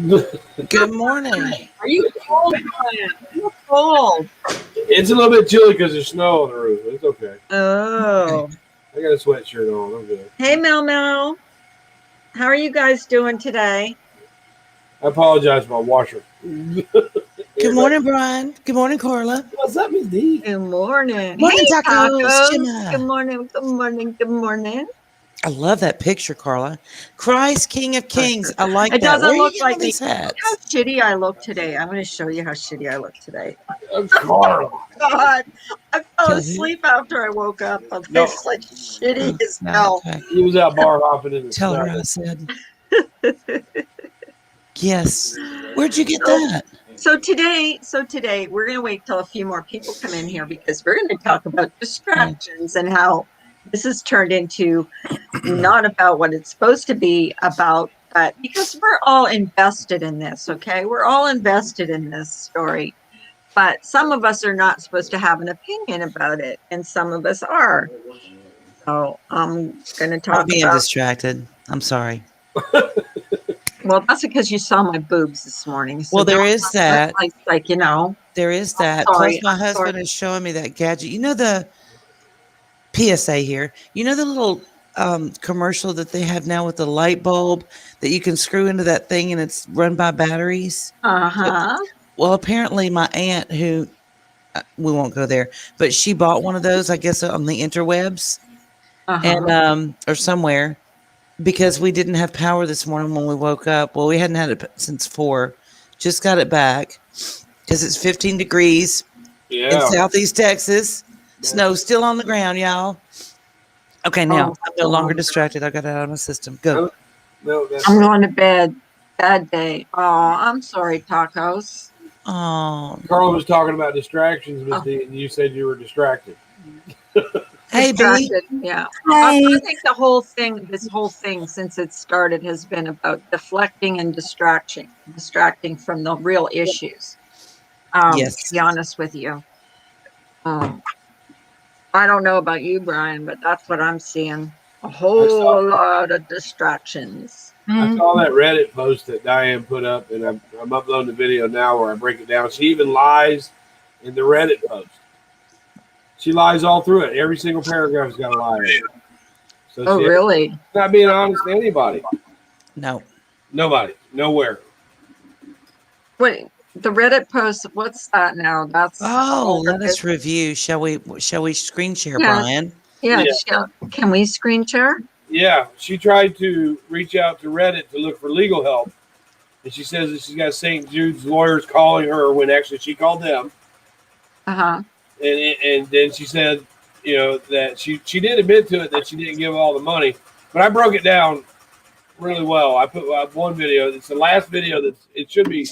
Good morning. Are you cold, Brian? You're cold. It's a little bit chilly because there's snow on the roof. It's okay. Oh. I got a sweatshirt on. I'm good. Hey, Mel. How are you guys doing today? I apologize for my washer. Good morning, Brian. Good morning, Carla. What's up, Miss D? Good morning. Morning, Hey, tacos. Gemma. Good morning. Good morning. Good morning. I love that picture, Carla. Christ, King of Kings. I like It that. doesn't Where look are you like getting all these me. Look hats? how shitty I look today. I'm going to show you how shitty I look today. Carla. God, I fell Tell who? asleep after I woke up. I'm No. like shitty as No, hell. okay. He was out bar hopping in the Tell snow. her I said. Yes. Where'd you get that? So today we're going to wait till a few more people come in here because we're going to talk about distractions and how this has turned into not about what it's supposed to be about, but because we're all invested in this, okay? We're all invested in this story, but some of us are not supposed to have an opinion about it, and some of us are. So I'm going to talk I'm being about... distracted. I'm sorry. Well, that's because you saw my boobs this morning. So Well, there is that. Like, you know. There is that. Sorry, Plus, my I'm husband sorry. is showing me that gadget. You know the PSA here. You know the little commercial that they have now with the light bulb that you can screw into that thing and it's run by batteries? Uh-huh. Well, apparently my aunt, who we won't go there, but she bought one of those, I guess, on the interwebs and or somewhere, because we didn't have power this morning when we woke up. Well, we hadn't had it since 4. Just got it back because it's 15 degrees in Southeast Texas. Snow still on the ground, y'all. Okay, now I'm no longer distracted. I got it out of my system. Go. No, I'm going to bed. Bad day. Oh, I'm sorry, tacos. Oh, Carla was talking about distractions, Miss D, and you said you were distracted. hey, B. Yeah. Hey. I think this whole thing, since it started, has been about deflecting and distracting from the real issues. Yes. To be honest with you. I don't know about you, Brian, but that's what I'm seeing. A whole lot of distractions. I saw that Reddit post that Diane put up, and I'm uploading the video now where I break it down. She even lies in the Reddit post. She lies all through it. Every single paragraph's got a lie in it. So really? She's not being honest to anybody. No. Nobody. Nowhere. Wait, the Reddit post, what's that now? That's let us review. Shall we screen share, Brian? Yeah. Can we screen share? Yeah. She tried to reach out to Reddit to look for legal help. And she says that she's got St. Jude's lawyers calling her when actually she called them. And then she said, that she did admit to it that she didn't give all the money. But I broke it down really well. I put one video. It's the last video it should be.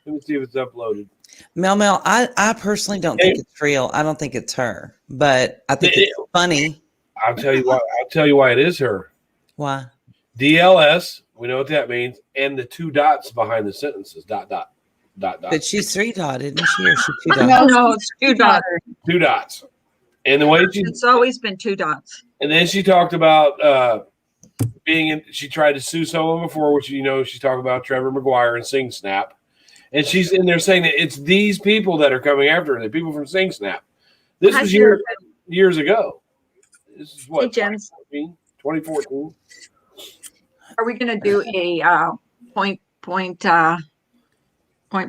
Let me see if it's uploaded. Mel, I personally don't think it's real. I don't think it's her, but I think it's funny. I'll tell you why. I'll tell you why it is her. Why? DLS. We know what that means, and the 2 dots behind the sentences. ... But she's 3-dotted, isn't she? Or she 2 dots? No, it's 2 dots. 2 dots. And the way it's always been 2 dots. And then she talked about she tried to sue someone before, which she's talking about Trevor McGuire and Sing Snap. And she's in there saying that it's these people that are coming after her, the people from Sing Snap. This was years ago. This is what, 2014? Are we going to do a point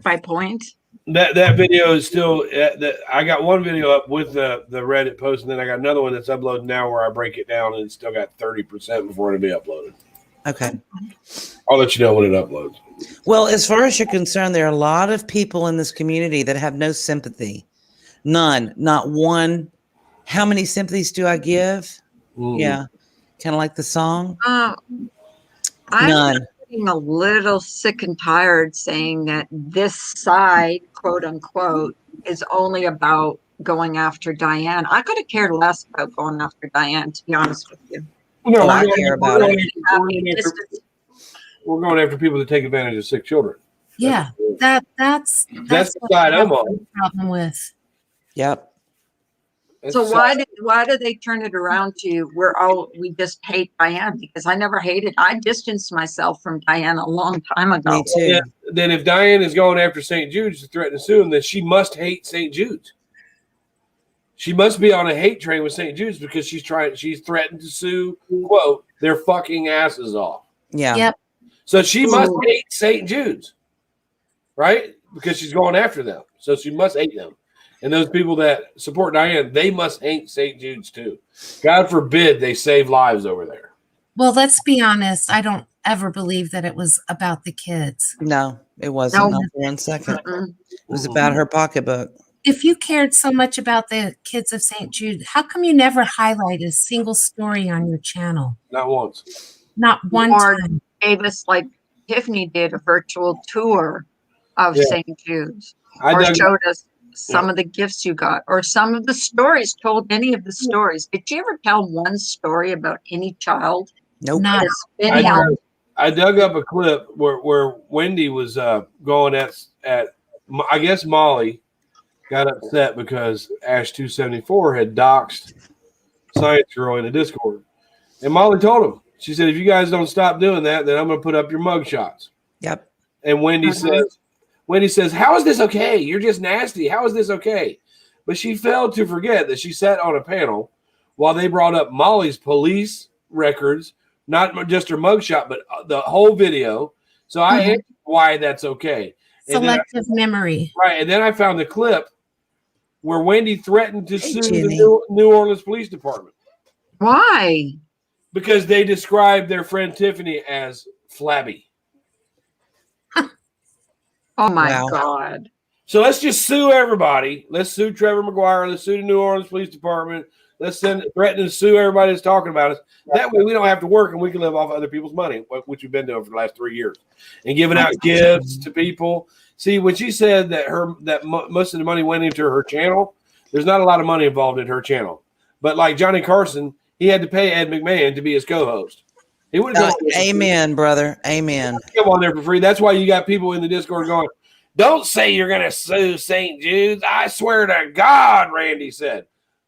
by point? That video is still I got one video up with the Reddit post, and then I got another one that's uploaded now where I break it down, and it's still got 30% before it'll be uploaded. Okay. I'll let you know when it uploads. Well, as far as you're concerned, there are a lot of people in this community that have no sympathy. None. Not one. How many sympathies do I give? Yeah. Kind of like the song. I'm getting a little sick and tired saying that this side, quote unquote, is only about going after Diane. I could have cared less about going after Diane, to be honest with you. No, I care about it. We're going after people that take advantage of sick children. Yeah, that's the side I'm on. Problem with. Yep. So why do they turn it around to we just hate Diane? Because I never hated. I distanced myself from Diane a long time ago. Me too. Yeah, then if Diane is going after St. Jude's to threaten to sue him, then she must hate St. Jude's. She must be on a hate train with St. Jude's because she's threatened to sue, quote, their fucking asses off. Yeah. Yep. So she must hate St. Jude's, right? Because she's going after them. So she must hate them. And those people that support Diane, they must hate St. Jude's too. God forbid they save lives over there. Well, let's be honest. I don't ever believe that it was about the kids. No, it wasn't. No. Not for 1 second. Mm-mm. It was about her pocketbook. If you cared so much about the kids of St. Jude, how come you never highlight a single story on your channel? Not once. Not one Or time. gave us, like Tiffany did, a virtual tour of St. Jude's, or showed us some of the gifts you got, or some of the stories, told any of the stories. Did you ever tell one story about any child? Nope. None. I dug up a clip where Wendy was going at I guess Molly got upset because Ash 274 had doxed Science Girl in the Discord. And Molly told him, she said, if you guys don't stop doing that, then I'm going to put up your mug shots. Yep. And Wendy says, how is this okay? You're just nasty. How is this okay? But she failed to forget that she sat on a panel while they brought up Molly's police records, not just her mugshot, but the whole video. So I asked why that's okay. Selective memory. Right. And then I found the clip where Wendy threatened to sue the New Orleans Police Department. Why? Because they described their friend Tiffany as flabby. Oh my God. So let's just sue everybody. Let's sue Trevor McGuire. Let's sue the New Orleans Police Department. Let's threaten to sue everybody that's talking about us. That way we don't have to work and we can live off other people's money, which we've been doing for the last 3 years. And giving out gifts to people. See, when she said that most of the money went into her channel, there's not a lot of money involved in her channel. But like Johnny Carson, he had to pay Ed McMahon to be his co-host. He would have amen, brother. Amen. Come on there for free. That's why you got people in the Discord going, don't say you're going to sue St. Jude's. I swear to God, Randy said.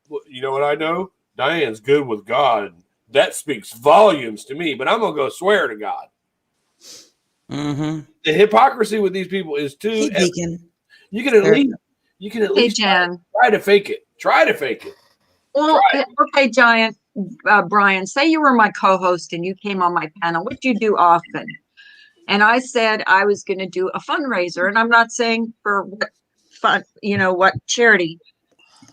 Well, you know what I know? Diane's good with God. That speaks volumes to me, but I'm going to go swear to God. Mm-hmm. The hypocrisy with these people is too. You can at least try to fake it. Try to fake it. Well, okay, Brian, say you were my co-host and you came on my panel, which you do often. And I said I was going to do a fundraiser, and I'm not saying for what what charity.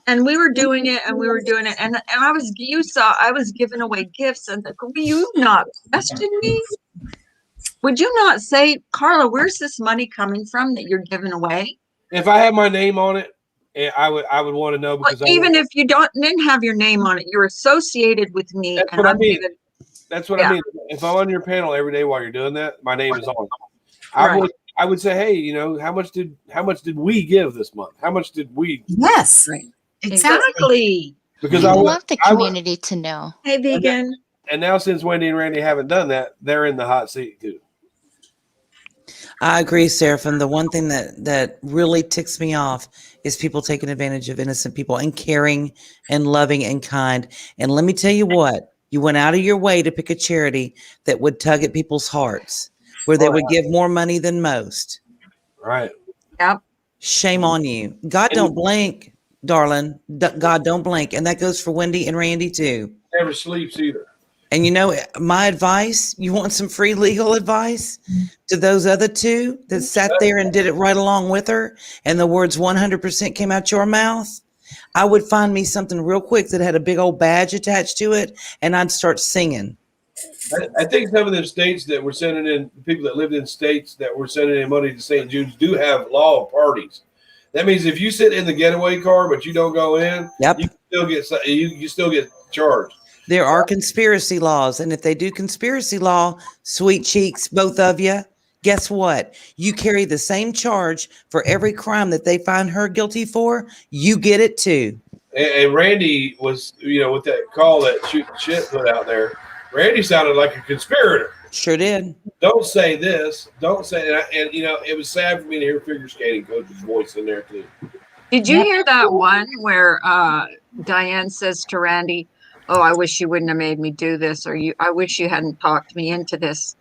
And we were doing it, and I was giving away gifts, and will you not question me? Would you not say, Carla, where's this money coming from that you're giving away? If I had my name on it, I would want to know, because even if you didn't have your name on it, you're associated with me. That's what I mean. That's what I mean. If I'm on your panel every day while you're doing that, my name is on it. I would say, hey, how much did we give this month? How much did we? Yes, exactly. Because I want the community to know. Hey, vegan. And now, since Wendy and Randy haven't done that, they're in the hot seat too. I agree, Seraphim. The one thing that really ticks me off is people taking advantage of innocent people and caring and loving and kind. And let me tell you what, you went out of your way to pick a charity that would tug at people's hearts, where they would give more money than most. Right. Yep. Shame on you. God don't blink, darling. God don't blink. And that goes for Wendy and Randy too. Never sleeps either. And my advice, you want some free legal advice to those other two that sat there and did it right along with her, and the words 100% came out your mouth? I would find me something real quick that had a big old badge attached to it, and I'd start singing. I think some of the states that were sending in, people that lived in states that were sending in money to St. Jude's do have law of parties. That means if you sit in the getaway car but you don't go in, you still get charged. There are conspiracy laws, and if they do conspiracy law, sweet cheeks, both of you, guess what? You carry the same charge for every crime that they find her guilty for. You get it too. And Randy was, with that call that shit put out there, Randy sounded like a conspirator. Sure did. Don't say this. Don't say that. And it was sad for me to hear figure skating coach's voice in there too. Did you hear that one where Diane says to Randy, "Oh, I wish you wouldn't have made me do this," or "I wish you hadn't talked me into this."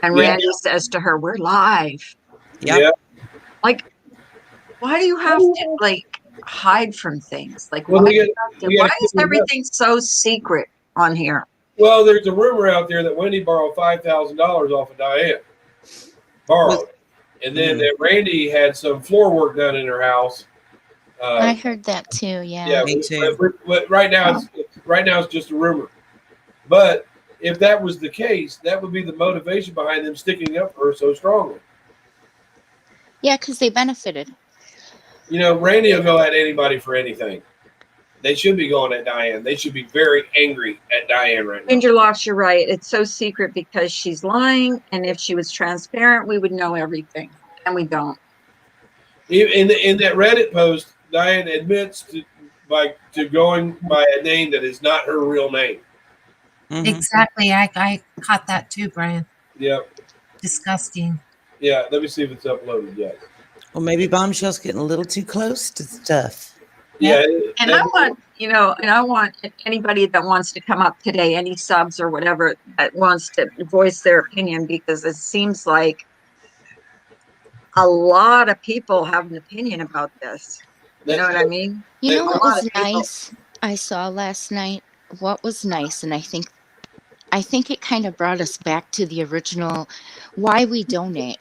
And Yeah. Randy says to her, "We're live." Yep. Yeah. Like, why do you have to like hide from things? Like, Well, why we gotta is keep it up. everything so secret on here? Well, there's a rumor out there that Wendy borrowed $5,000 off of Diane. Borrowed. And then that Randy had some floor work done in her house. I heard that too. Yeah. Yeah, Me too. but right now it's just a rumor. But if that was the case, that would be the motivation behind them sticking up for her so strongly. Yeah, because they benefited. You know, Randy will go at anybody for anything. They should be going at Diane. They should be very angry at Diane right now. Gingerlocks, you're right. It's so secret because she's lying, and if she was transparent, we would know everything, and we don't. In that Reddit post, Diane admits to going by a name that is not her real name. Mhm. Exactly. I caught that too, Brian. Yep. Disgusting. Yeah. Let me see if it's uploaded yet. Well, maybe Bombshell's getting a little too close to stuff. Yeah. And I want anybody that wants to come up today, any subs or whatever that wants to voice their opinion, because it seems like a lot of people have an opinion about this. You know what I mean? You know what A lot was of people- nice I saw last night? What was nice, and I think it kind of brought us back to the original why we donate.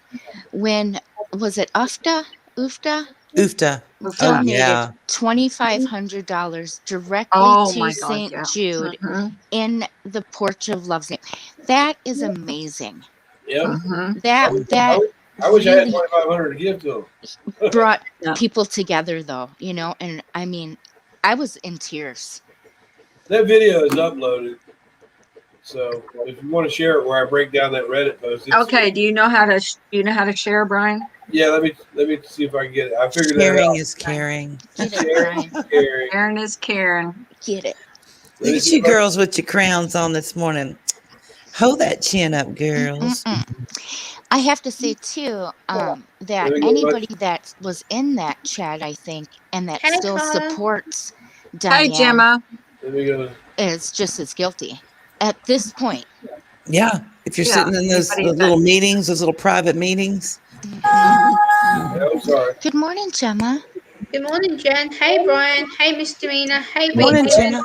When was it UFTA? Oofta. Oh, Donated yeah. $2,500 directly Oh to my God, St. yeah. Jude Mhm, in the Porch of Love's name. That is amazing. Yep. mhm. That I wish I had really 2,500 to give to them. brought Yeah. people together, though, and I mean, I was in tears. That video is uploaded. So if you want to share it, where I break down that Reddit post. Okay. Do you know how to share, Brian? Yeah. Let me see if I can get it. I figured that Caring out. is caring. Get it, Brian. Sharing. Karen is Karen. Get it. Look at you girls with your crowns on this morning. Hold that chin up, girls. I have to say too that Let me go anybody that was in that chat, I think, and that still supports Hi, Diane Gemma. Let me go. is just as guilty at this point. Yeah. If you're Yeah, sitting in those anybody little meetings, those little private meetings. Yeah, I'm sorry. Good morning, Gemma. Good morning, Jen. Hey, Brian. Hey, Mr. Mina. Hey, Morning, Rachel. Jenna.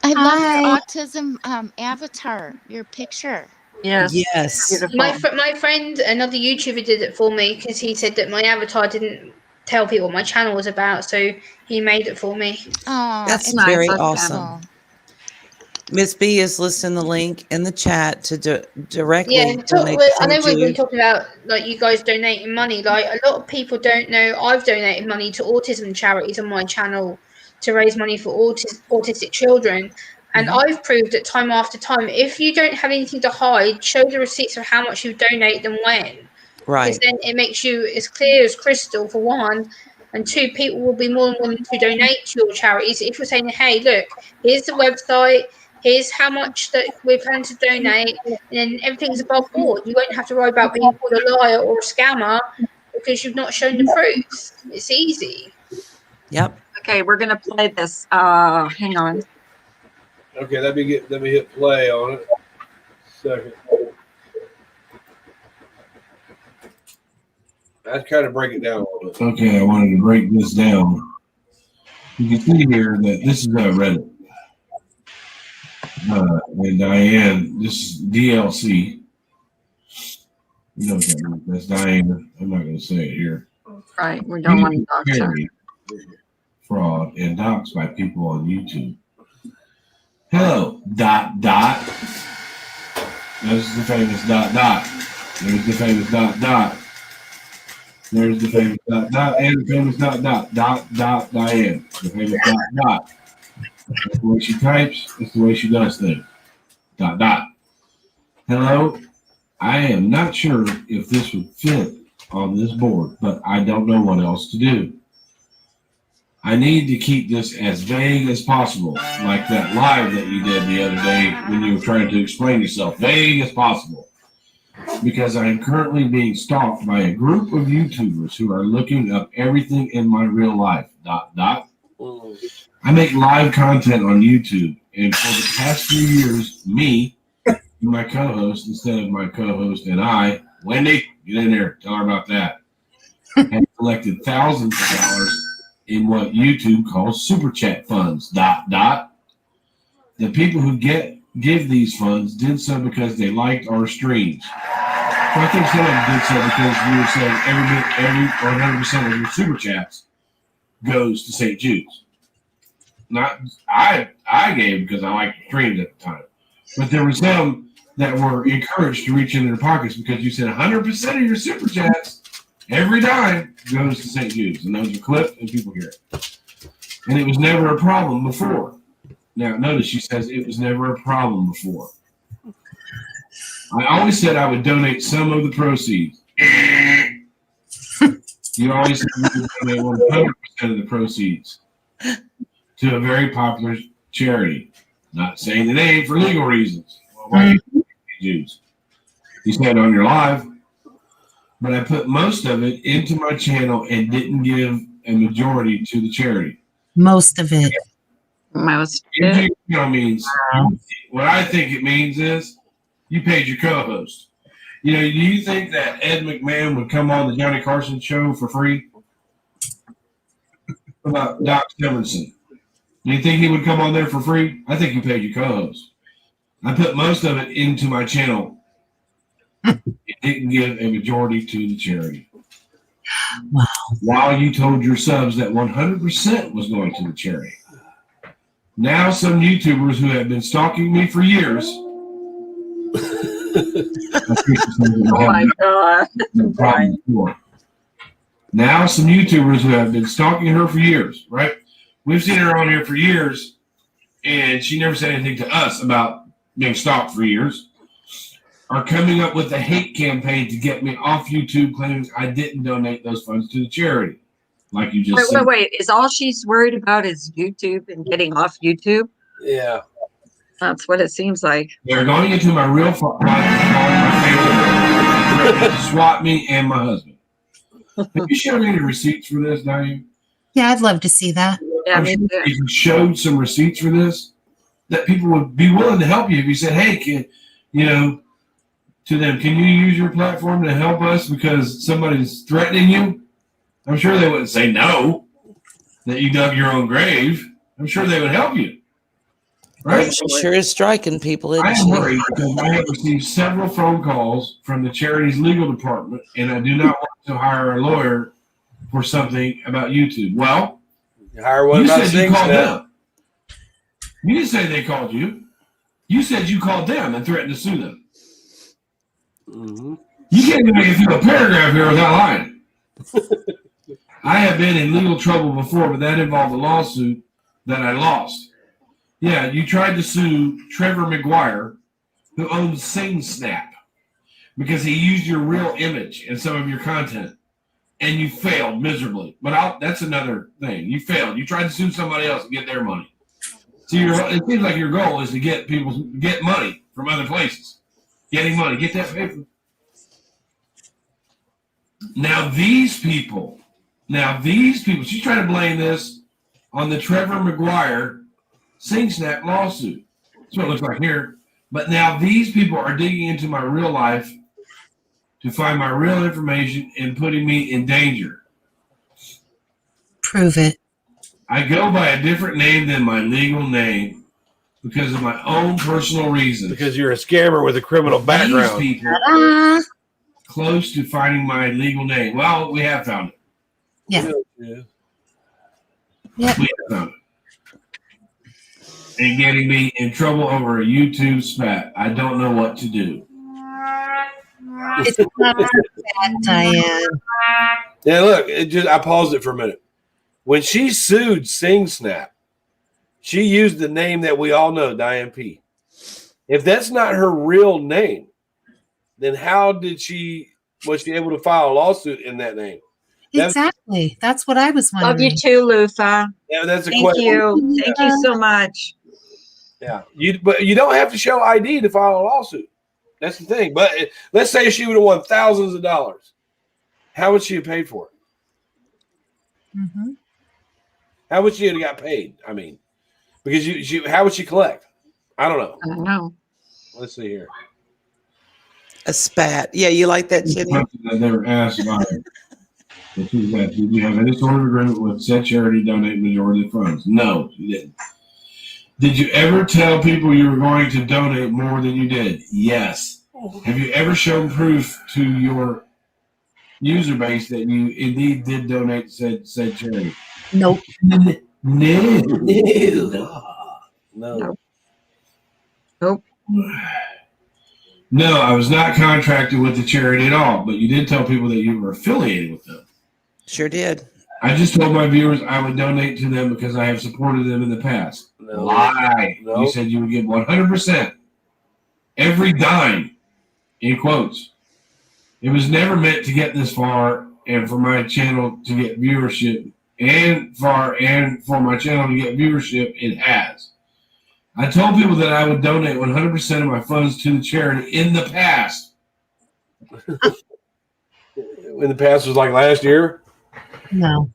I love Hi. your autism avatar, your picture. Yes. Yes. Beautiful. My friend, another YouTuber, did it for me because he said that my avatar didn't tell people what my channel was about, so he made it for me. Oh, That's it's very That's awesome. Miss B is listing the link in the chat to directly Yeah, donate to I know St. we've been Jude. talking about like you guys donating money. Like a lot of people don't know I've donated money to autism charities on my channel to raise money for autistic children. And I've proved that time after time, if you don't have anything to hide, show the receipts of how much you donate and when. Because Right. then it makes you as clear as crystal, for one. And two, people will be more than willing to donate to your charities. If you're saying, hey, look, here's the website, here's how much that we're planning to donate, and then everything's above board. You won't have to worry about being called a liar or a scammer because you've not shown the proofs. It's easy. Yep. Okay, we're gonna play this. Hang on. Okay, let me hit play on it. Second. I kind of break it down a little bit. Okay, I wanted to break this down. You can see here that this is Reddit. And Diane, this is DLC. You know what that means. That's Diane. I'm not going to say it here. Right, we don't want to talk to her. Fraud and doxed by people on YouTube. Hello, ... This is the famous ... There's the famous ... There's the famous ... and the famous ... Diane. The famous ... That's the way she types. It's the way she does things. ... Hello. I am not sure if this would fit on this board, but I don't know what else to do. I need to keep this as vague as possible, like that live that you did the other day when you were trying to explain yourself. Vague as possible. Because I am currently being stalked by a group of YouTubers who are looking up everything in my real life. ... I make live content on YouTube, and for the past few years, me and my co-host, instead of my co-host and I, Wendy, get in there, tell her about that, have collected thousands of dollars in what YouTube calls super chat funds. ... The people who give these funds did so because they liked our streams. So I think some of them did so because we were saying every 100% of your super chats goes to St. Jude's. Not I gave because I liked the streams at the time, but there were some that were encouraged to reach into their pockets because you said 100% of your super chats every dime goes to St. Jude's, and those are clipped and people hear it. And it was never a problem before. Now notice she says it was never a problem before. I always said I would donate some of the proceeds. You always said you would donate 100% of the proceeds to a very popular charity. Not saying the name for legal reasons. Well, why Jews? You said on your live, but I put most of it into my channel and didn't give a majority to the charity. Most of it. Means what I think it means is you paid your co-host. Do you think that Ed McMahon would come on the Johnny Carson show for free? What about Doc Simonson? Do you think he would come on there for free? I think you paid your co-host. I put most of it into my channel. It didn't give a majority to the charity. Wow. While you told your subs that 100% was going to the charity. Now some YouTubers who have been stalking me for years. Oh my God. Now some YouTubers who have been stalking her for years, right? We've seen her on here for years, and she never said anything to us about being stalked for years, are coming up with a hate campaign to get me off YouTube, claiming I didn't donate those funds to the charity. Like you just said. Wait. Is all she's worried about is YouTube and getting off YouTube? Yeah. That's what it seems like. They're going into my real phone, to swat me and my husband. Have you shown any receipts for this, Diane? Yeah, I'd love to see that. Yeah, If you showed some receipts for this, that people would be willing to help you. If you said, hey, to them, can you use your platform to help us because somebody's threatening you? I'm sure they wouldn't say no, that you dug your own grave. I'm sure they would help you. Right? She sure is striking people, I isn't am she? worried because I have received several phone calls from the charity's legal department, and I do not want to hire a lawyer for something about YouTube. Well, you said you called them. You didn't say they called you. You said you called them and threatened to sue them. Mm-hmm. You can't even make it through a paragraph here without lying. I have been in legal trouble before, but that involved a lawsuit that I lost. Yeah, you tried to sue Trevor McGuire, who owns SingSnap, because he used your real image in some of your content, and you failed miserably. But that's another thing. You failed. You tried to sue somebody else and get their money. So it seems like your goal is to get money from other places. Getting money, get that paper. Now these people, she's trying to blame this on the Trevor McGuire SingSnap lawsuit. That's what it looks like here. But now these people are digging into my real life to find my real information and putting me in danger. Prove it. I go by a different name than my legal name because of my own personal reasons. Because you're a scammer with a criminal background. These people close to finding my legal name. Well, we have found it. Yeah. We have found it. And getting me in trouble over a YouTube spat. I don't know what to do. It's not bad, Diane. Yeah, look, I paused it for a minute. When she sued SingSnap, she used the name that we all know, Diane P. If that's not her real name, then how was she able to file a lawsuit in that name? Exactly. That's what I was wondering. Love you too, Lufa. Yeah, that's a Thank question. you. Thank you so much. Yeah, but you don't have to show ID to file a lawsuit. That's the thing. But let's say she would have won thousands of dollars. How would she have paid for it? Mm-hmm. How would she have got paid? I mean, because how would she collect? I don't know. I don't know. Let's see here. A spat. Yeah, you like that, Jenny? Something that they were asked about it. Did you have any sort of agreement with said charity to donate majority of funds? No, you didn't. Did you ever tell people you were going to donate more than you did? Yes. Have you ever shown proof to your user base that you indeed did donate said charity? Nope. No. Nope. No, I was not contracted with the charity at all, but you did tell people that you were affiliated with them. Sure did. I just told my viewers I would donate to them because I have supported them in the past. No. Lie. No. You said you would give 100%. Every dime, in quotes. It was never meant to get this far and for my channel to get viewership. And for my channel to get viewership, it has. I told people that I would donate 100% of my funds to the charity in the past. In the past was like last year. No.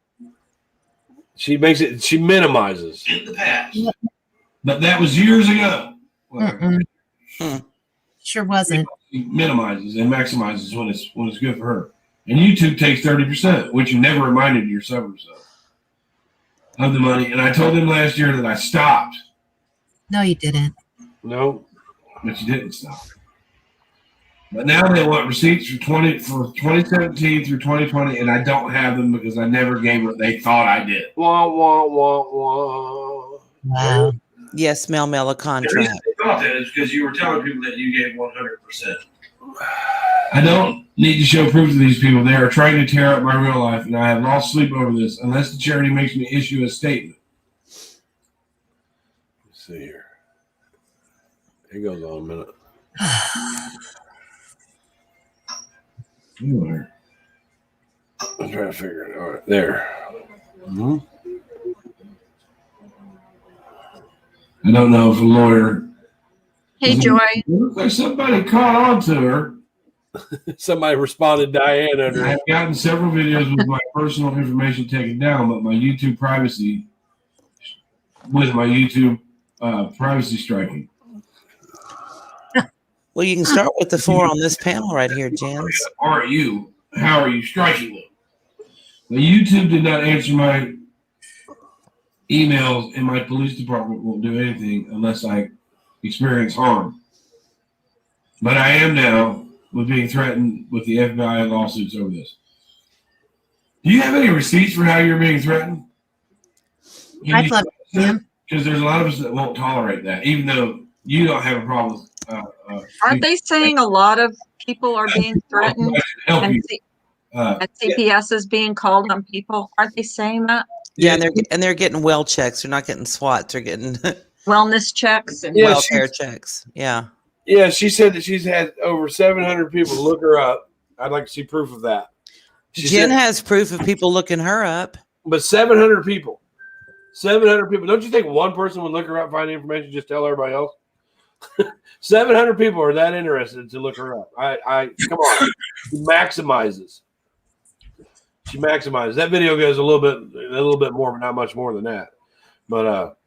She minimizes. In the past. But that was years ago. Sure wasn't. She minimizes and maximizes when it's good for her. And YouTube takes 30%, which you never reminded your subbers of the money. And I told them last year that I stopped. No, you didn't. No. But you didn't stop. But now they want receipts for 2017 through 2020, and I don't have them because I never gave what they thought I did. Wah, wah, wah, wah. Wow. Yes, Mel, a The reason contract. they thought that is because you were telling people that you gave 100%. I don't need to show proof to these people. They are trying to tear up my real life, and I have lost sleep over this unless the charity makes me issue a statement. Let's see here. It goes on a minute. Anyway. I'm trying to figure it out. All right, there. Mm-hmm. I don't know if a lawyer. Hey, Joy. Looks like somebody caught on to her. Somebody responded, Diane, under. I have gotten several videos with my personal information taken down, but my YouTube privacy striking. Well, you can start with the 4 on this panel right here, Jens. How are you striking them? The YouTube did not answer my emails, and my police department won't do anything unless I experience harm. But I am now with being threatened with the FBI lawsuits over this. Do you have any receipts for how you're being threatened? I'd love to see him. Because there's a lot of us that won't tolerate that, even though you don't have a problem. Aren't they saying a lot of people are being threatened Help and, you. and CPS is being called on people? Aren't they saying that? Yeah, and they're getting well checks. They're not getting SWATs. They're getting Wellness checks and Yeah, welfare checks. Yeah. Yeah, she said that she's had over 700 people look her up. I'd like to see proof of that. Jen has proof of people looking her up. But 700 people. 700 people. Don't you think one person would look her up, find the information, just tell everybody else? 700 people are that interested to look her up. I come on. She maximizes. She maximizes. That video goes a little bit more, but not much more than that. But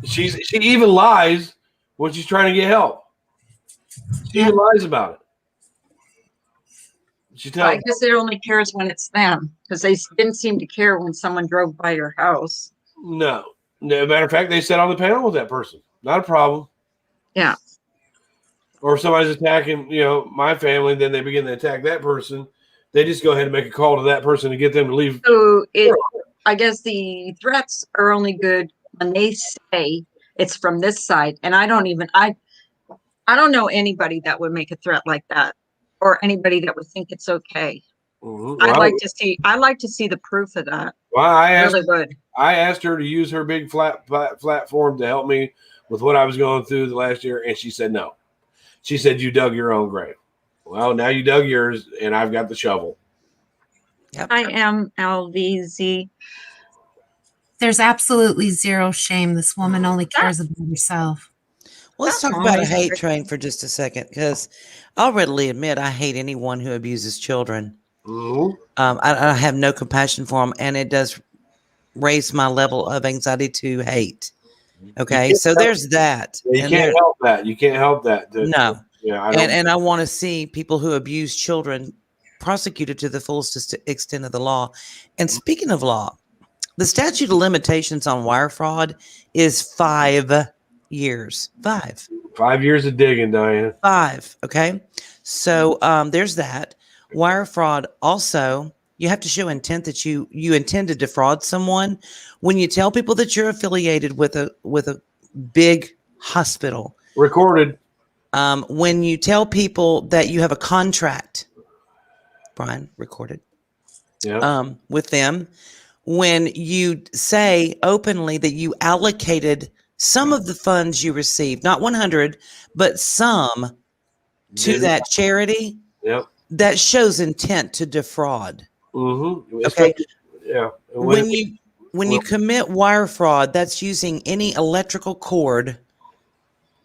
she even lies when she's trying to get help. She even lies about it. She tells. I guess it only cares when it's them, because they didn't seem to care when someone drove by your house. No. Matter of fact, they sat on the panel with that person. Not a problem. Yeah. Or if somebody's attacking, my family, then they begin to attack that person. They just go ahead and make a call to that person to get them to leave. So I guess the threats are only good when they say it's from this side. And I don't know anybody that would make a threat like that, or anybody that would think it's okay. Mm-hmm. I'd like to see the proof of that. Well, I asked her to use her big flat platform to help me with what I was going through the last year, and she said no. She said, you dug your own grave. Well, now you dug yours, and I've got the shovel. Yep. I am LVZ. There's absolutely zero shame. This woman only cares about herself. Well, let's talk about a hate train for just a second, because I'll readily admit I hate anyone who abuses children. Mm-hmm. I have no compassion for them, and it does raise my level of anxiety to hate. Okay, so there's that. You can't help that. You can't help that. No. Yeah, I don't. And I want to see people who abuse children prosecuted to the fullest extent of the law. And speaking of law, the statute of limitations on wire fraud is 5 years. 5. 5 years of digging, Diane. 5. Okay. So there's that. Wire fraud also, you have to show intent that you intend to defraud someone. When you tell people that you're affiliated with a big hospital. Recorded. When you tell people that you have a contract, Brian, recorded. Yeah. With them. When you say openly that you allocated some of the funds you received, not 100, but some to that charity, that shows intent to defraud. Mm-hmm. Okay. Yeah. When you commit wire fraud, that's using any electrical cord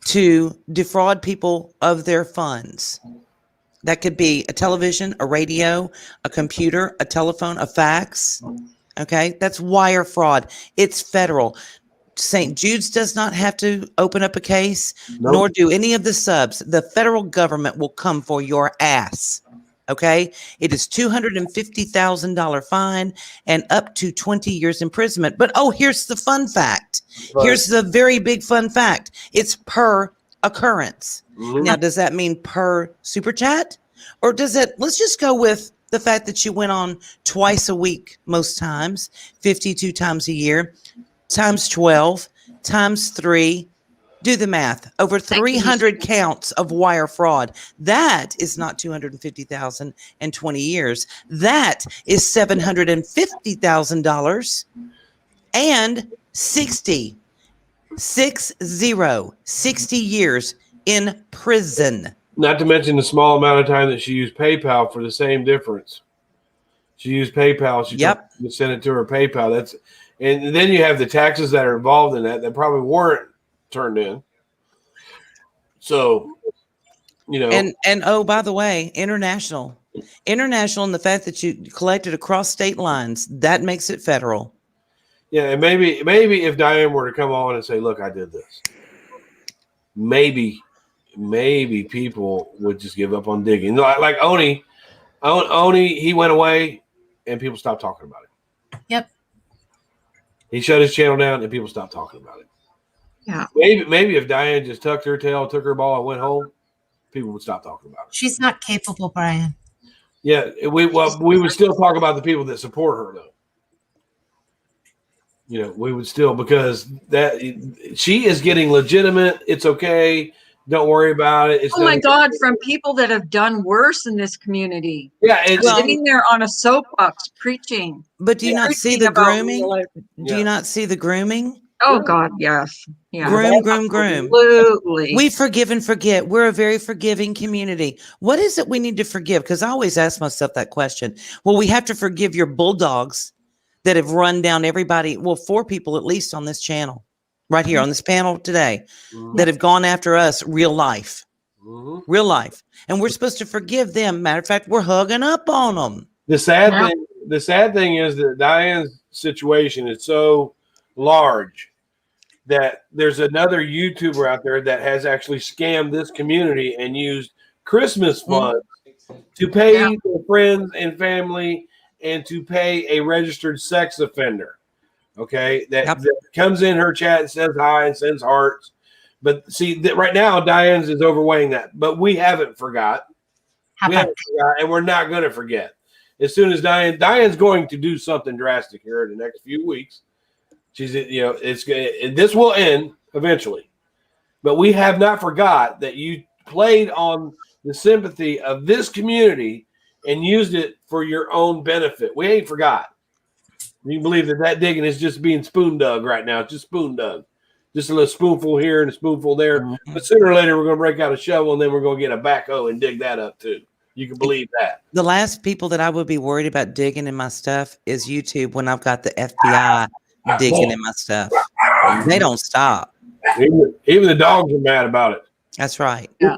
to defraud people of their funds. That could be a television, a radio, a computer, a telephone, a fax. Okay, that's wire fraud. It's federal. St. Jude's does not have to open up a case, nor do any of the subs. The federal government will come for your ass. Okay, it is $250,000 fine and up to 20 years imprisonment. But here's the fun fact. Right. Here's the very big fun fact. It's per occurrence. Mm-hmm. Now, does that mean per super chat, or does it? Let's just go with the fact that you went on twice a week, most times, 52 times a year, times 12, times 3. Do the math. Over 300 counts of wire fraud. That is not 250,000 and 20 years. That is $750,000 and 60 years in prison. Not to mention the small amount of time that she used PayPal for the same difference. She used PayPal. She sent it to her PayPal. And then you have the taxes that are involved in that probably weren't turned in. So, and by the way, international and the fact that you collected across state lines, that makes it federal. Yeah. And maybe if Diane were to come on and say, look, I did this, maybe people would just give up on digging. Like Oni, he went away and people stopped talking about it. Yep. He shut his channel down and people stopped talking about it. Yeah. Maybe if Diane just tucked her tail, took her ball, and went home, people would stop talking about it. She's not capable, Brian. Yeah, we would still talk about the people that support her, though. We would still, because that she is getting legitimate. It's okay. Don't worry about it. Oh my God, from people that have done worse in this community. Yeah, sitting there on a soapbox preaching. But do you not see the grooming? Do you not see the grooming? Oh God, yes. Yeah. Groom. Absolutely. We forgive and forget. We're a very forgiving community. What is it we need to forgive? Because I always ask myself that question. Well, we have to forgive your bulldogs that have run down everybody. Well, 4 people at least on this channel, right here on this panel today, that have gone after us real life. Real life. And we're supposed to forgive them. Matter of fact, we're hugging up on them. The sad thing is that Diane's situation is so large that there's another YouTuber out there that has actually scammed this community and used Christmas funds to pay their friends and family and to pay a registered sex offender. Okay, that comes in her chat and says hi and sends hearts. But see, right now, Diane's is overweighing that. But we haven't forgot. And we're not going to forget. As soon as Diane's going to do something drastic here in the next few weeks. She's, this will end eventually. But we have not forgot that you played on the sympathy of this community and used it for your own benefit. We ain't forgot. You believe that digging is just being spoon dug right now. It's just spoon dug. Just a little spoonful here and a spoonful there. Mm-hmm. But sooner or later, we're going to break out a shovel and then we're going to get a backhoe and dig that up too. You can believe that. The last people that I would be worried about digging in my stuff is YouTube when I've got the FBI digging in my stuff. They don't stop. Even the dogs are mad about it. That's right. Yeah.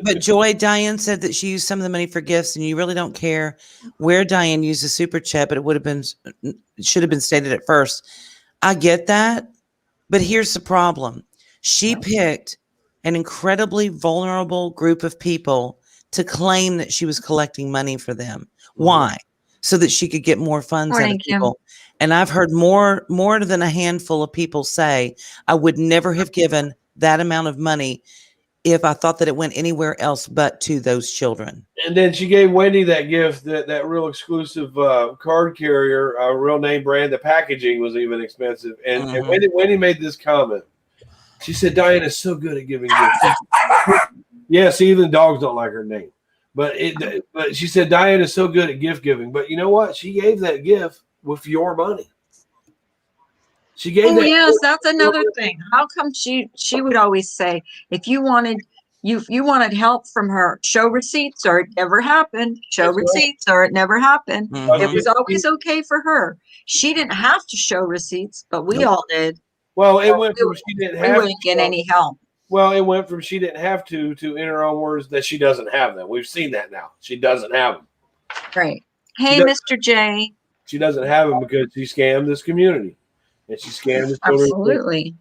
But Joy, Diane said that she used some of the money for gifts, and you really don't care where Diane used the super chat, but it should have been stated at first. I get that, but here's the problem. She picked an incredibly vulnerable group of people to claim that she was collecting money for them. Why? So that she could get more funds out of people. And I've heard more than a handful of people say, I would never have given that amount of money if I thought that it went anywhere else but to those children. And then she gave Wendy that gift, that real exclusive card carrier, a real name brand. The packaging was even expensive. And Wendy made this comment. She said, Diane is so good at giving gifts. Yes, even dogs don't like her name. But she said, Diane is so good at gift giving. But you know what? She gave that gift with your money. She gave yes, that's another thing. How come she would always say, if you wanted help from her, show receipts or it never happened. Show receipts or it never happened. It was always okay for her. She didn't have to show receipts, but we all did. Well, it went from she didn't have. We wouldn't get any help. Well, it went from she didn't have to in her own words that she doesn't have them. We've seen that now. She doesn't have them. Right. Hey, Mr. J. She doesn't have them because she scammed this community. And she scammed this children. Absolutely.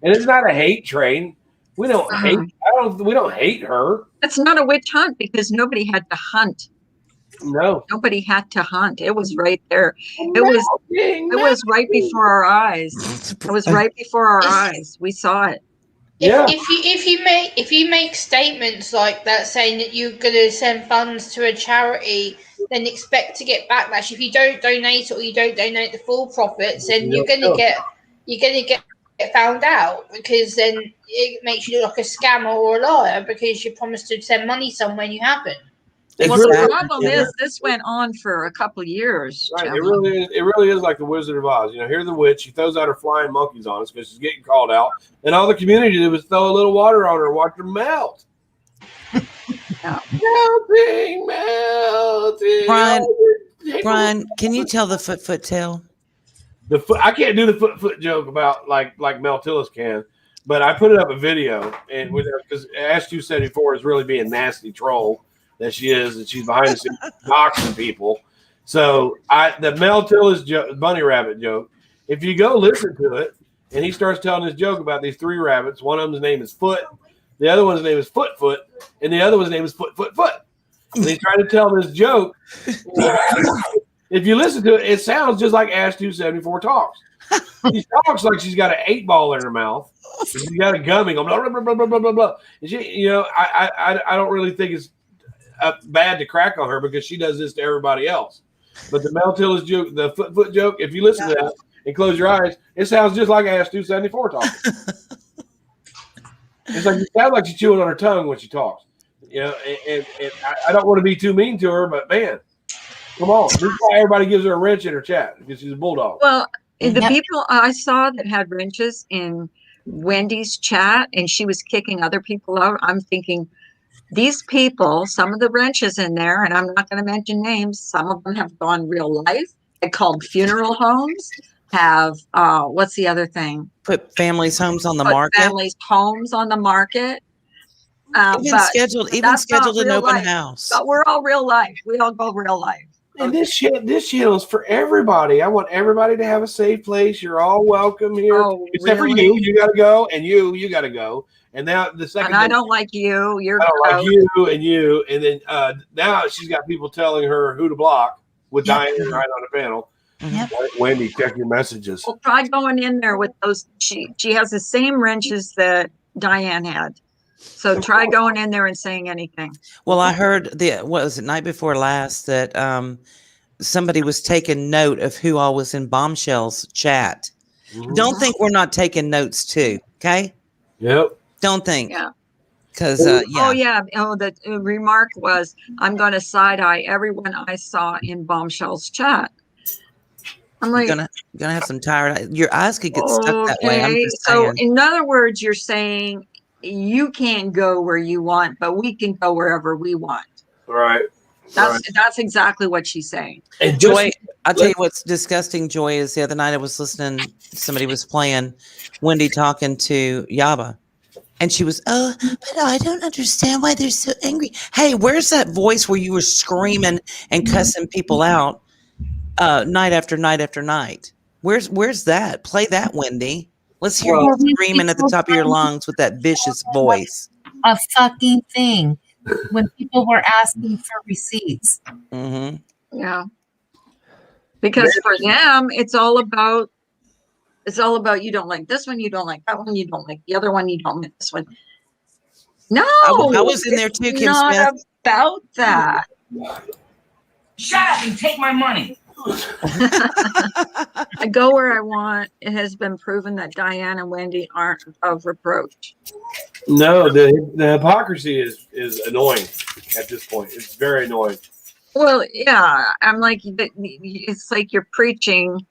And it's not a hate train. We don't hate. We don't hate her. It's not a witch hunt because nobody had to hunt. No. Nobody had to hunt. It was right there. It was right before our eyes. It was right before our eyes. We saw it. If you make statements like that saying that you're going to send funds to a charity, then expect to get backlash. If you don't donate or you don't donate the full profits, then you're going to get found out, because then it makes you look like a scammer or a liar because you promised to send money somewhere and you haven't. Well, the problem is this went on for a couple of years. Right. It really is like the Wizard of Oz. You know, here's the witch. She throws out her flying monkeys on us because she's getting called out, and all the community did was throw a little water on her and watch her melt. Melting. Brian, can you tell the foot tale? I can't do the foot joke about like Mel Tillis can, but I put it up a video, and because Ash 274 is really being nasty troll that she is, and she's behind the scenes boxing people. So the Mel Tillis bunny rabbit joke, if you go listen to it, and he starts telling this joke about these three rabbits, one of them's name is Foot, the other one's name is Foot, and the other one's name is Foot. And he's trying to tell this joke. If you listen to it, it sounds just like Ash 274 talks. She talks like she's got an 8-ball in her mouth. She's got a gummy going blah, blah, blah, blah, blah, blah, blah. And she, I don't really think it's bad to crack on her because she does this to everybody else. But the Mel Tillis joke, the foot joke, if you listen to that and close your eyes, it sounds just like Ash 274 talking. It's like it sounds like she's chewing on her tongue when she talks. And I don't want to be too mean to her, but man, come on. This is why everybody gives her a wrench in her chat, because she's a bulldog. Well, the people I saw that had wrenches in Wendy's chat and she was kicking other people out, I'm thinking, these people, some of the wrenches in there, and I'm not going to mention names, some of them have gone real life. They're called funeral homes, have, what's the other thing? Put families' homes on the market. Families' homes on the market. Even scheduled an open house. But we're all real life. We all go real life. And this channel is for everybody. I want everybody to have a safe place. You're all welcome here, except for you. You got to go, and you got to go. And now the second, and I don't like you. I don't like you, and then now she's got people telling her who to block with Diane right on the panel. Yep. Wendy, check your messages. Well, try going in there with those. She has the same wrenches that Diane had. So try going in there and saying anything. Well, I heard night before last that somebody was taking note of who all was in Bombshell's chat. Mm-hmm. Don't think we're not taking notes too. Okay. Yep. Don't think. Yeah. Because the remark was, I'm going to side eye everyone I saw in Bombshell's chat. I'm like, gonna have some tired. Your eyes could get stuck that way. I'm just saying. In other words, you're saying you can't go where you want, but we can go wherever we want. Right. That's exactly what she's saying. And Joy, I'll tell you what's disgusting, Joy, is the other night I was listening, somebody was playing Wendy talking to Yaba. And she was, oh, but I don't understand why they're so angry. Hey, where's that voice where you were screaming and cussing people out night after night after night? Where's that? Play that, Wendy. Let's hear you Well, screaming at the top of your lungs with that vicious voice. A fucking thing when people were asking for receipts. Mm-hmm. Yeah. Because for them, it's all about you don't like this one, you don't like that one, you don't like the other one, you don't like this one. No, I was in there too, it's Kim not Smith. about that. Shut up and take my money. I go where I want. It has been proven that Diane and Wendy aren't of reproach. No, the hypocrisy is annoying at this point. It's very annoying. Well, yeah, I'm like, it's like you're preaching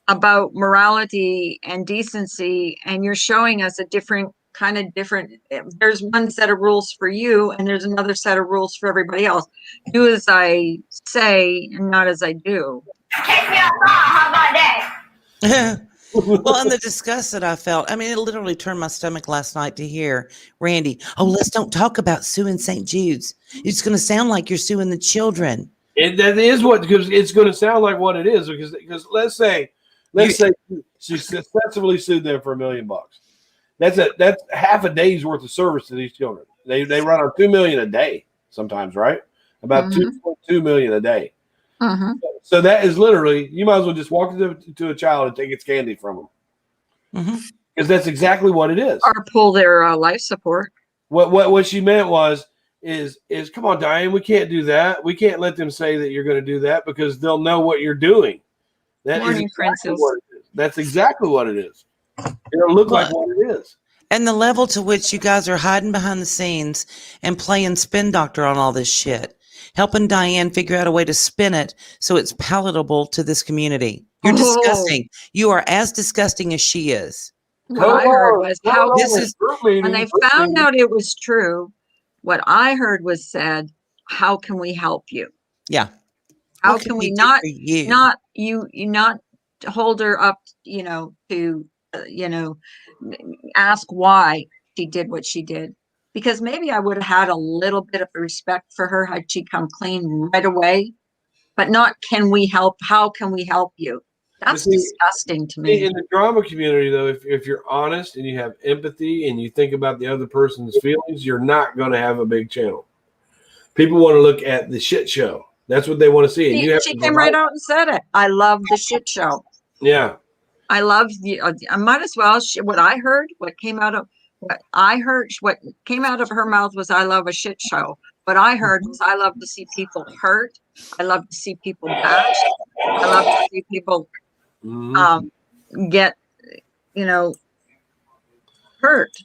about morality and decency, and you're showing us a different. There's one set of rules for you, and there's another set of rules for everybody else. Do as I say and not as I do. Take me outside. How about that? Well, and the disgust that I felt, I mean, it literally turned my stomach last night to hear Randy, oh, let's don't talk about suing St. Jude's. It's going to sound like you're suing the children. That is because it's going to sound like what it is. Because let's say she successfully sued them for $1 million. That's half a day's worth of service to these children. They run on $2 million a day sometimes, right? About 2.2 million a day. So that is literally, you might as well just walk to a child and take its candy from them, because that's exactly what it is. Or pull their life support. What she meant is come on, Diane, we can't do that. We can't let them say that you're going to do that because they'll know what you're doing. Morning, Exactly what it is. That's exactly what it is. It'll look like what it is. And the level to which you guys are hiding behind the scenes and playing spin doctor on all this shit, helping Diane figure out a way to spin it so it's palatable to this community. You're disgusting. You are as disgusting as she is. What I heard was when they found out it was true, what I heard was said, how can we help you? Yeah. How can we not hold her up, to, ask why she did what she did? Because maybe I would have had a little bit of respect for her had she come clean right away, but not, can we help? How can we help you? That's disgusting to me. In the drama community, though, if you're honest and you have empathy and you think about the other person's feelings, you're not going to have a big channel. People want to look at the shit show. That's what they want to see. And She came right out and said it. I love the shit show. Yeah. I love I might as well. What came out of her mouth was, I love a shit show. What I heard was, I love to see people hurt. I love to see people bashed. I love to see people get, hurt.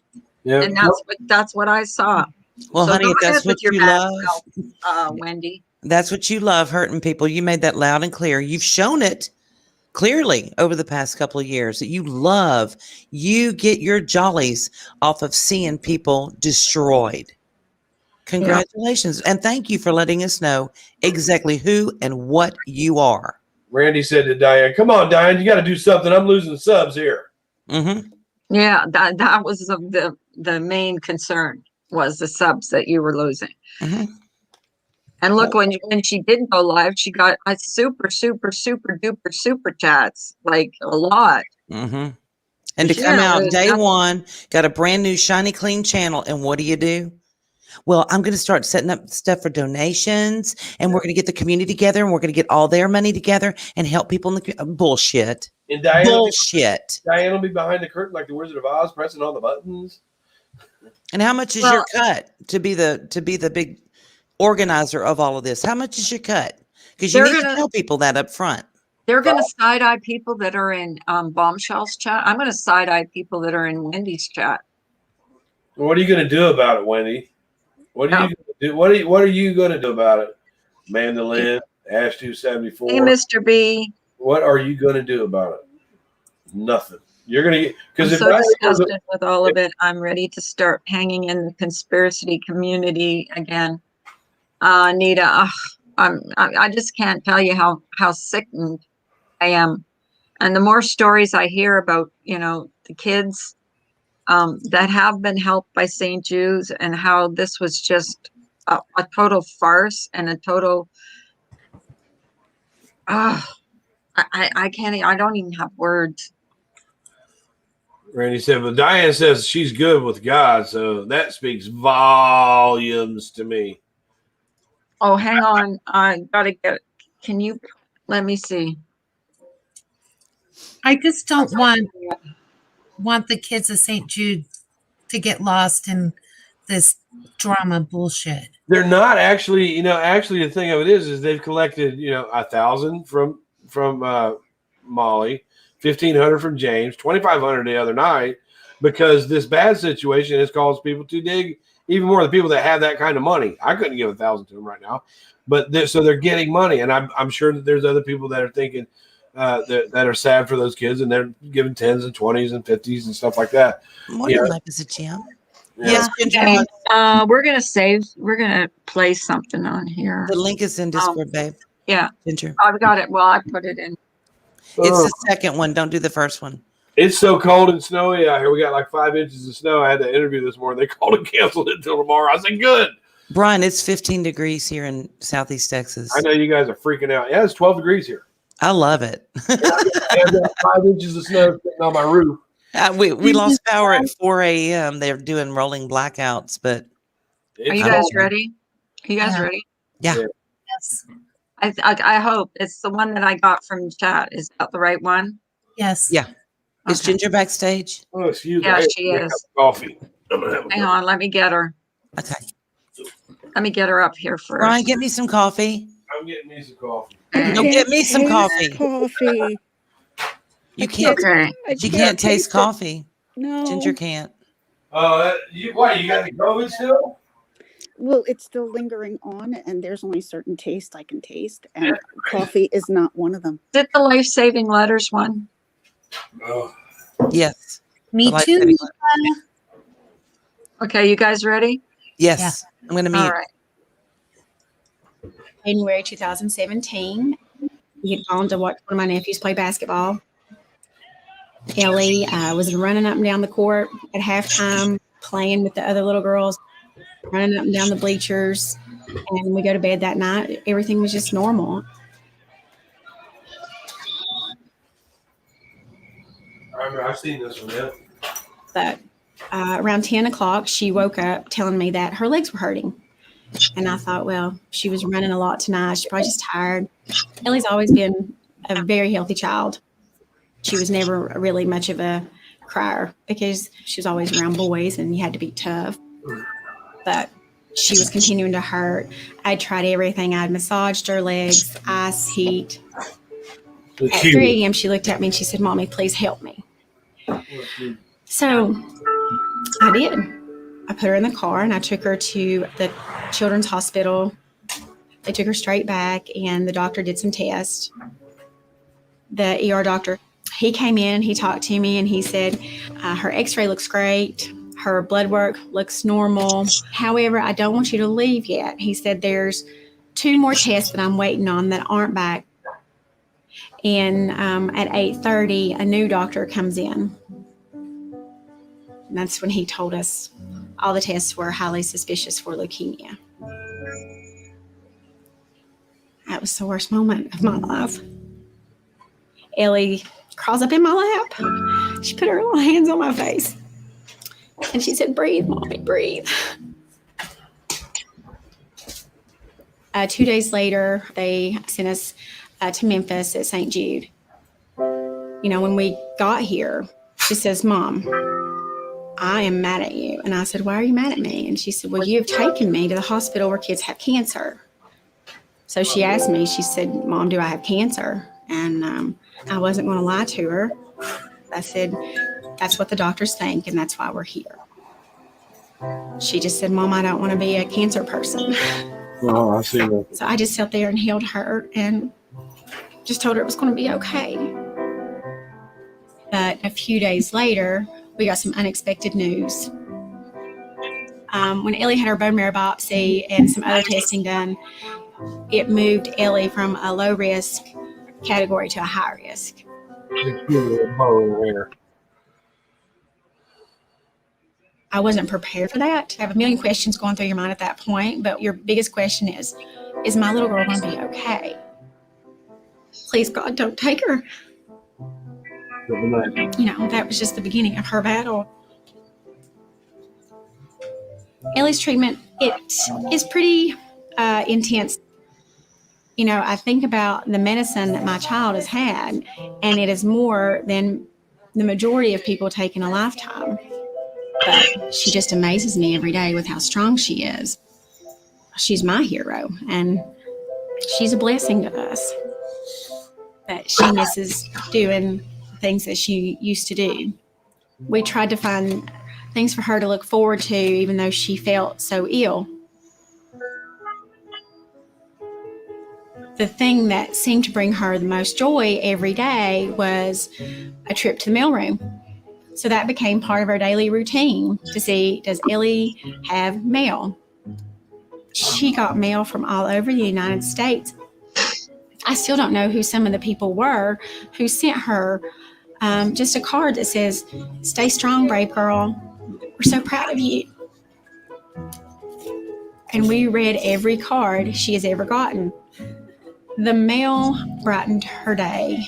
Yeah. And that's what I saw. Well, So honey, if that's what you love, Wendy. That's what you love, hurting people. You made that loud and clear. You've shown it clearly over the past couple of years that you get your jollies off of seeing people destroyed. Congratulations. Yeah. And thank you for letting us know exactly who and what you are. Randy said to Diane, come on, Diane, you got to do something. I'm losing subs here. Yeah, that was the main concern, was the subs that you were losing. And look, when she didn't go live, she got a super duper super chats, like a lot. And to come out day one, got a brand new shiny clean channel. And what do? Well, I'm going to start setting up stuff for donations, and we're going to get the community together, and we're going to get all their money together and help people in the bullshit. And Diane bullshit. Diane will be behind the curtain like the Wizard of Oz, pressing all the buttons. And how much is your cut to be the big organizer of all of this? How much is your cut? Because you need to tell people that up front. They're going to side-eye people that are in Bombshell's chat. I'm going to side-eye people that are in Wendy's chat. What are you going to do about it, Wendy? What are you going to do? What are you going to do about it? Mandolin, Ash 274. Hey, Mr. B. What are you going to do about it? Nothing. You're going to get, because I'm so disgusted with all of it. I'm ready to start hanging in the conspiracy community again. Anita, I just can't tell you how sickened I am. And the more stories I hear about, the kids that have been helped by St. Jude's, and how this was just a total farce and a total, I can't, I don't even have words. Randy said, but Diane says she's good with God, so that speaks volumes to me. Oh, hang on. I gotta get, can you, let me see. I just don't want the kids of St. Jude to get lost in this drama bullshit. They're not actually, actually the thing of it is they've collected, 1,000 from Molly, 1,500 from James, 2,500 the other night, because this bad situation has caused people to dig even more. The people that have that kind of money, I couldn't give 1,000 to them right now, but so they're getting money, and I'm sure that there's other people that are thinking that are sad for those kids, and they're giving 10s and 20s and 50s and stuff like that. Morning, life is a gem. Yeah. Yes, We're gonna play something on here. the link is in Discord, babe. Yeah, Ginger. I've got it. Well, I put it in. It's the second one. Don't do the first one. It's so cold and snowy out here. We got like 5 inches of snow. I had to interview this morning. They called and canceled it until tomorrow. I said, good. Brian, it's 15 degrees here in Southeast Texas. I know you guys are freaking out. Yeah, it's 12 degrees here. I love it. I got 5 inches of snow sitting on my roof. We lost power at 4 a.m. They're doing rolling blackouts, but Are you guys ready? Are you guys ready? yeah. Yes. I hope it's the one that I got from chat. Is that the right one? Yes. Yeah. Is Okay. Ginger backstage? Oh, excuse me. Yeah, I she have is. coffee. I'm gonna have a Hang on, let me get her. Okay. Let me get her up here first. Brian, get me some coffee. I'm getting me some coffee. Go get me some coffee. Coffee. You can't. Okay. You can't taste it. coffee. No. Ginger can't. Oh, why? You got the COVID still? Well, it's still lingering on, and there's only certain taste I can taste, and coffee is not one of them. Is it the life-saving letters one? Oh. Yes. Me The too. life-saving letter. Okay, you guys ready? Yes. I'm going to mute. All right. January 2017. We had gone to watch one of my nephews play basketball. Ellie was running up and down the court at halftime, playing with the other little girls, running up and down the bleachers. And we go to bed that night. Everything was just normal. I've seen this one, yeah. But around 10 o'clock, she woke up telling me that her legs were hurting. And I thought, well, she was running a lot tonight. She's probably just tired. Ellie's always been a very healthy child. She was never really much of a crier because she was always around boys and you had to be tough. But she was continuing to hurt. I tried everything. I'd massaged her legs, ice, heat. At 3 a.m., she looked at me and she said, Mommy, please help me. So I did. I put her in the car and I took her to the children's hospital. They took her straight back and the doctor did some tests. The ER doctor, he came in and he talked to me and he said, her x-ray looks great. Her blood work looks normal. However, I don't want you to leave yet. He said, there's 2 more tests that I'm waiting on that aren't back. And at 8:30, a new doctor comes in. And that's when he told us all the tests were highly suspicious for leukemia. That was the worst moment of my life. Ellie crawls up in my lap. She put her little hands on my face. And she said, breathe, Mommy, breathe. 2 days later, they sent us to Memphis at St. Jude. You know, when we got here, she says, Mom, I am mad at you. And I said, why are you mad at me? And she said, well, you have taken me to the hospital where kids have cancer. So she asked me, she said, Mom, do I have cancer? And I wasn't going to lie to her. I said, that's what the doctors think, and that's why we're here. She just said, Mom, I don't want to be a cancer person. Oh, I see that. So I just sat there and held her and just told her it was going to be okay. But a few days later, we got some unexpected news. When Ellie had her bone marrow biopsy and some other testing done, it moved Ellie from a low risk category to a high risk. I wasn't prepared for that. I have a million questions going through your mind at that point, but your biggest question is my little girl going to be okay? Please, God, don't take her. That was just the beginning of her battle. Ellie's treatment, it is pretty intense. I think about the medicine that my child has had, and it is more than the majority of people take in a lifetime. But she just amazes me every day with how strong she is. She's my hero, and she's a blessing to us. But she misses doing things that she used to do. We tried to find things for her to look forward to, even though she felt so ill. The thing that seemed to bring her the most joy every day was a trip to the mailroom. So that became part of her daily routine to see, does Ellie have mail? She got mail from all over the United States. I still don't know who some of the people were who sent her just a card that says, "Stay strong, brave girl. We're so proud of you." And we read every card she has ever gotten. The mail brightened her day.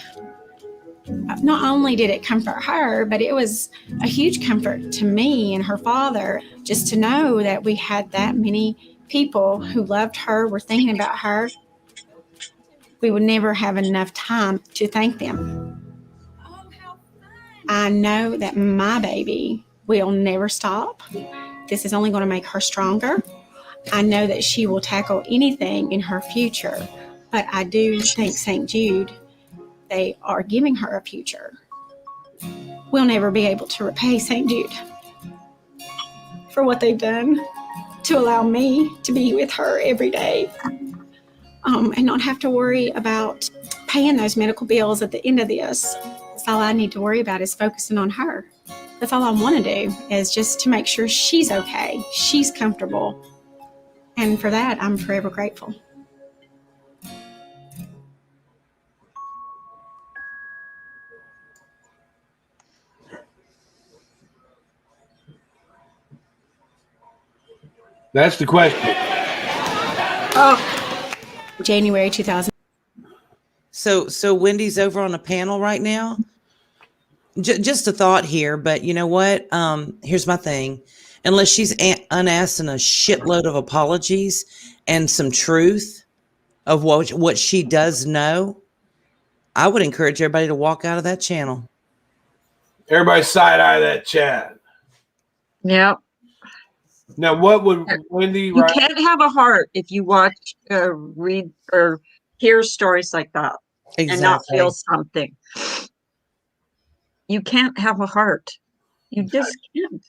Not only did it comfort her, but it was a huge comfort to me and her father, just to know that we had that many people who loved her, were thinking about her. We would never have enough time to thank them. I know that my baby will never stop. This is only going to make her stronger. I know that she will tackle anything in her future, but I do think St. Jude, they are giving her a future. We'll never be able to repay St. Jude for what they've done to allow me to be with her every day and not have to worry about paying those medical bills at the end of this. That's all I need to worry about, is focusing on her. That's all I want to do, is just to make sure she's okay, she's comfortable. And for that, I'm forever grateful. That's the question. Oh, January 2000. So Wendy's over on a panel right now. Just a thought here, but you know what? Here's my thing. Unless she's unasked a shitload of apologies and some truth of what she does know, I would encourage everybody to walk out of that channel. Everybody side eye that chat. Yep. Now, what would Wendy? You can't have a heart if you watch, read, or hear stories like that and not feel something. You can't have a heart. You just can't.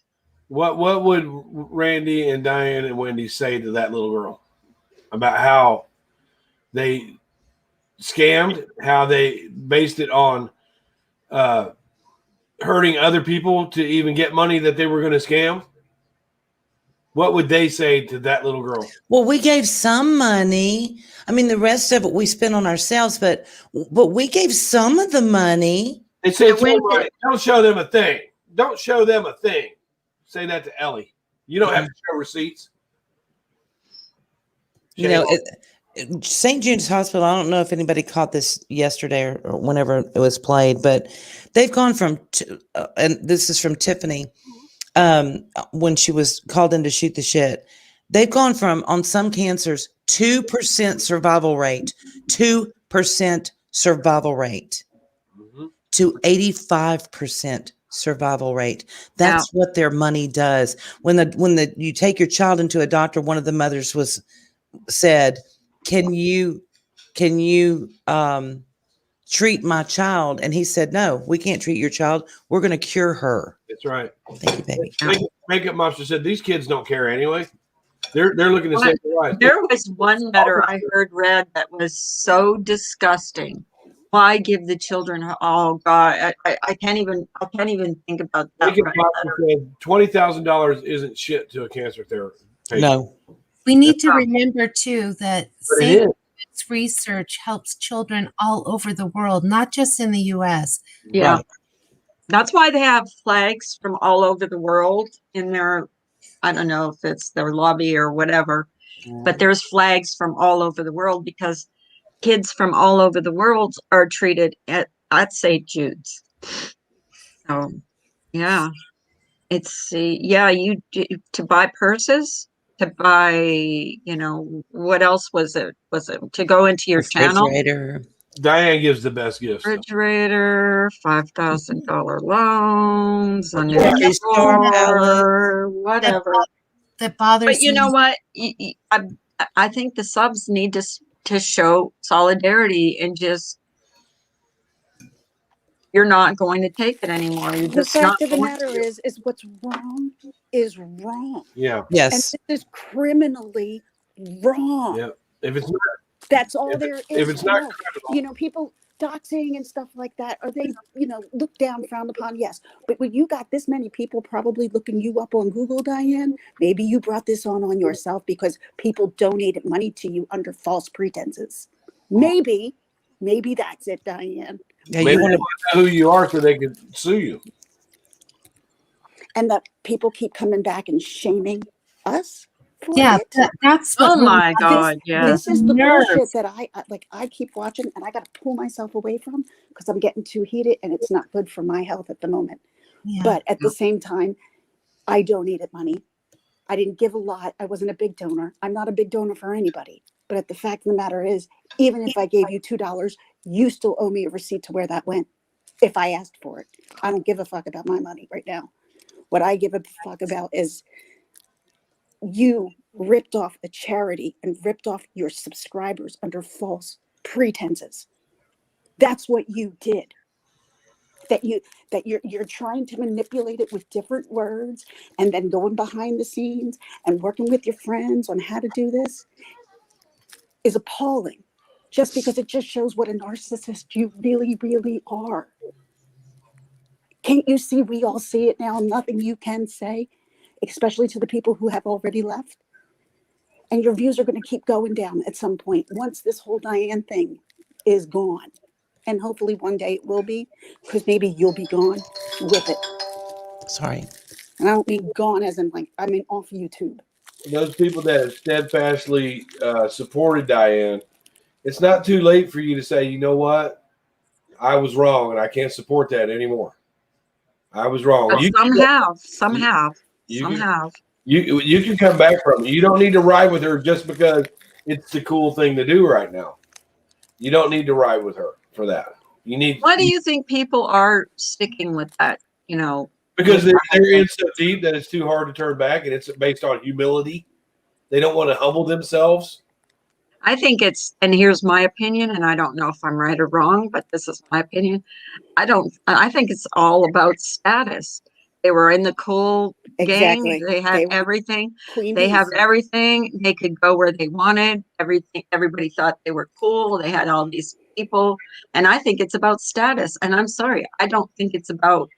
What would Randy and Diane and Wendy say to that little girl about how they scammed, how they based it on hurting other people to even get money that they were going to scam? What would they say to that little girl? Well, we gave some money. I mean, the rest of it we spent on ourselves, but we gave some of the money. They say, don't show them a thing. Don't show them a thing. Say that to Ellie. You don't have to show receipts. You know, St. Jude's Hospital, I don't know if anybody caught this yesterday or whenever it was played, but they've gone from, and this is from Tiffany, when she was called in to shoot the shit. They've gone from, on some cancers, 2% survival rate, 2% survival rate, to 85% survival rate. That's what their money does. When you take your child into a doctor, one of the mothers said, can you treat my child? And he said, no, we can't treat your child. We're going to cure her. That's right. Thank you, baby. Makeup Monster said these kids don't care anyway. They're looking to save their life. There was one letter I read that was so disgusting. Why give the children? Oh God, I can't even think about that. $20,000 isn't shit to a cancer therapy patient. No. We need to remember too that St. Jude's research helps children all over the world, not just in the U.S. Yeah. That's why they have flags from all over the world in their, I don't know if it's their lobby or whatever, but there's flags from all over the world because kids from all over the world are treated at St. Jude's. So, yeah, it's, yeah, to buy purses, to buy, what else was it? Was it to go into your channel? Refrigerator. Diane gives the best gifts. Refrigerator, $5,000 loans, a new Grocery store store, whatever. That bothers But you me. know what? I think the subs need to show solidarity and just, you're not going to take it anymore. You're The just not fact of the going matter to. is what's wrong is wrong. Yeah. And Yes. this is criminally wrong. Yeah. If it's not, That's all if there is. if it's to not know. credible, People doxing and stuff like that, are they, looked down, frowned upon? Yes. But when you got this many people probably looking you up on Google, Diane, maybe you brought this on yourself because people donated money to you under false pretenses. Maybe that's it, Diane. Yeah, maybe you they want want to know who you are so they can sue you. And that people keep coming back and shaming us for Yeah, it. that's Oh what really my bothers God, yeah. This is the Nerves. bullshit that I keep watching and I got to pull myself away from because I'm getting too heated and it's not good for my health at the moment. Yeah. But at the same time, I donated money. I didn't give a lot. I wasn't a big donor. I'm not a big donor for anybody. But the fact of the matter is, even if I gave you $2, you still owe me a receipt to where that went if I asked for it. I don't give a fuck about my money right now. What I give a fuck about is you ripped off a charity and ripped off your subscribers under false pretenses. That's what you did. That you're trying to manipulate it with different words and then going behind the scenes and working with your friends on how to do this is appalling. Just because it just shows what a narcissist you really, really are. Can't you see we all see it now? Nothing you can say, especially to the people who have already left. And your views are going to keep going down at some point once this whole Diane thing is gone. And hopefully one day it will be, because maybe you'll be gone with it. Sorry. And I don't mean gone as in I mean off YouTube. Those people that have steadfastly supported Diane, it's not too late for you to say, you know what? I was wrong and I can't support that anymore. I was wrong. But some have. You can come back from it. You don't need to ride with her just because it's the cool thing to do right now. You don't need to ride with her for that. Why do you think people are sticking with that? Because they're in so deep that it's too hard to turn back, and it's based on humility. They don't want to humble themselves. I think and here's my opinion, and I don't know if I'm right or wrong, but this is my opinion. I think it's all about status. They were in the cool Exactly. gang. They had everything. Queen They have bees. everything. They could go where they wanted. Everybody thought they were cool. They had all these people. And I think it's about status. And I'm sorry, I don't think it's about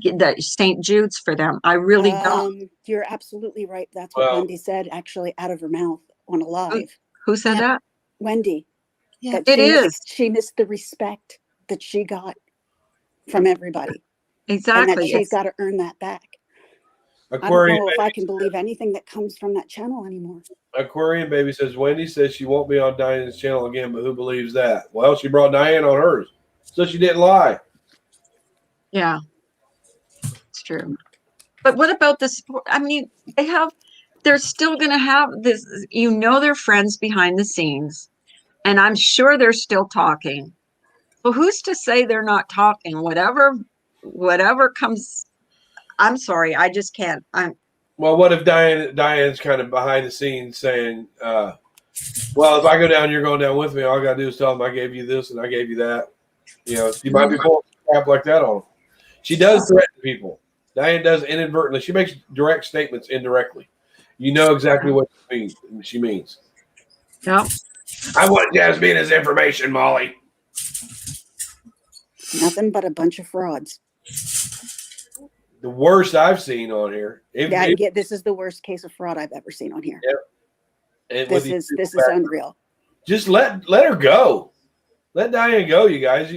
the St. Jude's for them. I really don't. You're absolutely right. That's what Wendy said, actually, out of her mouth on a live. Who said that? Wendy. Yeah. That she missed the respect that she got from everybody. Exactly. And that she's got to earn that back. Aquarium I don't know if I can believe anything that comes from that channel anymore. Aquarium Baby says, Wendy says she won't be on Diane's channel again, but who believes that? Well, she brought Diane on hers, so she didn't lie. Yeah, it's true. But what about the support? I mean, they're still going to have this, they're friends behind the scenes, and I'm sure they're still talking. Well, who's to say they're not talking? Whatever comes, I'm sorry, I just can't. Well, what if Diane's kind of behind the scenes saying, well, if I go down, you're going down with me. All I got to do is tell them I gave you this and I gave you that. She might be pulling crap like that on them. She does threaten people. Diane does inadvertently. She makes direct statements indirectly. You know exactly what she means. Yep. I want Jasmine as information, Molly. Nothing but a bunch of frauds. The worst I've seen on here. This is the worst case of fraud I've ever seen on here. Yep. This is unreal. Just let her go. Let Diane go, you guys.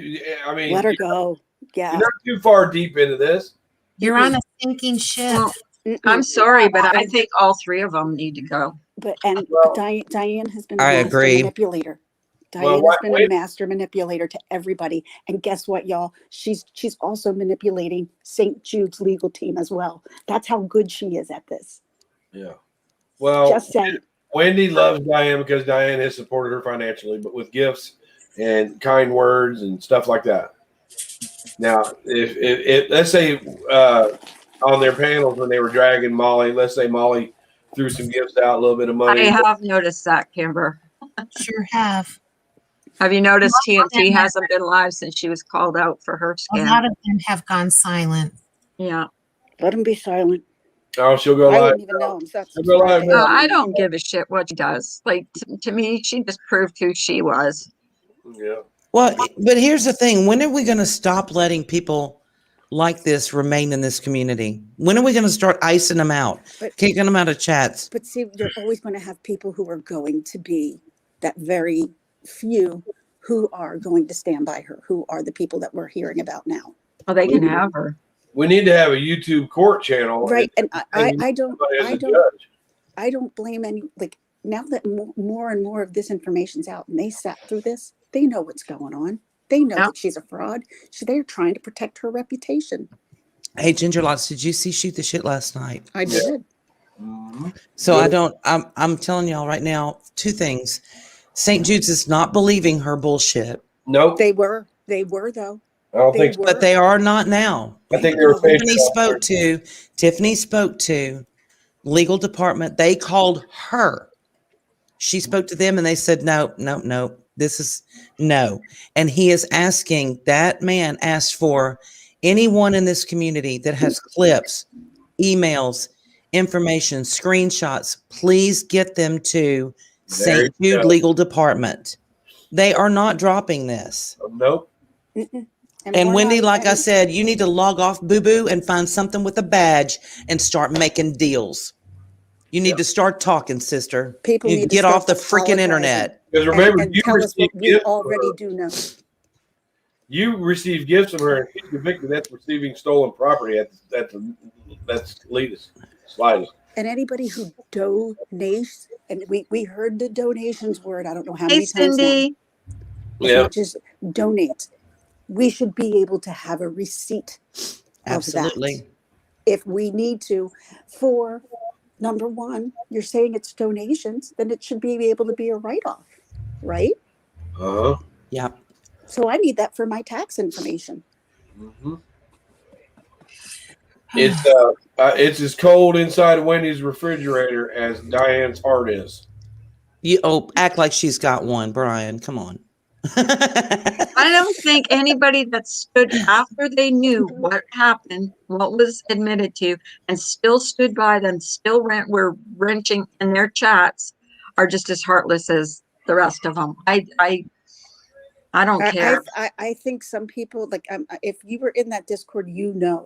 I mean, let her go. Yeah. You're not too far deep into this. You're on a sinking ship. Well, I'm sorry, but I think all three of them need to go. But Diane has been a I master agree. manipulator. Well, Diane has been a master manipulator to everybody. And guess what, y'all? She's also manipulating St. Jude's legal team as well. That's how good she is at this. Yeah. Well, Just saying. Wendy loves Diane because Diane has supported her financially, but with gifts and kind words and stuff like that. Now, if let's say on their panels when they were dragging Molly, let's say Molly threw some gifts out, a little bit of money. I have noticed that, Kimber. Sure have. Have you noticed TNT hasn't been live since she was called out for her A scam? lot of them have gone silent. Yeah. Let them be silent. Oh, she'll go I live. wouldn't even know. So She'll go live. No, I don't give a shit what she does. Like, to me, she just proved who she was. Yeah. Well, but here's the thing. When are we going to stop letting people like this remain in this community? When are we going to start icing them out, kicking them out of chats? But see, you're always going to have people who are going to be that very few who are going to stand by her, who are the people that we're hearing about now. Well, they can have her. We need to have a YouTube court channel. Right. And I don't blame any, like, now that more and more of this information's out and they sat through this, they know what's going on. They know that she's a fraud. They're trying to protect her reputation. Hey, Ginger Lots, did you see Shoot the Shit last night? I did. So I'm telling y'all right now, two things. St. Jude's is not believing her bullshit. Nope. They were though. I don't think so. But they are not now. I think they were Tiffany spoke to legal department. They called her. She spoke to them and they said, no. This is no. And he is asking, that man asked for anyone in this community that has clips, emails, information, screenshots, please get them to St. Jude Legal Department. They are not dropping this. Nope. And Wendy, like I said, you need to log off boo-boo and find something with a badge and start making deals. You need to start talking, sister. People you need to get off the start freaking internet. Because remember, and you tell us what received we gifts already do know. You received gifts from her, and she's convicted. That's receiving stolen property. That's latest, slightest. And anybody who donates, and we heard the donations word, I don't know how many times Cindy. now. It's not just donate. We should be able to have a receipt of that. If we need to, for number one, you're saying it's donations, then it should be able to be a write-off, right? Uh-huh. Yeah. So I need that for my tax information. Mm-hmm. It's as cold inside of Wendy's refrigerator as Diane's heart is. You act like she's got one, Brian. Come on. I don't think anybody that stood after they knew what happened, what was admitted to, and still stood by them, still were wrenching in their chats, are just as heartless as the rest of them. I don't care. I think some people, like, if you were in that Discord,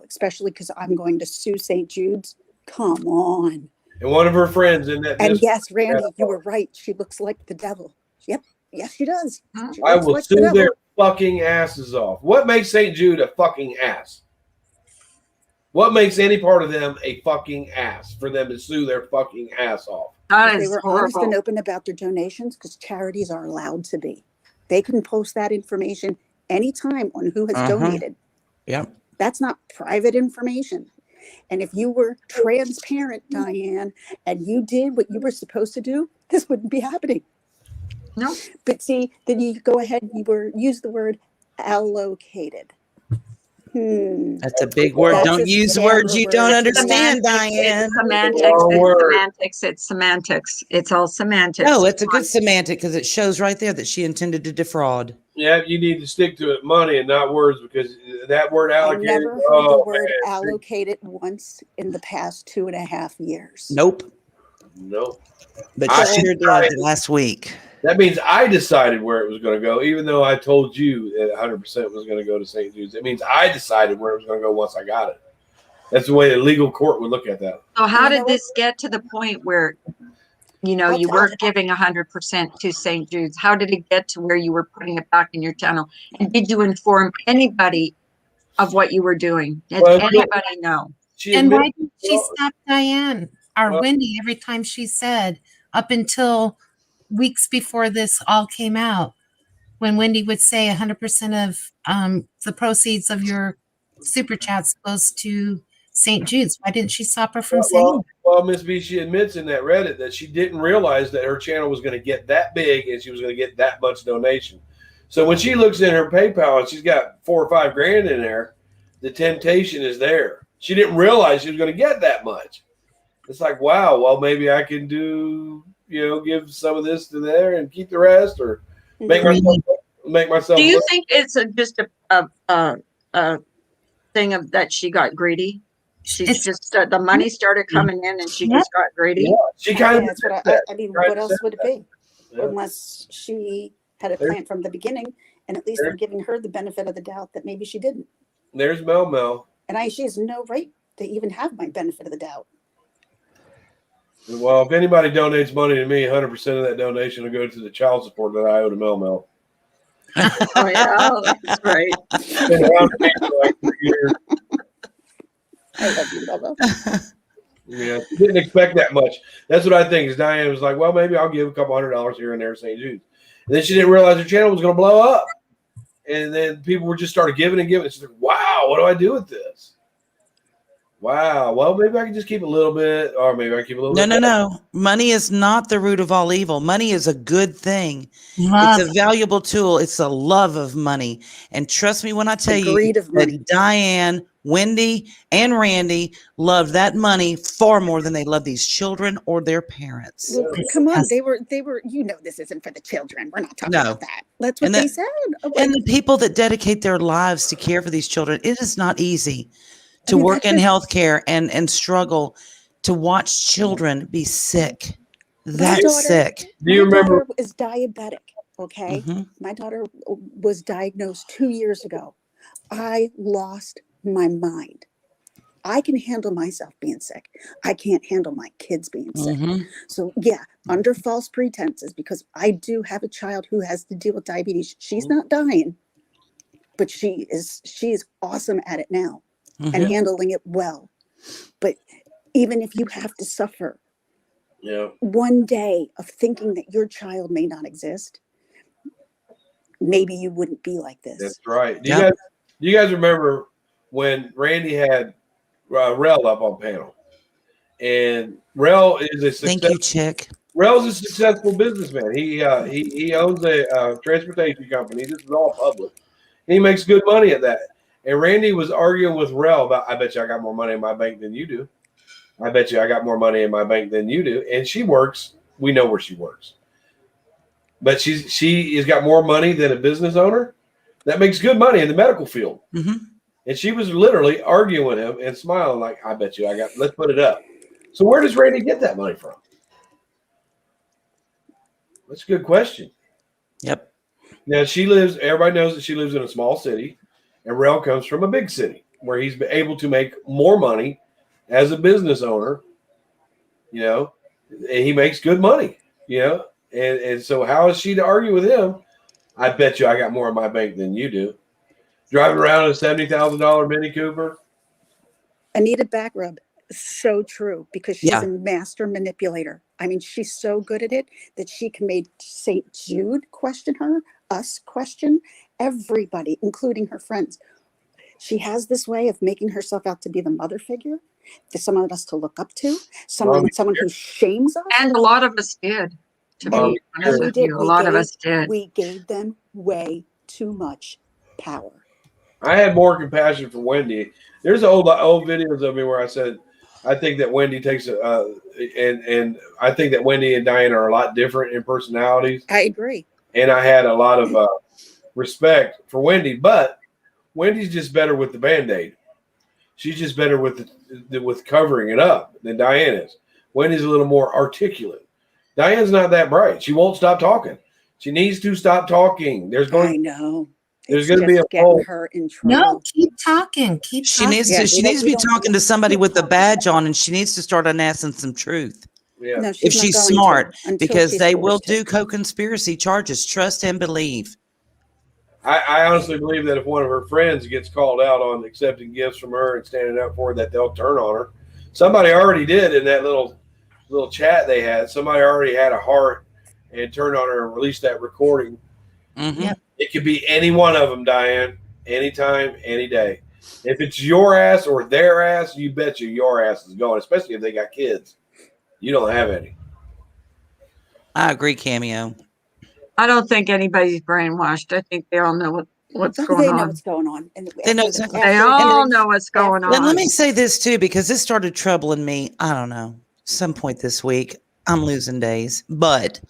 especially because I'm going to sue St. Jude's. Come on. And one of her friends in that. And yes, Randy, you were right. She looks like the devil. Yep. Yes, she does. I will sue their fucking asses off. What makes St. Jude a fucking ass? What makes any part of them a fucking ass for them to sue their fucking ass off? They were honest and open about their donations, because charities are allowed to be. They can post that information anytime on who has donated. Yeah. That's not private information. And if you were transparent, Diane, and you did what you were supposed to do, this wouldn't be happening. No. But see, then you go ahead, use the word allocated. That's a big word. Don't use words you don't understand, Diane. It's semantics. It's all semantics. No, it's a good semantic because it shows right there that she intended to defraud. Yeah, you need to stick to it, money and not words, because that word allocated. I've never heard the word allocated once in the past 2.5 years. Nope. But she sure did last week. That means I decided where it was going to go, even though I told you that 100% was going to go to St. Jude's. It means I decided where it was going to go once I got it. That's the way the legal court would look at that. So how did this get to the point where, you weren't giving 100% to St. Jude's? How did it get to where you were putting it back in your channel? And did you inform anybody of what you were doing? Does Well, anybody know? she And why admitted, did she stop Diane or Well- Wendy every time she said, up until weeks before this all came out, when Wendy would say 100% of the proceeds of your super chats goes to St. Jude's? Why didn't she stop her from saying that? well, Miss B, she admits in that Reddit that she didn't realize that her channel was going to get that big and she was going to get that much donation. So when she looks in her PayPal and she's got $4 or $5 grand in there, the temptation is there. She didn't realize she was going to get that much. It's like, wow, well, maybe I can give some of this to there and keep the rest, or make myself. Do you think it's just a thing of that she got greedy? She's just the money started coming in and she just got greedy. Yeah, she kind of. That's what I mean, what else would it be? Yeah. Unless she had a plan from the beginning, and at least I'm giving her the benefit of the doubt that maybe she didn't. There's Mel. And she has no right to even have my benefit of the doubt. Well, if anybody donates money to me, 100% of that donation will go to the child support that I owe to Mel. Oh yeah, that's right. Been around me for like 3 years. I love you, Mel. Yeah, she didn't expect that much. That's what I think. Is Diane was like, well, maybe I'll give a couple $100 here and there, St. Jude's. And then she didn't realize her channel was going to blow up. And then people were just started giving and giving. She's like, wow, what do I do with this? Wow. Well, maybe I can just keep a little bit, or maybe I keep a little bit. No. Money is not the root of all evil. Money is a good thing. It's a valuable tool. It's the love of money. And trust me when I tell you that Diane, Wendy, and Randy love that money far more than they love these children or their parents. Well, come on, they were, this isn't for the children. We're not talking about that. That's what they said. And the people that dedicate their lives to care for these children, it is not easy to work in healthcare and struggle to watch children be sick. That's sick. Do you remember? My daughter is diabetic. Okay. Mm-hmm. My daughter was diagnosed 2 years ago. I lost my mind. I can handle myself being sick. I can't handle my kids being sick. Mm-hmm. So yeah, under false pretenses, because I do have a child who has to deal with diabetes. She's not dying, but she is awesome at it now. Mm-hmm. And handling it well. But even if you have to suffer one day of thinking that your child may not exist, maybe you wouldn't be like this. That's right. Do you guys remember when Randy had Rel up on panel? And Rel is a Rel's a successful businessman. He owns a transportation company. This is all public. He makes good money at that. And Randy was arguing with Rel about, I bet you I got more money in my bank than you do. I bet you I got more money in my bank than you do. And she works. We know where she works. But she has got more money than a business owner. That makes good money in the medical field. Mm-hmm. And she was literally arguing with him and smiling like, I bet you I got, let's put it up. So where does Randy get that money from? That's a good question. Yep. Now everybody knows that she lives in a small city. And Rel comes from a big city where he's been able to make more money as a business owner, and he makes good money, and so how is she to argue with him? I bet you I got more in my bank than you do. Driving around in a $70,000 Mini Cooper. Anita Backrub, so true, because she's a master manipulator. I mean, she's so good at it that she can make St. Jude question her, us question everybody, including her friends. She has this way of making herself out to be the mother figure, to someone else to look up to, someone who shames us. And a lot of us did. To be honest with you, a lot of us did. We gave them way too much power. I had more compassion for Wendy. There's old videos of me where I said, I think that Wendy takes and I think that Wendy and Diane are a lot different in personalities. I agree. And I had a lot of respect for Wendy, but Wendy's just better with the Band-Aid. She's just better with covering it up than Diane is. Wendy's a little more articulate. Diane's not that bright. She won't stop talking. She needs to stop talking. There's going to be a getting her in trouble. No, keep talking. She needs to be talking to somebody with a badge on, and she needs to start unassing some truth. Yeah. No, if she's smart, because they will do co-conspiracy charges. Trust and believe. I honestly believe that if one of her friends gets called out on accepting gifts from her and standing up for it, that they'll turn on her. Somebody already did in that little chat they had. Somebody already had a heart and turned on her and released that recording. Mm-hmm. It could be any one of them, Diane, anytime, any day. If it's your ass or their ass, you betcha your ass is going, especially if they got kids. You don't have any. I agree, Cameo. I don't think anybody's brainwashed. I think they all know what's going They know on. what's going on. And They know after- exactly. They after all hearing- know what's going And let on. me say this too, because this started troubling me. I don't know, some point this week. I'm losing days, but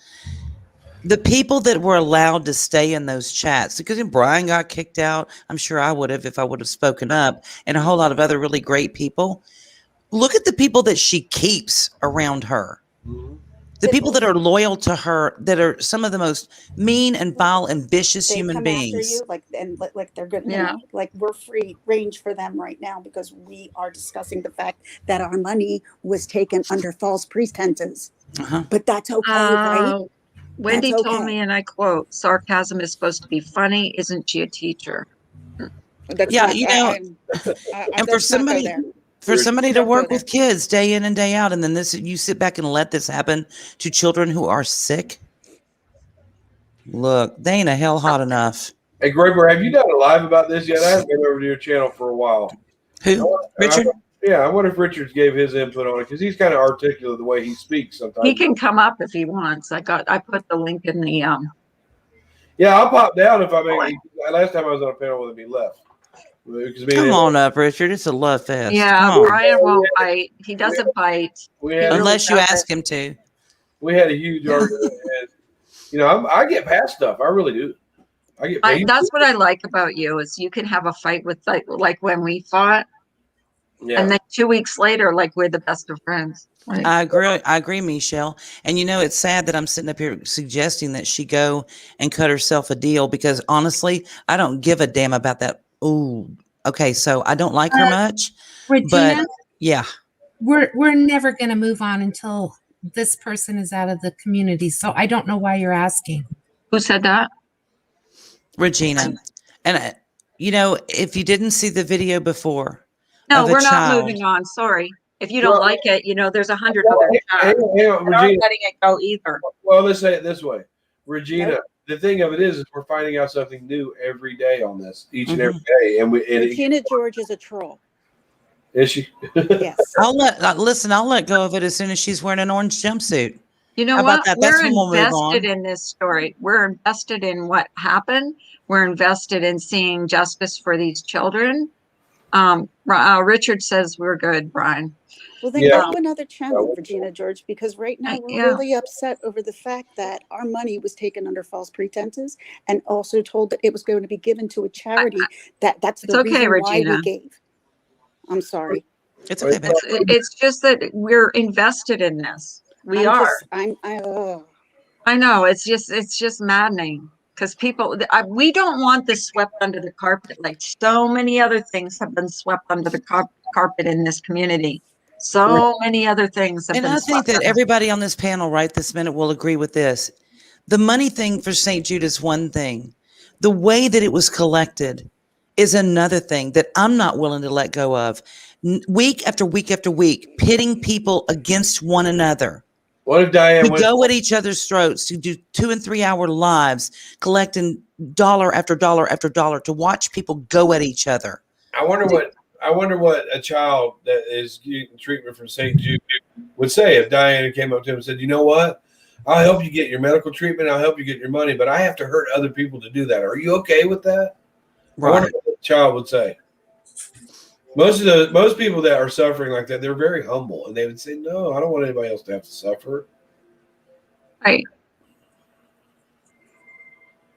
the people that were allowed to stay in those chats, because if Brian got kicked out, I'm sure I would have if I would have spoken up, and a whole lot of other really great people. Look at the people that she keeps around her. The people that are loyal to her, that are some of the most mean and vile and vicious they human come beings. after you like they're good, Yeah. like we're free range for them right now because we are discussing the fact that our money was taken under false pretenses. Uh-huh. But that's okay, right? Wendy That's told okay. me, and I quote, sarcasm is supposed to be funny. Isn't she a teacher? That's Yeah, not, you know, and for let's not go somebody there. for somebody to Don't go work there. with kids day in and day out, and then this you sit back and let this happen to children who are sick. Look, they ain't a hell hot enough. Hey, Gregor, have you done a live about this yet? I haven't been over to your channel for a while. Who? Richard? I wonder if Richard gave his input on it because he's kind of articulate the way he speaks sometimes. He can come up if he wants. I put the link in the Yeah, I'll pop down if I make. Last time I was on a panel with him, he left. Come on up, Richard. It's a love fest. Yeah, Come on. Brian won't bite. He doesn't bite. We had, Unless you ask him to. We had a huge argument. And, you know, I get past stuff. I really do. I get paid. That's what I like about you is you can have a fight with like when we fought, and then 2 weeks later, like we're the best of friends. Right? I agree, Michelle. And you know, it's sad that I'm sitting up here suggesting that she go and cut herself a deal because honestly, I don't give a damn about that. Ooh, okay, so I don't like her much. Regina, but yeah, we're never going to move on until this person is out of the community. So I don't know why you're asking. Who said that? Regina. And you know, if you didn't see the video before, No, of we're a not child, moving on. Sorry. If you don't like it, you know, there's 100 other Hang on, that aren't Regina. letting it go either. Well, let's say it this way, Regina. The thing of it is we're finding out something new every day on this, each and every day, and Regina George is a troll. Is she? Yes. I'll let go of it as soon as she's wearing an orange jumpsuit. You know How what? about that? That's We're when we'll move invested on. in this story. We're invested in what happened. We're invested in seeing justice for these children. Richard says we're good, Brian. Well, then go to another channel, Regina George, because right now we're really upset over the fact that our money was taken under false pretenses and also told that it was going to be given to a charity. That's the reason Regina. why we gave. I'm sorry. It's okay, babe. It's just that we're invested in this. We are. I know. It's just maddening because we don't want this swept under the carpet like so many other things have been swept under the carpet in this community. So many other things have And been I think that everybody on this panel right this minute will agree with this. The money thing for St. Jude is one thing. The way that it was collected is another thing that I'm not willing to let go of. Week after week after week, pitting people against one another. What if Diane to go at each other's throats, to do 2 and 3 hour lives, collecting dollar after dollar after dollar to watch people go at each other? I wonder what a child that is getting treatment from St. Jude would say if Diana came up to him and said, "You know what? I'll help you get your medical treatment. I'll help you get your money, but I have to hurt other people to do that. Are you okay with that?" Right. I wonder what the child would say. Most people that are suffering like that, they're very humble, and they would say, "No, I don't want anybody else to have to suffer." Right.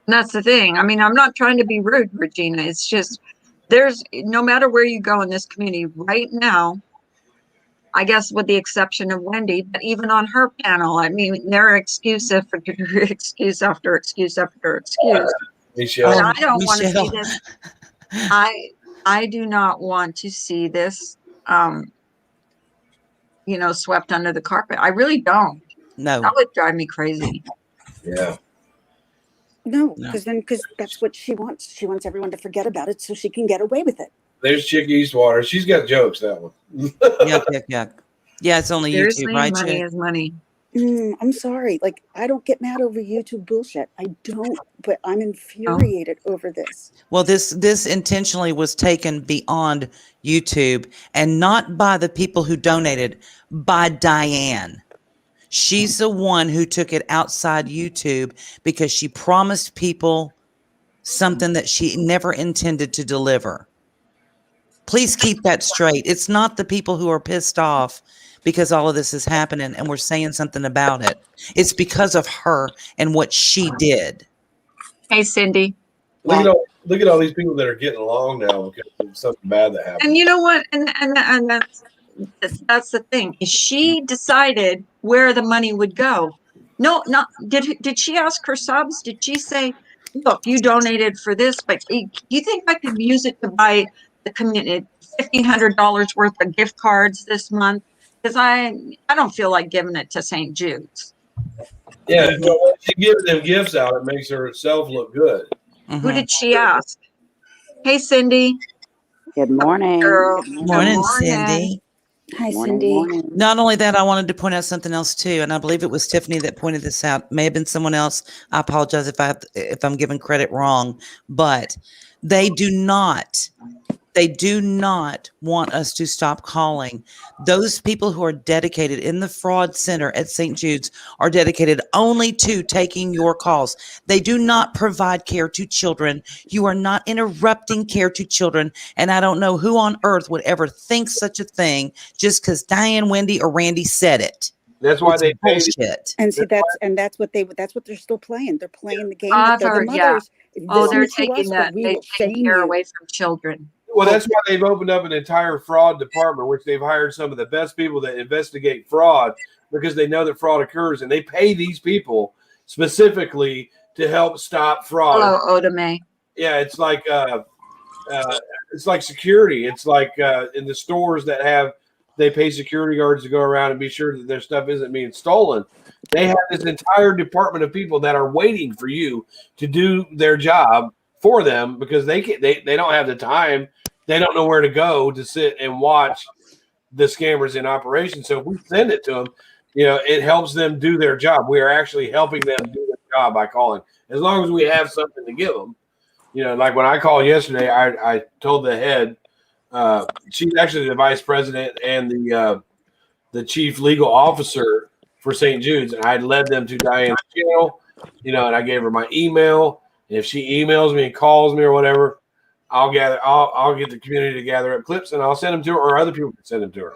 And that's the thing. I mean, I'm not trying to be rude, Regina. It's just there's no matter where you go in this community right now, I guess with the exception of Wendy, but even on her panel, I mean, there are excuse after excuse after excuse after excuse. Michelle. And I don't want to see this. I do not want to see this, swept under the carpet. I really don't. No. That would drive me crazy. Yeah. No, No. because that's what she wants. She wants everyone to forget about it so she can get away with it. There's Chick Eastwater. She's got jokes, that one. Yuck, yuck, yuck. Yeah, it's only YouTube, Seriously, right? money Chick? is money. I'm sorry. Like, I don't get mad over YouTube bullshit. I don't, but I'm infuriated over this. Well, this intentionally was taken beyond YouTube and not by the people who donated, by Diane. She's the one who took it outside YouTube because she promised people something that she never intended to deliver. Please keep that straight. It's not the people who are pissed off because all of this is happening and we're saying something about it. It's because of her and what she did. Hey, Cindy. Look at all these people that are getting along now because of something bad that happened. And you know what? And that's the thing. Is she decided where the money would go? No, not did she ask her subs? Did she say, "Look, you donated for this, but you think I could use it to buy the community $1,500 worth of gift cards this month? Because I don't feel like giving it to St. Jude's." Yeah, well, when she gives them gifts out, it makes herself look good. Who did she ask? Hey, Cindy. Good morning. Girl. Morning, Cindy. Hi, Morning, Cindy. morning. Not only that, I wanted to point out something else too, and I believe it was Tiffany that pointed this out. May have been someone else. I apologize if I'm giving credit wrong, but they do not want us to stop calling. Those people who are dedicated in the fraud center at St. Jude's are dedicated only to taking your calls. They do not provide care to children. You are not interrupting care to children. And I don't know who on earth would ever think such a thing just because Diane, Wendy, or Randy said it. That's why It's they pay. bullshit. And see, that's what they're still playing. They're playing the game that they're the mothers. Oh, they're Listen to taking us, that. but we They will take shame care you. away from children. Well, that's why they've opened up an entire fraud department, which they've hired some of the best people that investigate fraud because they know that fraud occurs, and they pay these people specifically to help stop fraud. Hello, Oda May. Yeah, it's like security. It's like in the stores that they pay security guards to go around and be sure that their stuff isn't being stolen. They have this entire department of people that are waiting for you to do their job for them because they don't have the time. They don't know where to go to sit and watch the scammers in operation. So if we send it to them, it helps them do their job. We are actually helping them do their job by calling. As long as we have something to give them, like when I called yesterday, I told the head, she's actually the vice president and the chief legal officer for St. Jude's, and I led them to Diane's channel, and I gave her my email. And if she emails me and calls me or whatever, I'll get the community to gather up clips and I'll send them to her, or other people can send them to her.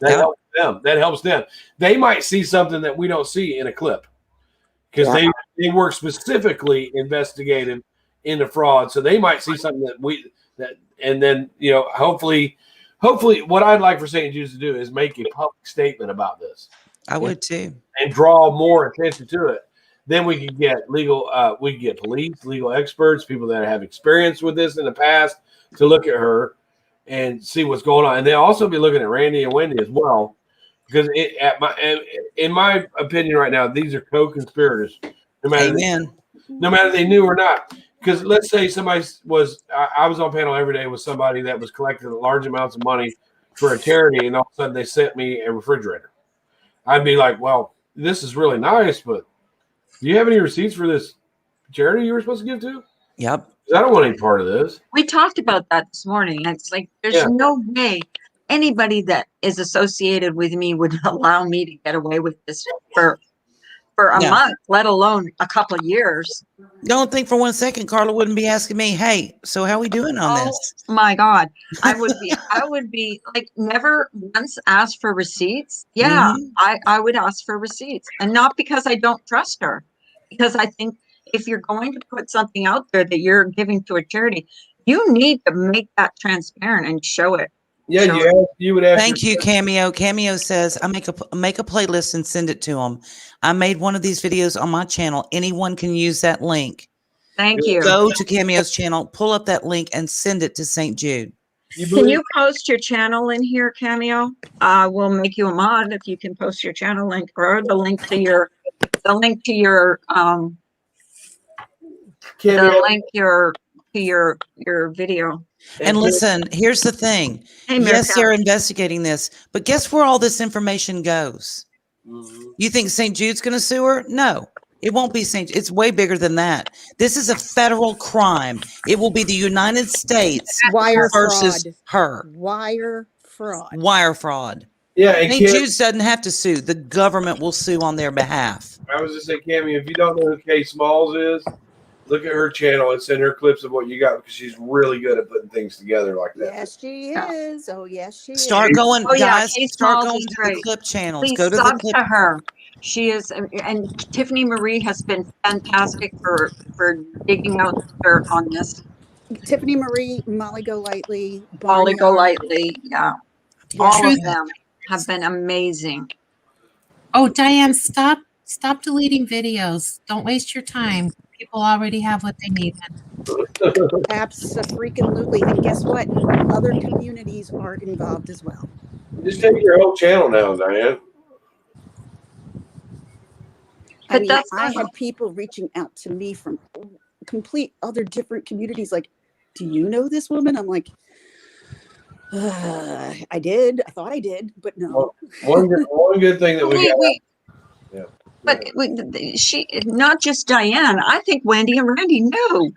That helps them. That helps them. They might see something that we don't see in a clip because they work specifically investigative into fraud. So they might see something and then hopefully what I'd like for St. Jude's to do is make a public statement about this. I would too. And draw more attention to it. Then we could get we could get police, legal experts, people that have experience with this in the past to look at her and see what's going on. And they'll also be looking at Randy and Wendy as well, because in my opinion right now, these are co-conspirators. No matter they knew or not. Because let's say somebody I was on panel every day with somebody that was collecting large amounts of money for a charity, and all of a sudden they sent me a refrigerator. I'd be like, well, this is really nice, but do you have any receipts for this charity you were supposed to give to? Yep. I don't want any part of this. We talked about that this morning. It's like there's no way anybody that is associated with me would allow me to get away with this for a month, let alone a couple of years. Don't think for 1 second Carla wouldn't be asking me, hey, so how we doing on this? My God. I would be like, never once asked for receipts. Yeah, I would ask for receipts. And not because I don't trust her, because I think if you're going to put something out there that you're giving to a charity, you need to make that transparent and show it. Yeah, you would ask. Thank you, Cameo. Cameo says, I make a playlist and send it to them. I made one of these videos on my channel. Anyone can use that link. Thank you. Go to Cameo's channel, pull up that link, and send it to St. Jude. Can you post your channel in here, Cameo? We'll make you a mod if you can post your channel link or the link to your the link to your video. And listen, here's the thing. Hey, yes, they're investigating this, but guess where all this information goes? You think St. Jude's going to sue her? No, it won't be St. It's way bigger than that. This is a federal crime. It will be the United States versus her. Wire fraud. Wire fraud. Yeah, and St. Jude's doesn't have to sue. The government will sue on their behalf. I was just saying, Cammy, if you don't know who Kay Smalls is, look at her channel and send her clips of what you got because she's really good at putting things together like that. Yes, she is. Oh, yes, she Start is. going, guys. Kay Start Smalls going is to great. the clip channels. Please Go to the sub clip. to her. She is, and Tiffany Marie has been fantastic for digging out the dirt on this. Tiffany Marie, Molly Golightly, Molly Golightly, yeah. All Truth. of them have been amazing. Oh, Diane, stop deleting videos. Don't waste your time. People already have what they need. Absolutely. And guess what? Other communities are involved as well. Just take your whole channel now, Diane. I mean, I had people reaching out to me from complete other different communities like, do you know this woman? I'm like, I did. I thought I did, but no. Well, one good thing that we got. Yeah. But she, not just Diane. I think Wendy and Randy knew.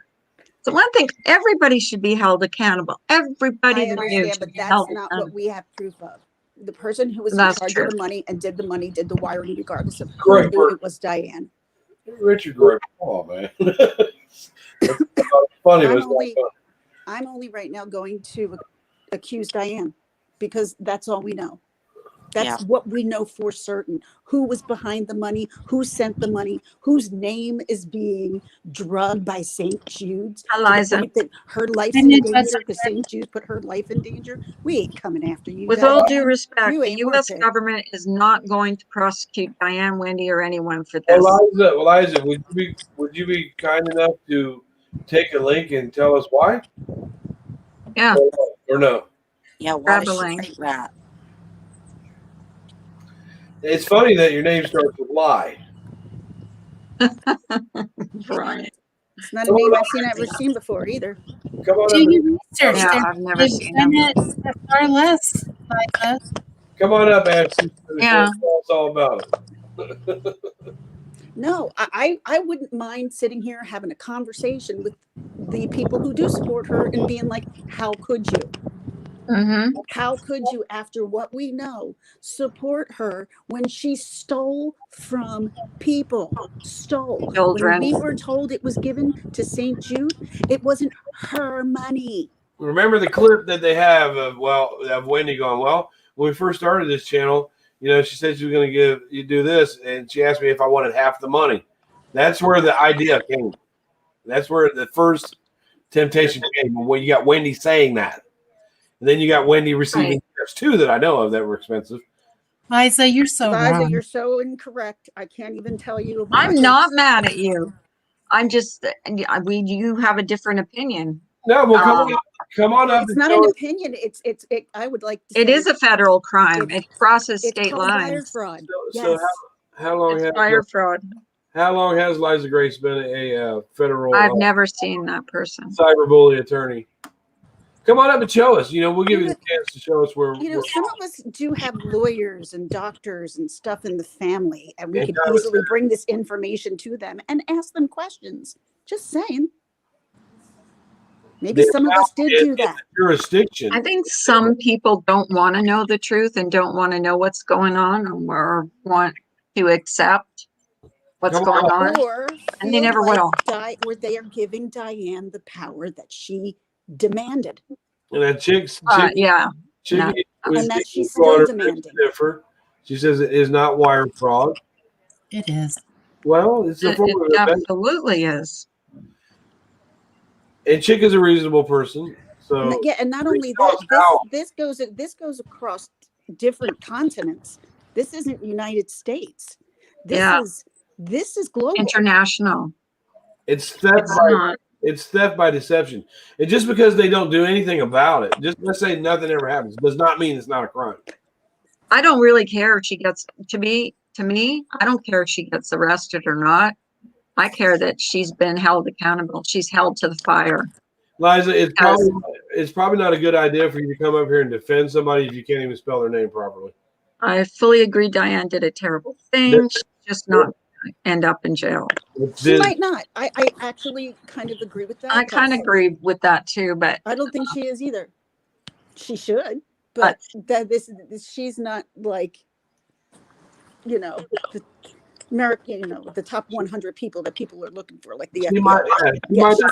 So one thing, everybody should be held accountable. Everybody I that knew understand, should but be that's held not accountable. what we have proof of. The person who was in That's charge true. of the money and did the money, did the wiring, regardless of who Correct. knew it was Diane. Richard Gray. Come on, man. That's funny, but it's not funny. I'm only right now going to accuse Diane because that's all we know. That's what we know for certain. Who was behind the money? Who sent the money? Whose name is being drugged by St. Jude's? Eliza. To the point that her life in danger because St. Jude's put her life in danger. We ain't coming after you. With Diane. all due respect, You the ain't U.S. worth it. government is not going to prosecute Diane, Wendy, or anyone for this. Eliza, would you be kind enough to take a link and tell us why? Yeah. Or no? Yeah, why Grab does a she link. think that? It's funny that your name starts with lie. Brian. It's not a name I've ever seen before either. Come on Do up. your research. Yeah, I've never seen them. Far less, Liza. Come on up, Ashley. Yeah. Tell us all about it. No, I wouldn't mind sitting here having a conversation with the people who do support her and being like, how could you? Mm-hmm. How could you, after what we know, support her when she stole from people? Children. When we were told it was given to St. Jude, it wasn't her money. Remember the clip that they have of Wendy going, well, when we first started this channel, she said she was going to give you do this, and she asked me if I wanted half the money. That's where the idea came. That's where the first temptation came, when you got Wendy saying that. And then you got Wendy receiving gifts too that I know of that were expensive. Liza, you're so wrong. You're so incorrect. I can't even tell you. I'm not mad at you. I'm just, you have a different opinion. No, well, come on up. It's not an opinion. I would like to say it is a federal crime. It crosses state lines. Wire fraud. So how long has wire fraud? How long has Liza Grace been a federal? I've never seen that person. Cyberbully attorney. Come on up and show us. We'll give you the chance to show us where. Some of us do have lawyers and doctors and stuff in the family, and we could easily bring this information to them and ask them questions. Just saying. Maybe some of us did do that. Jurisdiction. I think some people don't want to know the truth and don't want to know what's going on, or want to accept what's going on, and they never will. Or they are giving Diane the power that she demanded. And that chick, and that she's still demanding. She says it is not wire fraud. It is. Well, it's a form of it absolutely is. And Chick is a reasonable person. So yeah, and not only that, this goes across different continents. This isn't United States. This is global. International. It's theft by deception. And just because they don't do anything about it, just let's say nothing ever happens, does not mean it's not a crime. I don't really care if she gets to me, I don't care if she gets arrested or not. I care that she's been held accountable. She's held to the fire. Liza, it's probably not a good idea for you to come up here and defend somebody if you can't even spell their name properly. I fully agree Diane did a terrible thing. She's just not gonna end up in jail. She might not. I actually kind of agree with that. I kind of agree with that too, but I don't think she is either. She should, but that this she's not like, you know, the American, you know, the top 100 people that people are looking for, like the FBI.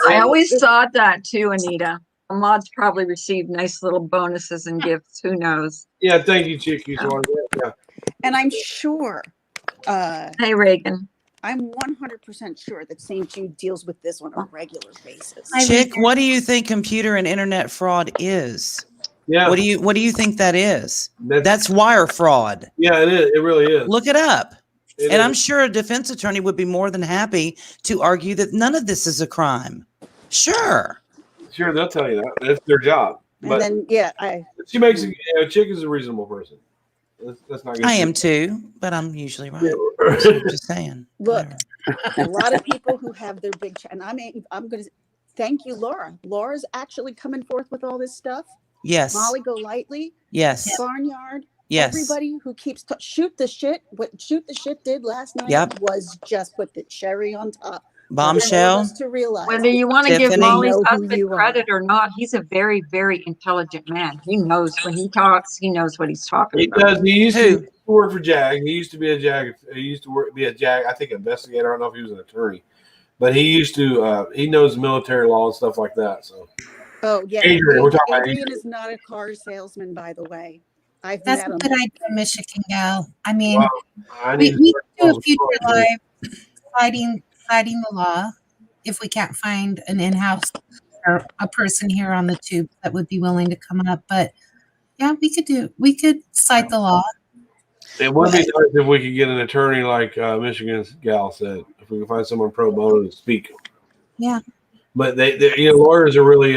I always thought that too, Anita. The mods probably received nice little bonuses and gifts. Who knows? Yeah, thank you, Chicky. Yeah. And I'm sure. Hey, Reagan. I'm 100% sure that St. Jude deals with this on a regular basis. Chick, what do you think computer and internet fraud is? Yeah. What do you think that is? That's wire fraud. Yeah, it is. It really is. Look it up. It and is. I'm sure a defense attorney would be more than happy to argue that none of this is a crime. Sure. Sure, they'll tell you that. That's their job. But and then, she makes Chick is a reasonable person. That's not. I am too, but I'm usually right. So I'm just saying. Look, a lot of people who have their big, and I'm going to thank you, Laura. Laura's actually coming forth with all this stuff. Yes. Molly Golightly. Yes. Barnyard. Yes. Everybody who keeps shoot the shit. What Shoot the Shit did last night was just put the cherry on top. Bombshell. To realize whether you want to give Tiffany, Molly's husband credit or not, he's a very, very intelligent man. He knows when he talks. He knows what he's talking He about. does. He used to work for JAG. He used to be a JAG. He used to be a JAG. I think investigator. I don't know if he was an attorney, but he used to. He knows military law and stuff like that. So. Oh yeah. Adrian, we're talking about Adrian is not a car salesman, by the way. That's a good idea, Michigan gal. I mean, I we need do to a future live fighting the law if we can't find an in-house or a person here on the tube that would be willing to come up. But yeah, we could cite the law. It would be nice if we could get an attorney like Michigan's gal said. If we could find someone pro bono to speak. Yeah. But they lawyers are really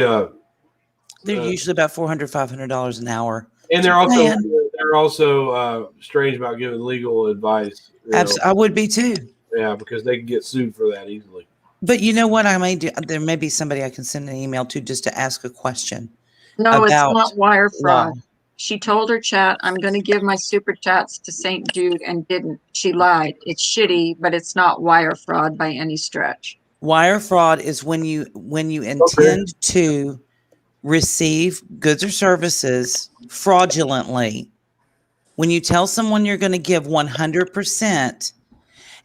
they're usually about $400, $500 an hour. And they're also strange about giving legal advice. I would be too. Yeah, because they can get sued for that easily. But you know what I may do? There may be somebody I can send an email to just to ask a question. No, it's not wire fraud. She told her chat, I'm going to give my super chats to St. Jude and didn't. She lied. It's shitty, but it's not wire fraud by any stretch. Wire fraud is when you intend to receive goods or services fraudulently. When you tell someone you're going to give 100%,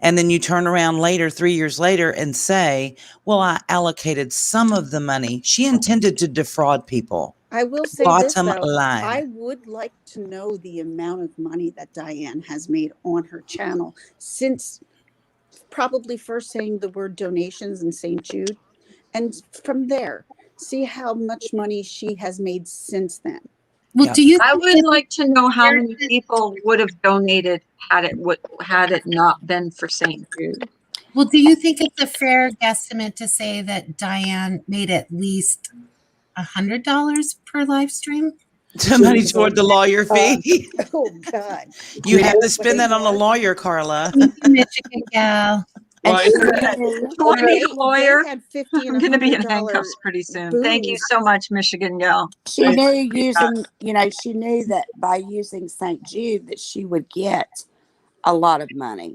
and then you turn around later, 3 years later, and say, well, I allocated some of the money. She intended to defraud people. I will say Bottom this, though. line. I would like to know the amount of money that Diane has made on her channel since probably first saying the word donations in St. Jude. And from there, see how much money she has made since then. Well, I would like to know how many people would have donated had it not been for St. Jude. Well, do you think it's a fair guesstimate to say that Diane made at least $100 per live stream? Money toward the lawyer fee. Oh God! You have to spend that on a lawyer, Carla. Michigan gal. Lawyer, I'm going to be in handcuffs pretty soon. Booze. Thank you so much, Michigan gal. She knew she knew that by using St. Jude that she would get a lot of money.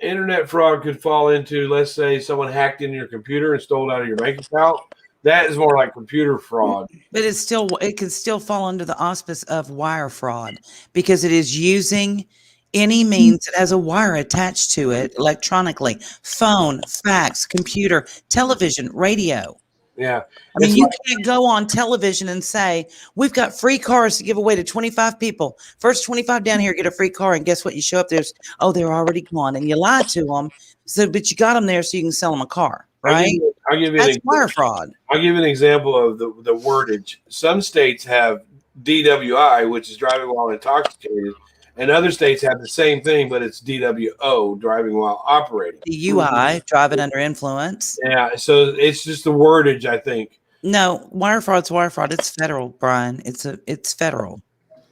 Internet fraud could fall into, let's say, someone hacked into your computer and stole it out of your bank account. That is more like computer fraud. But it can still fall under the auspice of wire fraud because it is using any means that has a wire attached to it electronically: phone, fax, computer, television, radio. Yeah. I mean, you can't go on television and say, we've got free cars to give away to 25 people. First 25 down here get a free car. And guess what? You show up, they're already gone. And you lied to them. But you got them there so you can sell them a car, right? I'll give you That's wire fraud. I'll give you an example of the wordage. Some states have DWI, which is driving while intoxicated. And other states have the same thing, but it's DWO, driving while operating. DUI, driving under influence. Yeah, so it's just the wordage, I think. No, wire fraud's wire fraud. It's federal, Brian. It's federal.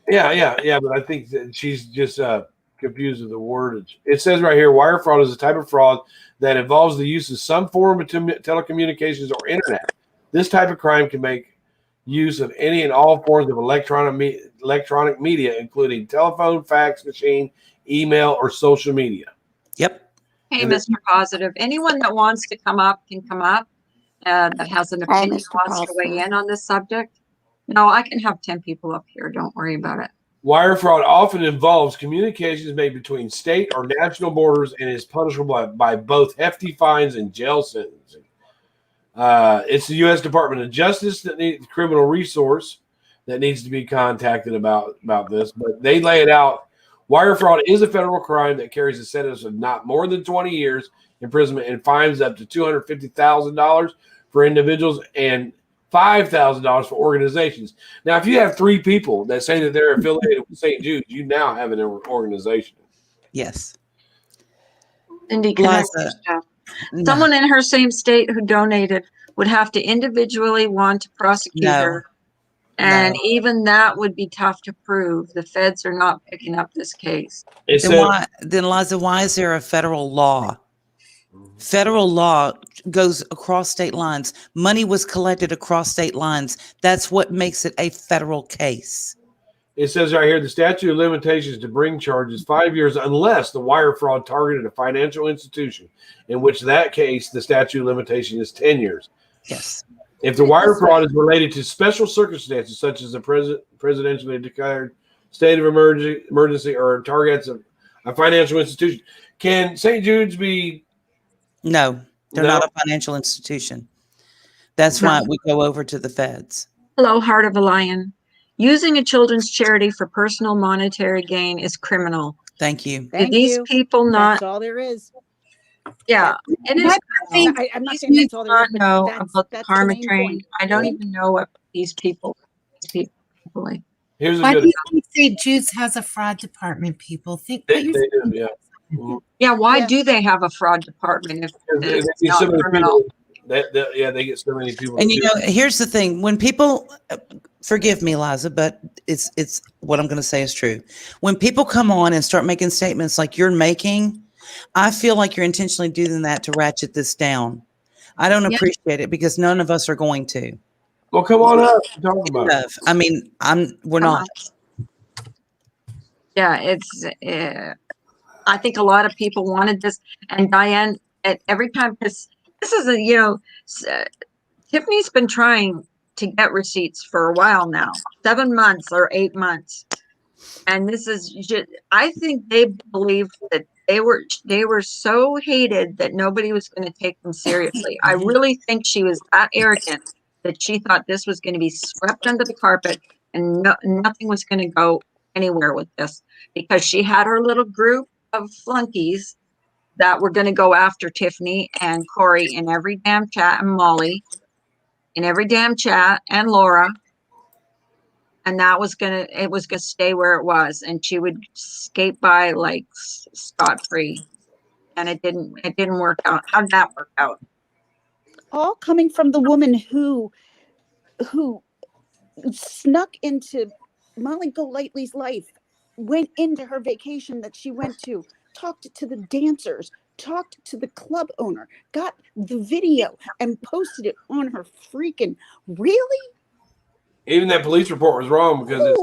Yeah, but I think that she's just confused with the wordage. It says right here, wire fraud is a type of fraud that involves the use of some form of telecommunications or internet. This type of crime can make use of any and all forms of electronic media, including telephone, fax machine, email, or social media. Yep. Hey, And Mr. Positive, anyone that wants to come up can come up, that has an opinion, Mr. wants to weigh Positive. in on this subject. No, I can have 10 people up here. Don't worry about it. Wire fraud often involves communications made between state or national borders and is punishable by both hefty fines and jail sentencing. It's the U.S. Department of Justice that needs criminal resource that needs to be contacted about this, but they lay it out. Wire fraud is a federal crime that carries a sentence of not more than 20 years imprisonment and fines up to $250,000 for individuals and $5,000 for organizations. Now, if you have 3 people that say that they're affiliated with St. Jude's, you now have an organization. Yes. Cindy, connect Liza, yourself. no. Someone in her same state who donated would have to individually want to prosecute No. her. And No. even that would be tough to prove. The feds are not picking up this case. It Then Liza, why is there a federal law? Federal law goes across state lines. Money was collected across state lines. That's what makes it a federal case. It says right here, the statute of limitations to bring charges 5 years unless the wire fraud targeted a financial institution, in which that case, the statute of limitation is 10 years. Yes. If the wire fraud is related to special circumstances, such as the presidentially declared state of emergency or targets a financial institution, can St. Jude's be? No, they're not a financial institution. That's why we go over to the feds. Hello, Heart of a Lion. Using a children's charity for personal monetary gain is criminal. Thank you. Do Thank these you. people not? That's all there is. Yeah, it is. I'm not saying that's all there is, but know that's about the the karma main train. point. I don't even know what these people like. Here's a Why do good. you think St. Jude's has a fraud department? People think. They do, yeah. Mhm. Yeah, why Yeah. do they have a fraud department if They it's get so not many criminal? people. They get so many people. And you know, here's the thing: when people, forgive me, Liza, but it's what I'm going to say is true. When people come on and start making statements like you're making, I feel like you're intentionally doing that to ratchet this down. I don't appreciate it because none of us are going to. Well, come on up and talk about it. I mean, we're Come not. Yeah, it's. I think a lot of people wanted this, and Diane at every time, because this is Tiffany's been trying to get receipts for a while now, 7 months or 8 months, and this is just, I think they believed that they were so hated that nobody was going to take them seriously. I really think she was that arrogant that she thought this was going to be swept under the carpet and nothing was going to go anywhere with this, because she had her little group of flunkies that were going to go after Tiffany and Corey in every damn chat, and Molly in every damn chat, and Laura, and it was gonna stay where it was, and she would skate by like scot-free, and it didn't work out. How did that work out? All coming from the woman who snuck into Molly Golightly's life, went into her vacation that she went to, talked to the dancers, talked to the club owner, got the video and posted it on her freaking, really? Even that police report was wrong because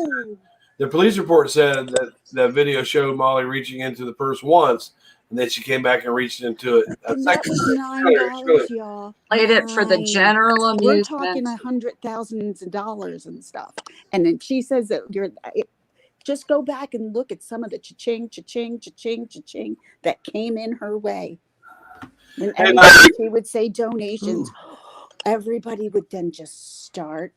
the police report said that the video showed Molly reaching into the purse once, and then she came back and reached into it a And that second was time. $9, y'all. Played it for the general We're amusement. talking $100,000s and stuff. And then she says that just go back and look at some of the cha-ching that came in her way. And anytime she would say donations, everybody would then just start.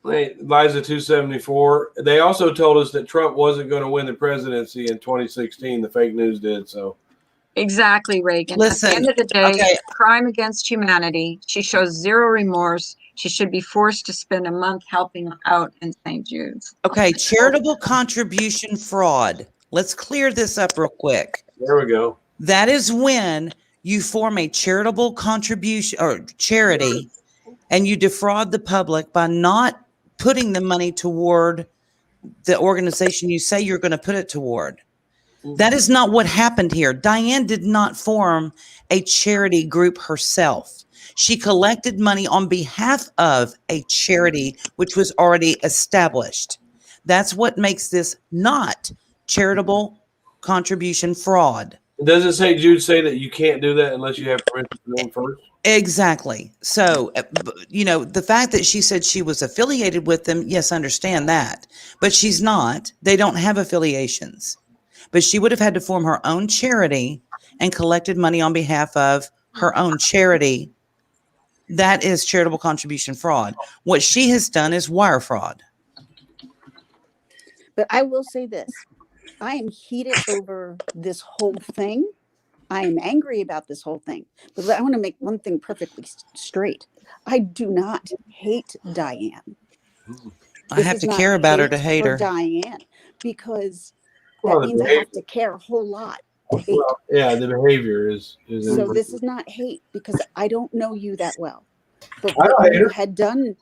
Liza 274. They also told us that Trump wasn't going to win the presidency in 2016. The fake news did. So Exactly, Reagan. Listen, at the end of the day, okay. crime against humanity. She shows zero remorse. She should be forced to spend a month helping out in St. Jude's. Okay, charitable contribution fraud. Let's clear this up real quick. there we go. That is when you form a charitable contribution or charity and you defraud the public by not putting the money toward the organization you say you're going to put it toward. That is not what happened here. Diane did not form a charity group herself. She collected money on behalf of a charity which was already established. That's what makes this not charitable contribution fraud. Doesn't St. Jude say that you can't do that unless you have permission from them first? Exactly. So, the fact that she said she was affiliated with them, yes, understand that. But she's not. They don't have affiliations. But she would have had to form her own charity and collected money on behalf of her own charity. That is charitable contribution fraud. What she has done is wire fraud. But I will say this. I am heated over this whole thing. I am angry about this whole thing. But I want to make one thing perfectly straight. I do not hate Diane. I have to care about her to hate her. Diane, because that means I have to care a whole lot to hate. Well, yeah, the behavior is so this is not hate, because I don't know you that well. But what you had done,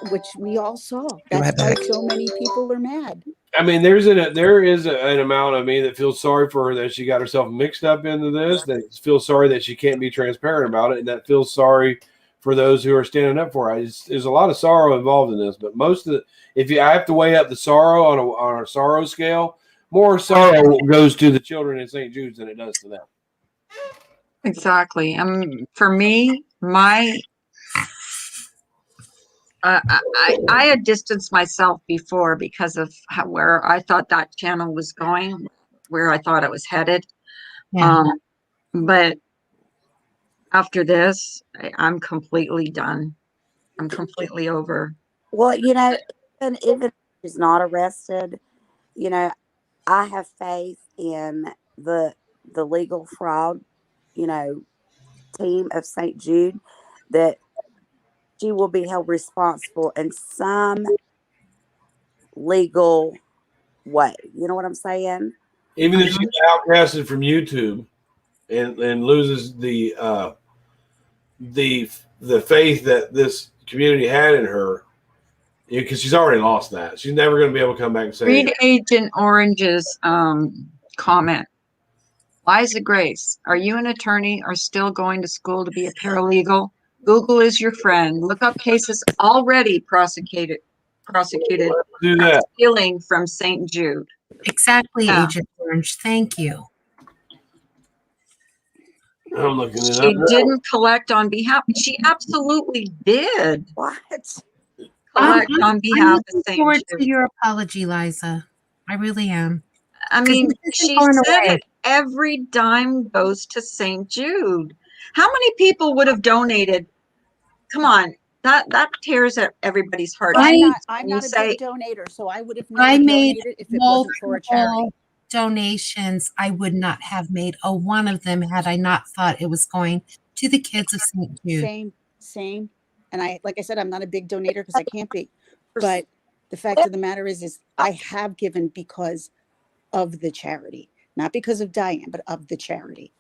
which we all saw, that's why so many people are mad. I mean, there is an amount of me that feels sorry for her that she got herself mixed up into this, that feels sorry that she can't be transparent about it, and that feels sorry for those who are standing up for her. There's a lot of sorrow involved in this, but most of I have to weigh up the sorrow on a sorrow scale, more sorrow goes to the children in St. Jude's than it does to them. Exactly. For me, I had distanced myself before because of where I thought that channel was going, where I thought it was headed. Yeah. But after this, I'm completely done. I'm completely over. Well, even if she's not arrested, I have faith in the legal fraud, team of St. Jude, that she will be held responsible in some legal way. You know what I'm saying? Even if she's outcasted from YouTube and loses the faith that this community had in her, because she's already lost that. She's never going to be able to come back and say. Read Agent Orange's comment. Liza Grace, are you an attorney or still going to school to be a paralegal? Google is your friend. Look up cases already prosecuted Do that. Stealing from St. Jude. Exactly, yeah. Agent Orange. Thank you. I'm looking it up. She didn't collect on behalf. She absolutely did. What? Collect on behalf of St. Jude. I'm looking forward to your apology, Liza. I really am. I mean, she said every dime goes to St. Jude. How many people would have donated? Come on, that tears at everybody's heart. I'm not a big donator, so I would have never donated if it wasn't for a charity. Donations I would not have made one of them had I not thought it was going to the kids of St. Jude. Same. And like I said, I'm not a big donator because I can't be. But the fact of the matter is I have given because of the charity, not because of Diane, but of the charity.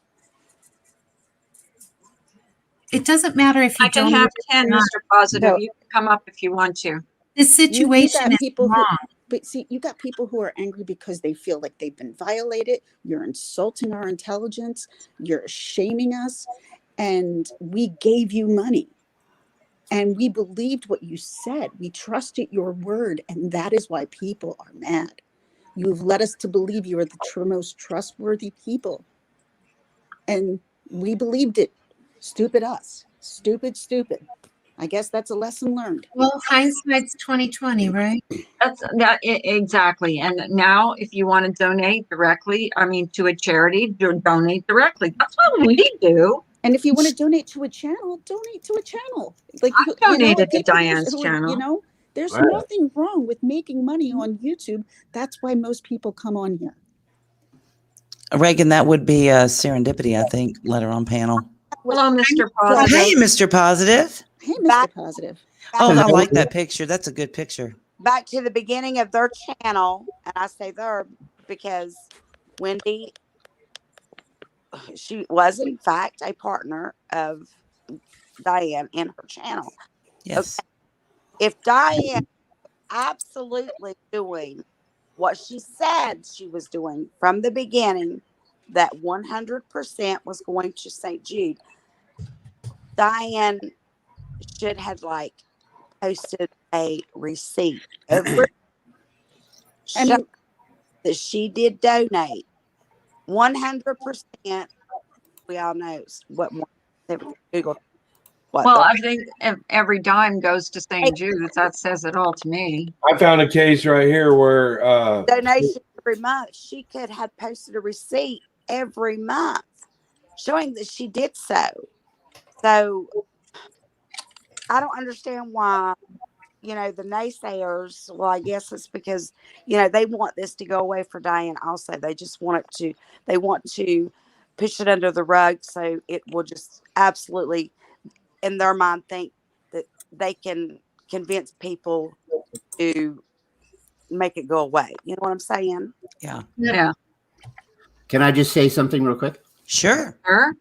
It doesn't matter if you can have 10, Mr. Positive. No. You can come up if you want to. The situation is wrong. But see, you got people who are angry because they feel like they've been violated. You're insulting our intelligence. You're shaming us. And we gave you money. And we believed what you said. We trusted your word. And that is why people are mad. You've led us to believe you are the most trustworthy people. And we believed it. Stupid us. Stupid. I guess that's a lesson learned. Well, hindsight's 20/20, right? Exactly. And now, if you want to donate directly, to a charity, donate directly. That's what we do. And if you want to donate to a channel, donate to a channel. Like I donated to Diane's channel. There's nothing wrong with making money on YouTube. That's why most people come on here. Reagan, that would be serendipity, I think, later on panel. Hello, Mr. Positive. Hey, Mr. Positive. Hey, Mr. Positive. Oh, I like that picture. That's a good picture. Back to the beginning of their channel, and I say there because Wendy, she was in fact a partner of Diane in her channel. Yes. Okay. If Diane absolutely doing what she said she was doing from the beginning, that 100% was going to St. Jude. Diane should have like posted a receipt every I show mean, that she did donate 100%. We all know what more Google what Well, the I think if every dime goes to St. Jude's. That says it all to me. I found a case right here where donation every month. She could have posted a receipt every month showing that she did so. So I don't understand why, the naysayers, well, I guess it's because, they want this to go away for Diane also. They just they want to push it under the rug so it will just absolutely, in their mind, think that they can convince people to make it go away. You know what I'm saying? Yeah. Yeah. Can I just say something real quick? Sure. Sure.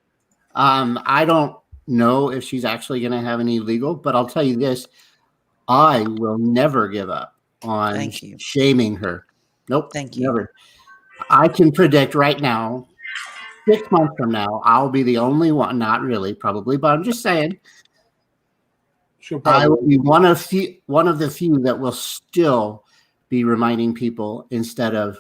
I don't know if she's actually going to have any legal, but I'll tell you this. I will never give up on Thank you. shaming her. Nope. Thank you. Never. I can predict right now, 6 months from now, I'll be the only one, not really, probably, but I'm just saying, she'll I will probably be one of the few that will still be reminding people instead of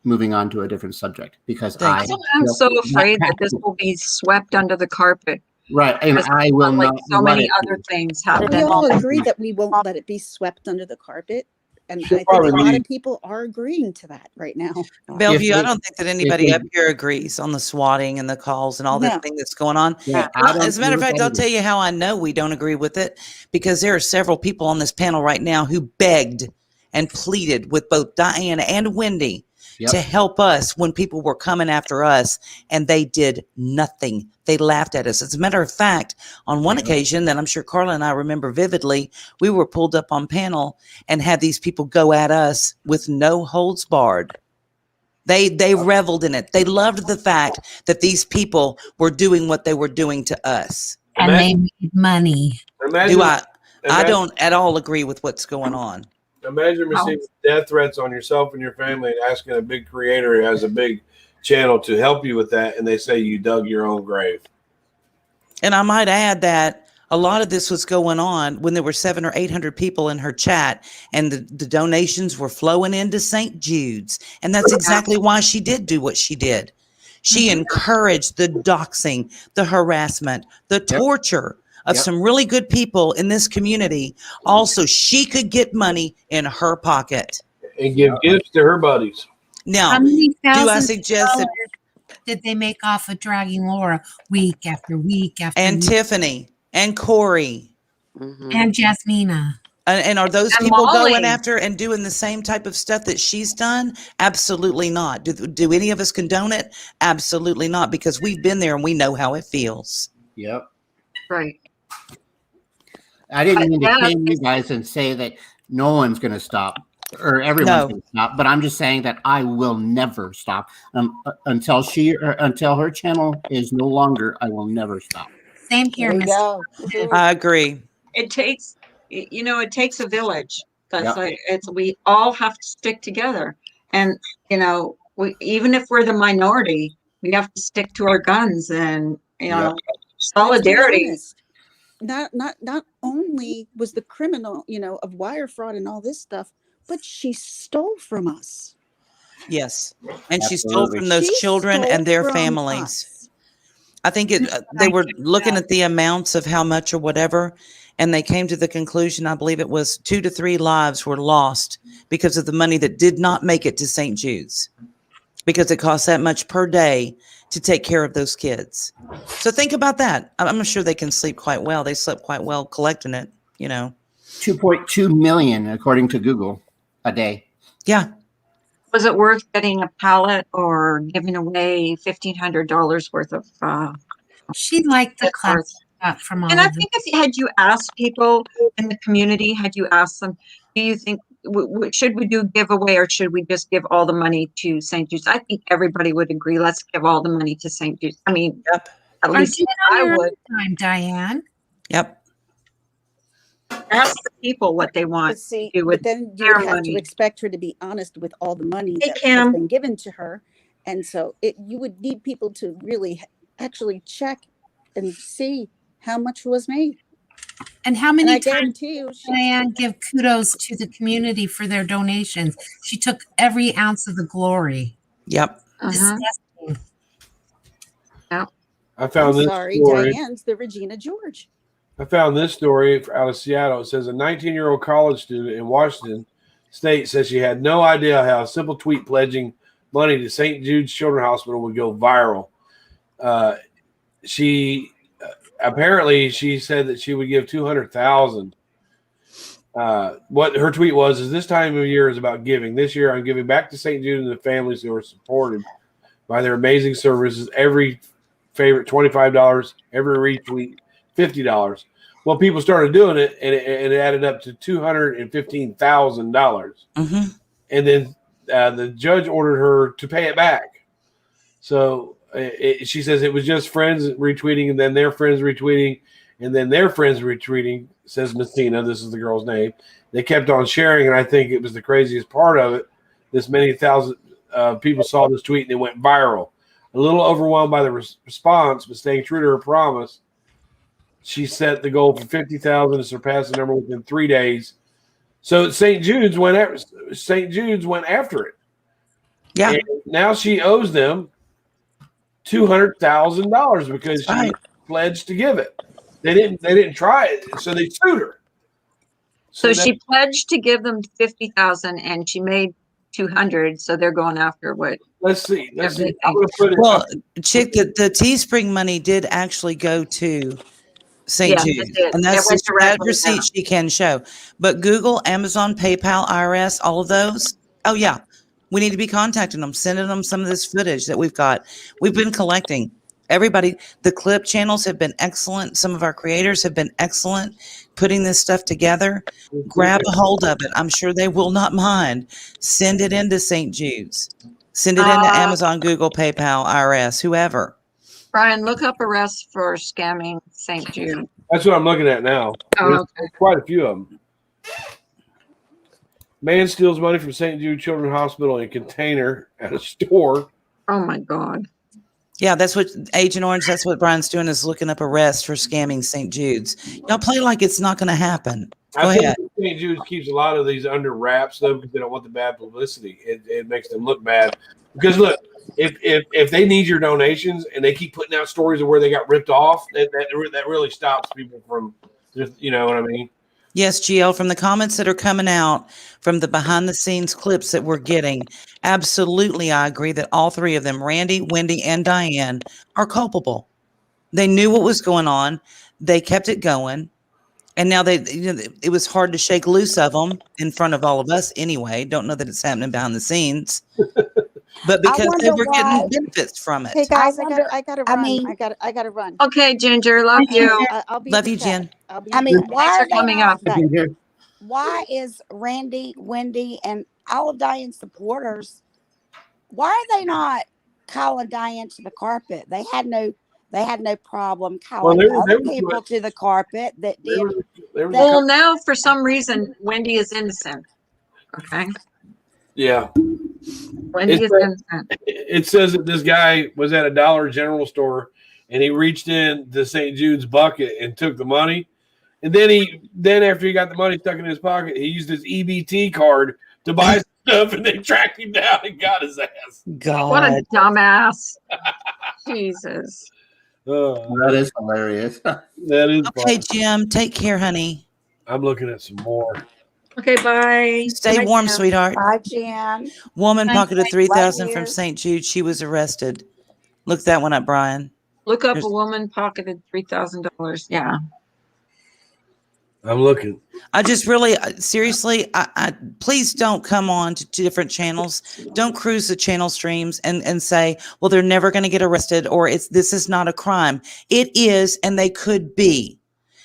moving on to a different subject, because Thank you. I'm so afraid that this will be swept under the carpet. Right, and Just I will like not so let many it other be. things we happen. all agree that we won't let it be swept under the carpet. And I She'll think a probably lot need- of people are agreeing to that right now. Bellevue, If I it- don't think that anybody it- up here agrees on the swatting and the calls and all No. that thing that's going on. Yeah, I don't As a matter of agree fact, with I'll that tell you how I know we don't agree with it, because there are several people on this panel right now who begged and pleaded with both Diane and Wendy Yep. to help us when people were coming after us, and they did nothing. They laughed at us. As a matter of fact, on one occasion that I'm sure Carla and I remember vividly, we were pulled up on panel and had these people go at us with no holds barred. They reveled in it. They loved the fact that these people were doing what they were doing to us. And they made money. Imagine, Do I imagine- don't at all agree with what's going on. Imagine receiving death threats on yourself and your family and asking a big creator who has a big channel to help you with that, and they say you dug your own grave. And I might add that a lot of this was going on when there were 700 or 800 people in her chat, and the donations were flowing into St. Jude's. And that's exactly why she did do what she did. She encouraged the doxing, the harassment, the torture of some really good people in this community. Also, she could get money in her pocket. And give gifts to her buddies. Now, How many do I thousands suggest that did they make off of dragging Laura week after week after and week? Tiffany and Corey And Jasmina. and are those And people Molly. going after and doing the same type of stuff that she's done? Absolutely not. Do any of us condone it? Absolutely not, because we've been there and we know how it feels. Yep. Right. I didn't mean to Yeah, shame you guys and say that no one's going to stop or everyone's No. going to stop, but I'm just saying that I will never stop until her channel is no longer. I will never stop. Same here, There you Mr. go. I agree. It takes a village. That's Yep. like we all have to stick together. And even if we're the minority, we have to stick to our guns and Yep. solidarity. Let's be honest. Not only was the criminal, of wire fraud and all this stuff, but she stole from us. Yes. And she stole Absolutely. from those She children stole and their from families. us. I think they were looking at the amounts of how much or whatever, and they came to the conclusion, I believe it was 2 to 3 lives were lost because of the money that did not make it to St. Jude's, because it costs that much per day to take care of those kids. So think about that. I'm sure they can sleep quite well. They slept quite well collecting it, 2.2 million, according to Google, a day. Yeah. Was it worth getting a pallet or giving away $1,500 worth of? She liked the It's class worth- got from all And I of think had you asked people in the community, had you asked them, do you think should we do giveaway or should we just give all the money to St. Jude's? I think everybody would agree. Let's give all the money to St. Jude's. I mean, Yep. at Or least do it on I your would. own time, Diane. Yep. Ask the people what they want But see, to do but with then you their would have money. to expect her to be honest with all the money Hey, that has Kim. been given to her. And so you would need people to really actually check and see how much was made. And how And many I times guarantee you, did Diane give kudos to the community for their donations? She took every ounce of the glory. Yep. Disgusting. Yeah. I I'm found this sorry, story. Diane's the Regina George. I found this story out of Seattle. It says a 19-year-old college student in Washington State says she had no idea how a simple tweet pledging money to St. Jude's Children's Hospital would go viral. She apparently she said that she would give $200,000. What her tweet was is, this time of year is about giving. This year I'm giving back to St. Jude and the families who are supported by their amazing services. Every favorite $25, every retweet $50. Well, people started doing it, and it added up to $215,000. Mm-hmm. And then the judge ordered her to pay it back. So she says it was just friends retweeting, and then their friends retweeting, and then their friends retweeting, says Messina. This is the girl's name. They kept on sharing, and I think it was the craziest part of it. This many thousand people saw this tweet, and it went viral. A little overwhelmed by the response, but staying true to her promise, she set the goal for 50,000 to surpass the number within 3 days. So St. Jude's went after it. Yeah. And now she owes them $200,000 because she pledged to give it. They didn't try it, so they sued her. So she pledged to give them 50,000 and she made 200, so they're going after what? Let's see. I'm gonna put it. Well, Chick, the Teespring money did actually go to St. Jude, and that's that receipt she can show. But Google, Amazon, PayPal, IRS, all of those. Oh yeah, we need to be contacting them, sending them some of this footage that we've got. We've been collecting. Everybody, the clip channels have been excellent. Some of our creators have been excellent putting this stuff together. Grab a hold of it. I'm sure they will not mind. Send it into St. Jude's. Send it into Amazon, Google, PayPal, IRS, whoever. Brian, look up arrests for scamming St. Jude. That's what I'm looking at now. Oh, There's quite a few of them. Man steals money from St. Jude Children's Hospital in a container at a store. Oh my God. Yeah, that's what Agent Orange, that's what Brian's doing, is looking up arrests for scamming St. Jude's. Y'all play like it's not going to happen. Go ahead. St. Jude's keeps a lot of these under wraps, though, because they don't want the bad publicity. It makes them look bad. Because, look, if they need your donations and they keep putting out stories of where they got ripped off, that really stops people from, you know what I mean? Yes, GL, from the comments that are coming out from the behind the scenes clips that we're getting, absolutely, I agree that all three of them, Randy, Wendy, and Diane, are culpable. They knew what was going on. They kept it going. And now it was hard to shake loose of them in front of all of us anyway. Don't know that it's happening behind the scenes. But because they were getting benefits from it. Hey guys, I gotta run. I gotta run. Okay, Ginger, love you. I'll be love you, Jen. Why are coming up? Why is Randy, Wendy, and all of Diane's supporters, why are they not calling Diane to the carpet? They had no problem calling other people to the carpet that did. Well, now for some reason, Wendy is innocent. Okay. Yeah. Wendy is innocent. It says that this guy was at a Dollar General store and he reached in to St. Jude's bucket and took the money. And then after he got the money stuck in his pocket, he used his EBT card to buy stuff, and they tracked him down and got his ass. God. What a dumbass. Jesus. That is hilarious. That is okay, funny. Jim. Take care, honey. I'm looking at some more. Okay, bye. Stay warm, sweetheart. Bye, Jen. Woman pocketed $3,000 Love from you. St. Jude. She was arrested. Look that one up, Brian. Look up a woman pocketed $3,000. Yeah. I'm looking. I just really, seriously, I please don't come on to different channels. Don't cruise the channel streams and say, well, they're never going to get arrested, or this is not a crime. It is, and they could be.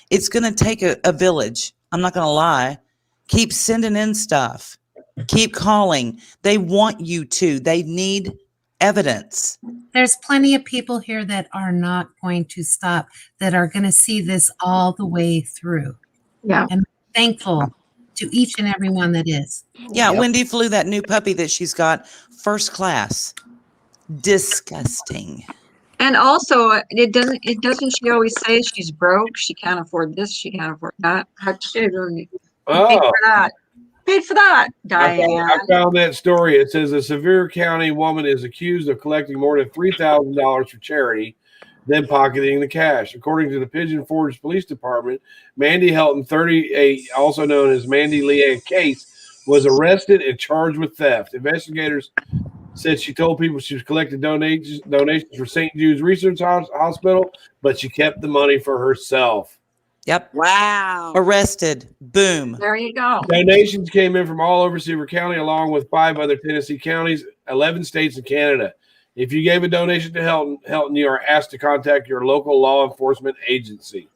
It's going to take a village. I'm not going to lie. Keep sending in stuff. Keep calling. They want you to. They need evidence. There's plenty of people here that are not going to stop, that are going to see this all the way through. Yeah. And thankful to each and every one that is. Yeah, Yep. Wendy flew that new puppy that she's got first class. Disgusting. And also, it doesn't she always say she's broke? She can't afford this. She can't afford that. How she paid Oh, for that? Paid for that, Diane. I found that story. It says a Sevier County woman is accused of collecting more than $3,000 for charity, then pocketing the cash. According to the Pigeon Forge Police Department, Mandy Helton, 38, also known as Mandy Leanne Case, was arrested and charged with theft. Investigators said she told people she was collecting donations for St. Jude's Research Hospital, but she kept the money for herself. Yep. Wow. Arrested. Boom. There you go. Donations came in from all over Sevier County, along with 5 other Tennessee counties, 11 states, and Canada. If you gave a donation to Helton, you are asked to contact your local law enforcement agency.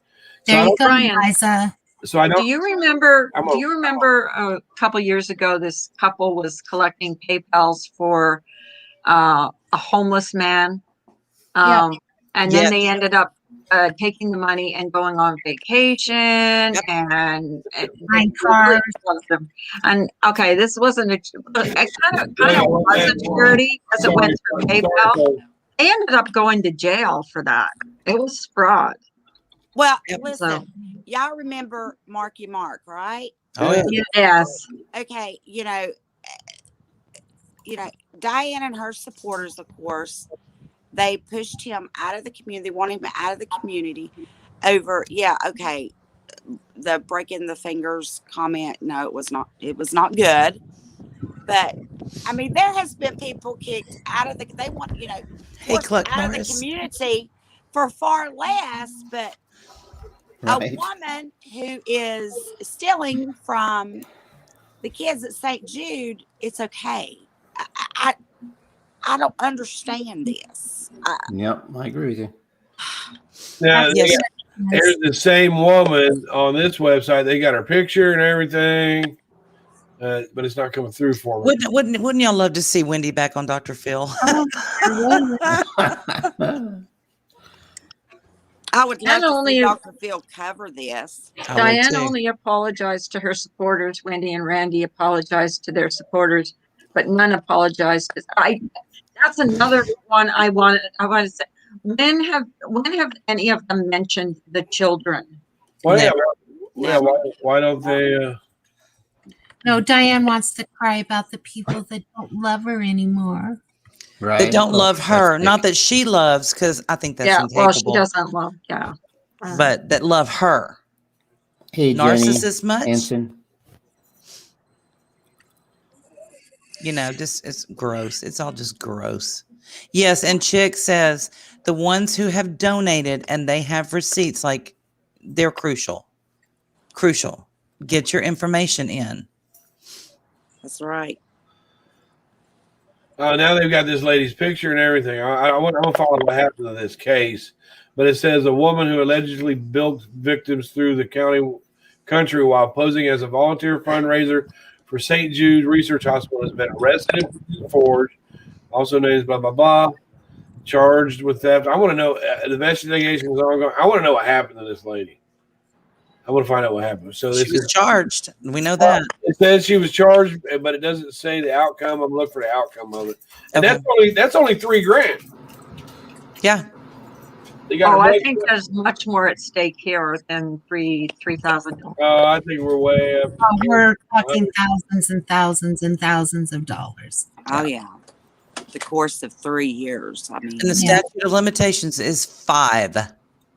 There you go, Brian. Liza. So I don't. Do you remember a couple years ago, this couple was collecting PayPals for a homeless man? Yeah. And then they ended up taking the money and going on vacation and Buying cars. And okay, this wasn't it kind of was a charity because it went through PayPal. They ended up going to jail for that. It was fraud. Well, So- listen, y'all remember Marky Mark, right? Oh, yeah. Yes. Okay, you know, Diane and her supporters, of course, they pushed him out of the community. They wanted him out of the community over, the breaking the fingers comment. No, it was not. It was not good. But I mean, there has been people kicked out of Hey, forced Cluck out of the Norris. community for far less. But Right. a woman who is stealing from the kids at St. Jude, it's okay. I don't understand this. Yep, I agree with you. Now, Yes. there's the same woman on this website. They got her picture and everything, but it's not coming through for me. Wouldn't y'all love to see Wendy back on Dr. Phil? I would love Not to only- see Dr. Phil cover this. I would Diane too. only apologized to her supporters. Wendy and Randy apologized to their supporters, but none apologized. That's another one I want to say. When have any of them mentioned the children? Well, yeah, Never. why don't they? No, Diane wants to cry about the people that don't love her anymore. Right. That don't love her. That's Not that she loves, because I think that's Yeah, well, she incapable. doesnst love. Yeah, But that love her. Hey, Jenny Narcissist much? Anson. Just it's gross. It's all just gross. Yes, and Chick says the ones who have donated and they have receipts, like, they're crucial. Crucial. Get your information in. That's right. Now they've got this lady's picture and everything. I want to follow what happened to this case, but it says a woman who allegedly bilked victims through the country while posing as a volunteer fundraiser for St. Jude Research Hospital has been arrested in Forge, also known as blah blah blah, charged with theft. I want to know the investigation is ongoing. I want to know what happened to this lady. I want to find out what happened. So this She was is charged. We know that. It says she was charged, but it doesn't say the outcome. I'm looking for the outcome of it, and Okay. that's only $3,000. Yeah. They got. I think there's much more at stake here than $3,000. I think we're way up. We're talking thousands and thousands and thousands of dollars. Oh, yeah. The course of 3 years. I mean, And the statute of limitations is 5.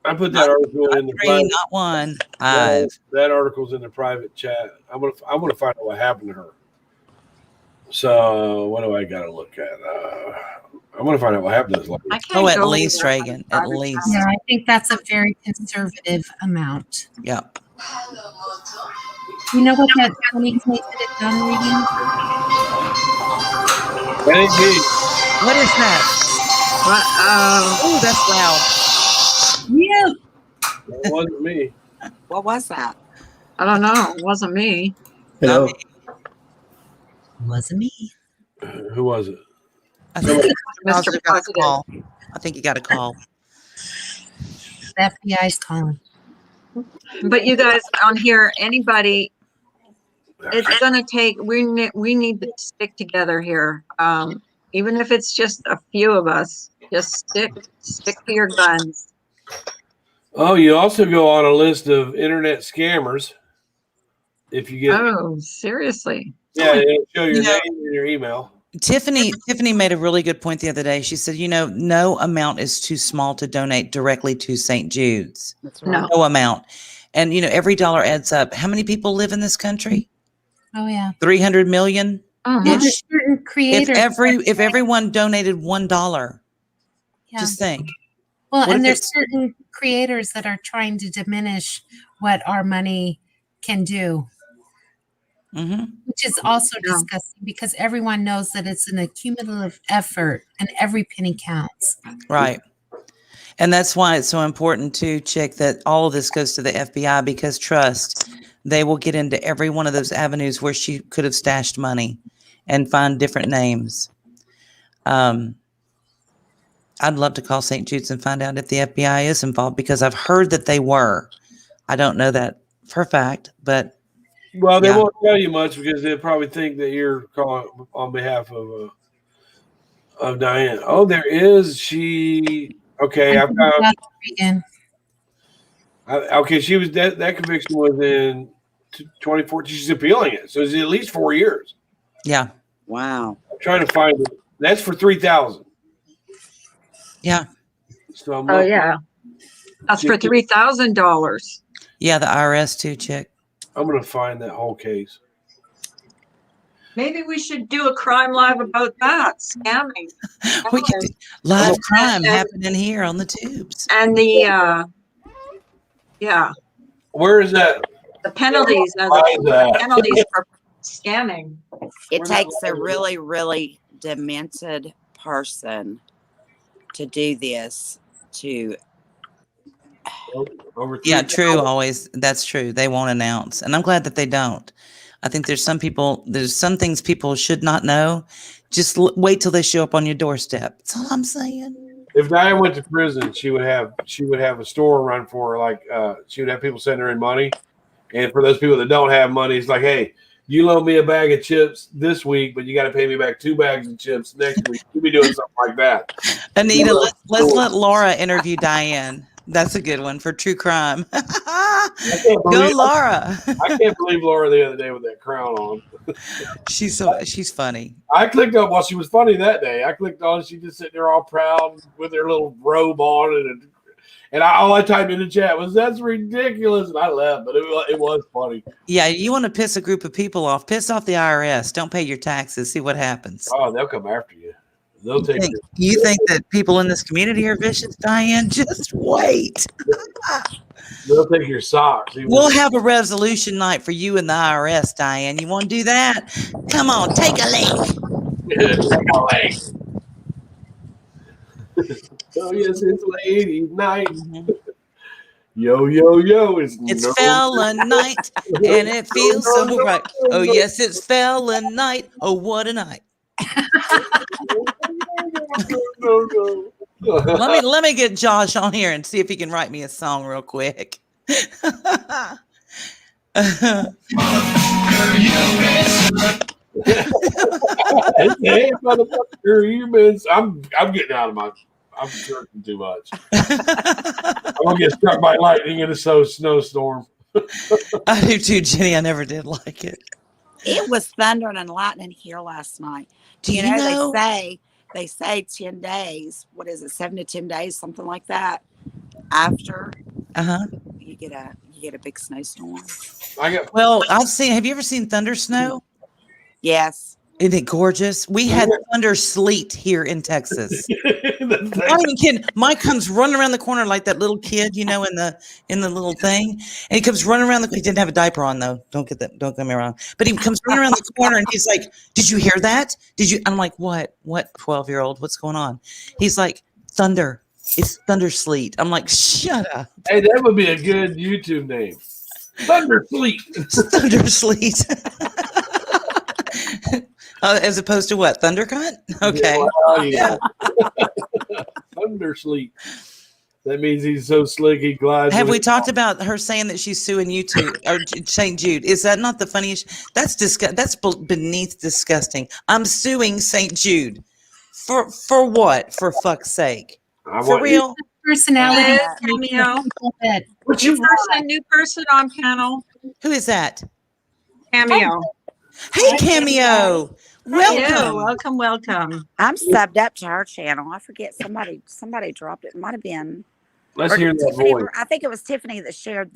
I put that article in the 3, private. not 1. 5. That article's in the private chat. I want to find out what happened to her. So what do I got to look at? I want to find out what happened to this lady. Oh, at least, Reagan. At least. Yeah, I think that's a very conservative amount. Yeah. You know what that funny case that it done reading? That ain't me. What is that? Oh, that's loud. Yeah. It wasn't me. what was that? I don't know. It wasn't me. Hello. Wasn't me. Who was it? I think Mr. he got a President. call. I think he got a call. The FBI's calling. But you guys on here, anybody, it's gonna take. We need to stick together here. Even if it's just a few of us, just stick to your guns. Oh, you also go on a list of internet scammers. If you get, Oh, seriously? yeah, it'll show your You know, name and your email. Tiffany made a really good point the other day. She said, no amount is too small to donate directly to St. Jude's. That's right. No. No amount. And every dollar adds up. How many people live in this country? Oh yeah. 300 million. Well, there's certain creators. If everyone donated $1, Yeah. just think. Well, What and if there's it's- certain creators that are trying to diminish what our money can do, which is also disgusting because everyone knows that it's an accumulative effort and every penny counts. Right. And that's why it's so important to check that all of this goes to the FBI, because trust, they will get into every one of those avenues where she could have stashed money and find different names. I'd love to call St. Jude's and find out if the FBI is involved, because I've heard that they were. I don't know that for a fact, but Well, they won't tell you much because they probably think that you're calling on behalf of Diane. Oh, there is she. Okay, I found. Okay, she was that conviction was in 2014. She's appealing it, so it's at least 4 years. Yeah. Wow. I'm trying to find it. That's for $3,000. Yeah. So I'm Oh yeah, that's for $3,000. Yeah, the IRS too, chick. I'm gonna find that whole case. Maybe we should do a crime live about that scamming. We could do live crime happening here on the tubes. And the yeah. Where is that? The penalties, that? penalties for scamming. It takes a really, really demented person to do this. Yeah, true. Always. That's true. They won't announce. And I'm glad that they don't. I think there's some things people should not know. Just wait till they show up on your doorstep. That's all I'm saying. If Diane went to prison, she would have a store run for her. Like she would have people send her in money. And for those people that don't have money, it's like, hey, you loan me a bag of chips this week, but you got to pay me back 2 bags of chips next week. You'll be doing something like that. Anita, let's let Laura interview Diane. That's a good one for true crime. Go, Laura. I can't believe Laura the other day with that crown on. She's funny. I clicked on, well, she was funny that day. I clicked on, she just sitting there all proud with her little robe on, and all I typed in the chat was, "That's ridiculous," and I laughed, but it was funny. Yeah, you want to piss a group of people off? Piss off the IRS. Don't pay your taxes. See what happens. Oh, they'll come after you. They'll take you. You think that people in this community are vicious, Diane? Just wait. They'll take your socks. We'll have a resolution night for you and the IRS, Diane. You want to do that? Come on, take a leak. Take a leak. Oh yes, it's ladies' night. Yo, yo, yo! It's fella night, and it feels so right. Oh yes, it's fella night. Oh, what a night! Let me get Josh on here and see if he can write me a song real quick. Hey, motherfucker, you been? I'm getting out of my. I'm drinking too much. I'm gonna get struck by lightning in a snowstorm. I do too, Jenny. I never did like it. It was thundering and lightning here last night. Do you know? They say 10 days. What is it? 7 to 10 days, something like that. After you get a big snowstorm. Well, I've seen. Have you ever seen thunder snow? Yes. Isn't it gorgeous? We had thunder sleet here in Texas. I'm not even kidding. Mike comes running around the corner like that little kid, in the little thing, and he comes running around he didn't have a diaper on though. Don't get me wrong. But he comes running around the corner and he's like, "Did you hear that? Did you?" I'm like, "What? What? 12-year-old? What's going on?" He's like, "Thunder. It's thunder sleet." I'm like, "Shut up." Hey, that would be a good YouTube name. Thunder sleet. Thunder sleet. As opposed to what? Thunder cunt? Okay. Yeah. Thunder sleet. That means he's so slick he glides. Have with we it. talked about her saying that she's suing you two or St. Jude? Is that not the funniest? That's That's beneath disgusting. I'm suing St. Jude for what? For fuck's sake? I For want you- real? Personality. Cameo. That New person on panel. Who is that? Cameo. Hey, Cameo. Hello, Welcome. welcome. I'm subbed up to her channel. I forget somebody dropped it. It might have been. Let's or hear that Tiffany, voice. I think it was Tiffany that shared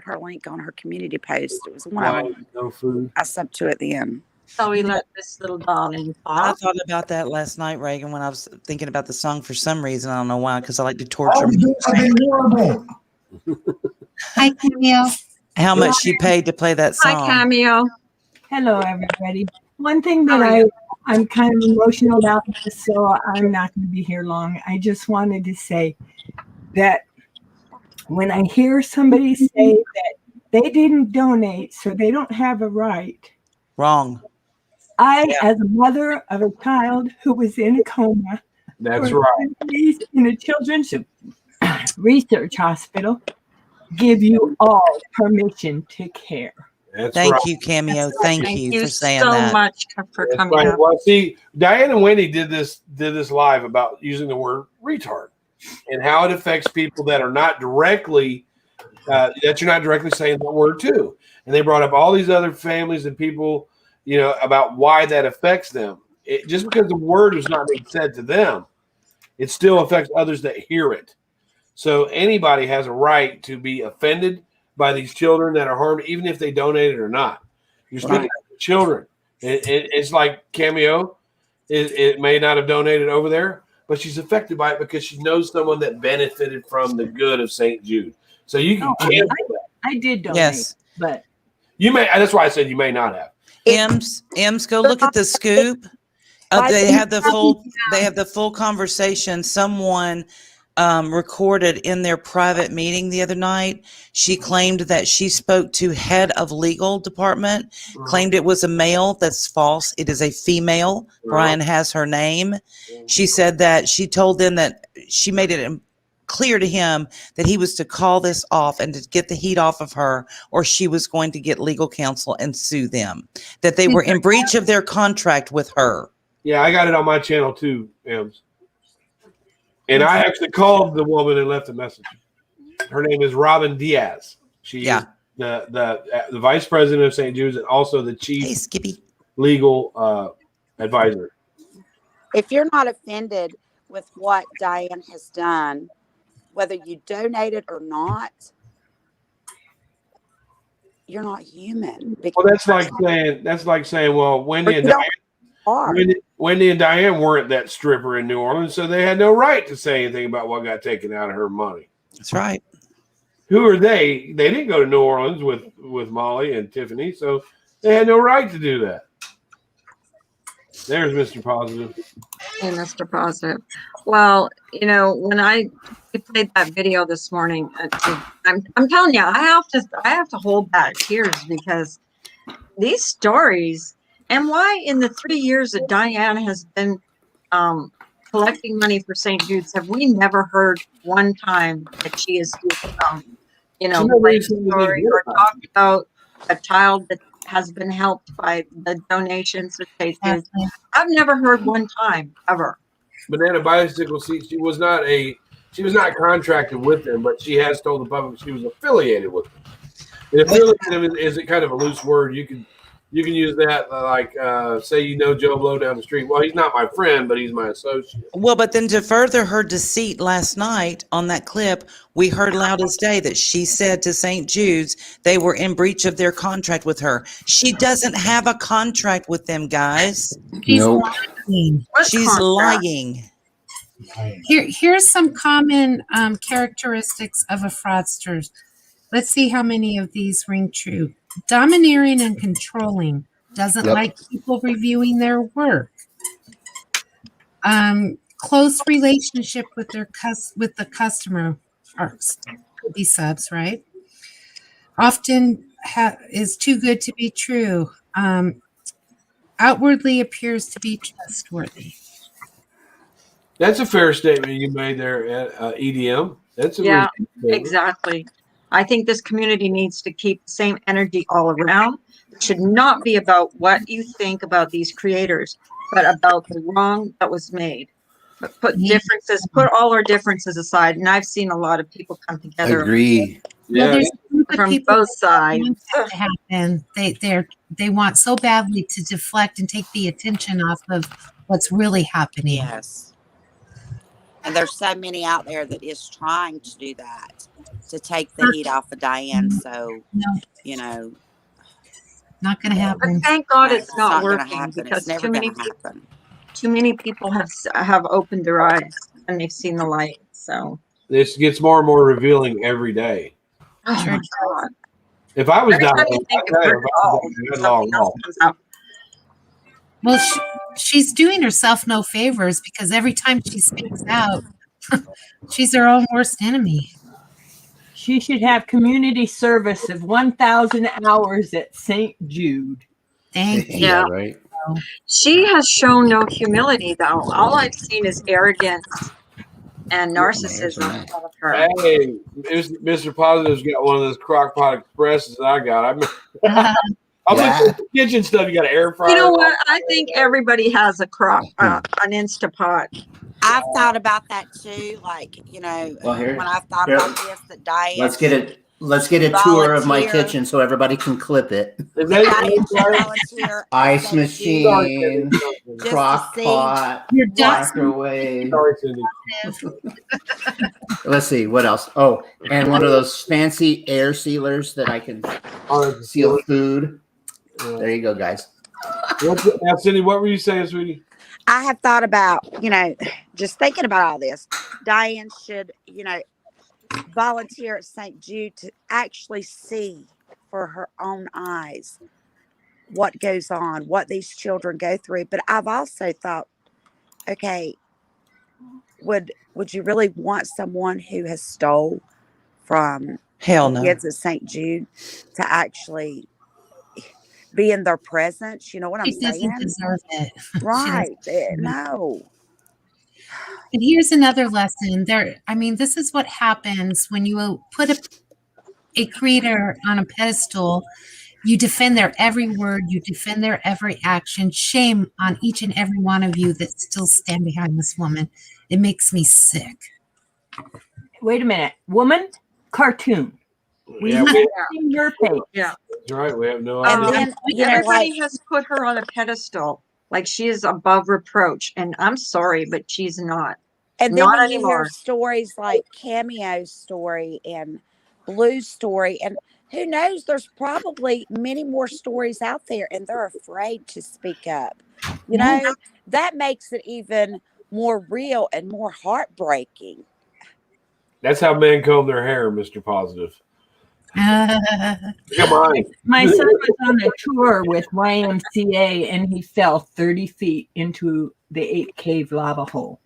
her link on her community post. It was one Why of them. no food? I subbed to at the end. So we let this little darling I talk. thought about that last night, Reagan, when I was thinking about the song for some reason. I don't know why, because I like to torture. Hi, Camille. How much she paid to play that song? Hi, Cameo. Hello, everybody. One thing that I'm kind of emotional about this, so I'm not going to be here long. I just wanted to say that when I hear somebody say that they didn't donate, so they don't have a right. Wrong. As a mother of a child who was in a coma, That's for right. 10 days in a children's research hospital, give you all permission to care. That's Thank right. you, Cameo. Thank you for saying so that. much for That's coming right. up. Well, see, Diane and Wendy did this live about using the word retard and how it affects people that are not directly that you're not directly saying that word to. And they brought up all these other families and people, about why that affects them. Just because the word is not being said to them, it still affects others that hear it. So anybody has a right to be offended by these children that are harmed, even if they donated or not. You're speaking to children. It's like Cameo. It may not have donated over there, but she's affected by it because she knows someone that benefited from the good of St. Jude. So you can cancel that. I did donate, Yes. but You may. That's why I said you may not have. Ems, go look at the scoop. They have the full conversation. Someone recorded in their private meeting the other night. She claimed that she spoke to head of legal department, claimed it was a male. That's false. It is a female. Brian has her name. She said that she told them that she made it clear to him that he was to call this off and to get the heat off of her, or she was going to get legal counsel and sue them, that they were in breach of their contract with her. Yeah, I got it on my channel too, Ems. And I actually called the woman and left a message. Her name is Robin Diaz. She is the vice president of St. Jude's and also the chief legal advisor. If you're not offended with what Diane has done, whether you donated or not, you're not human. Well, that's like saying, well, Wendy and Diane weren't that stripper in New Orleans, so they had no right to say anything about what got taken out of her money. That's right. Who are they? They didn't go to New Orleans with Molly and Tiffany, so they had no right to do that. There's Mr. Positive. Hey, Mr. Positive. Well, when I played that video this morning, I'm telling you, I have to hold back tears because these stories, and why in the 3 years that Diane has been collecting money for St. Jude's, have we never heard one time that she has, played a story or talked about a child that has been helped by the donations that St. Jude's? I've never heard one time ever. Banana Bicycle seat. She was not contracted with them, but she has told the public she was affiliated with them. And affiliated is a kind of a loose word. You can use that like say Joe Blow down the street. Well, he's not my friend, but he's my associate. Well, but then to further her deceit last night on that clip, we heard loud as day that she said to St. Jude's they were in breach of their contract with her. She doesn't have a contract with them, guys. She's lying. She's lying. Here's some common characteristics of a fraudster. Let's see how many of these ring true. Domineering and controlling. Doesn't like people reviewing their work. Close relationship with the customer. Could be subs, right? Often is too good to be true. Outwardly appears to be trustworthy. That's a fair statement you made there at EDM. That's a Yeah, reasonable statement. exactly. I think this community needs to keep the same energy all around. It should not be about what you think about these creators, but about the wrong that was made. But put all our differences aside. And I've seen a lot of people come together Agree. Well, Yeah, there's a group of from people both that want sides. that to happen. They want so badly to deflect and take the attention off of what's really happening. Yes. And there's so many out there that is trying to do that, to take the heat off of Diane. So, No, you know, not going to But happen. thank God it's it's not not going to working happen. because It's never going to happen. too many people have opened their eyes and they've seen the light. So, this gets more and more revealing every day. oh Sure my does. God. If I was Every down time there, you think I'd you've tell you, heard if it I was all, down there, I'd something log else off. comes up. Well, she's doing herself no favors because every time she speaks out, she's her own worst enemy. She should have community service of 1,000 hours at St. Jude. Thank you. Yeah. Right. She has shown no humility, though. All I've seen is arrogance and narcissism out of her. Hey, Mr. Positive's got one of those crock pot expresses that I got. I'll Yeah. put kitchen stuff. You got an air fryer. You know what? I think everybody has an Instapot. I've thought about that too. Like, you know, Well, here- when I've thought here, about this, that Diane. Let's get a tour of my volunteer. kitchen so everybody can clip it. Is that Diane your should volunteer. at Ice St. Jude machine, just to crock see. pot, Your ducks. microwave. Sorry, Cindy. Let's see what else. Oh, and one of those fancy air sealers that I can seal food. There you go, guys. Now, Cindy, what were you saying, sweetie? I have thought about, you know, just thinking about all this. Diane should, you know, volunteer at St. Jude to actually see for her own eyes what goes on, what these children go through. But I've also thought, okay, would you really want someone who has stole from Hell no. kids at St. Jude to actually be in their presence? You know what I'm She doesn't saying? deserve it. Right. No. And here's another lesson. This is what happens when you put a creator on a pedestal. You defend their every word. You defend their every action. Shame on each and every one of you that still stand behind this woman. It makes me sick. Wait a minute. Woman, cartoon. We Yeah, haven't we- seen your face. Yeah. That's right. We have no And idea. then, you know, Everybody like, has put her on a pedestal, like she is above reproach. And I'm sorry, but she's not. and then Not when you anymore. hear stories like Cameo's story and Blue's story, and who knows, there's probably many more stories out there, and they're afraid to speak up. You know, that makes it even more real and more heartbreaking. That's how men comb their hair, Mr. Positive. Come on. My son was on a tour with YMCA and he fell 30 feet into the 8 cave lava hole.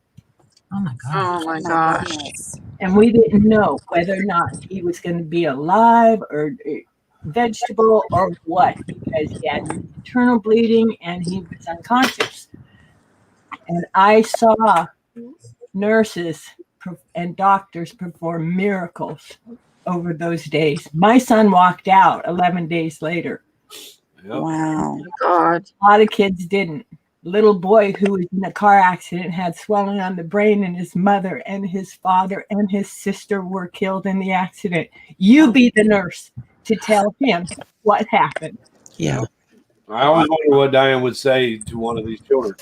Oh my God. Oh my gosh. goodness. And we didn't know whether or not he was going to be alive or vegetable or what, because he had internal bleeding and he was unconscious. And I saw nurses and doctors perform miracles over those days. My son walked out 11 days later. Yep. Wow. God. A lot of kids didn't. Little boy who was in a car accident had swelling on the brain, and his mother and his father and his sister were killed in the accident. You be the nurse to tell him what happened. Yeah. I always wonder what Diane would say to one of these children.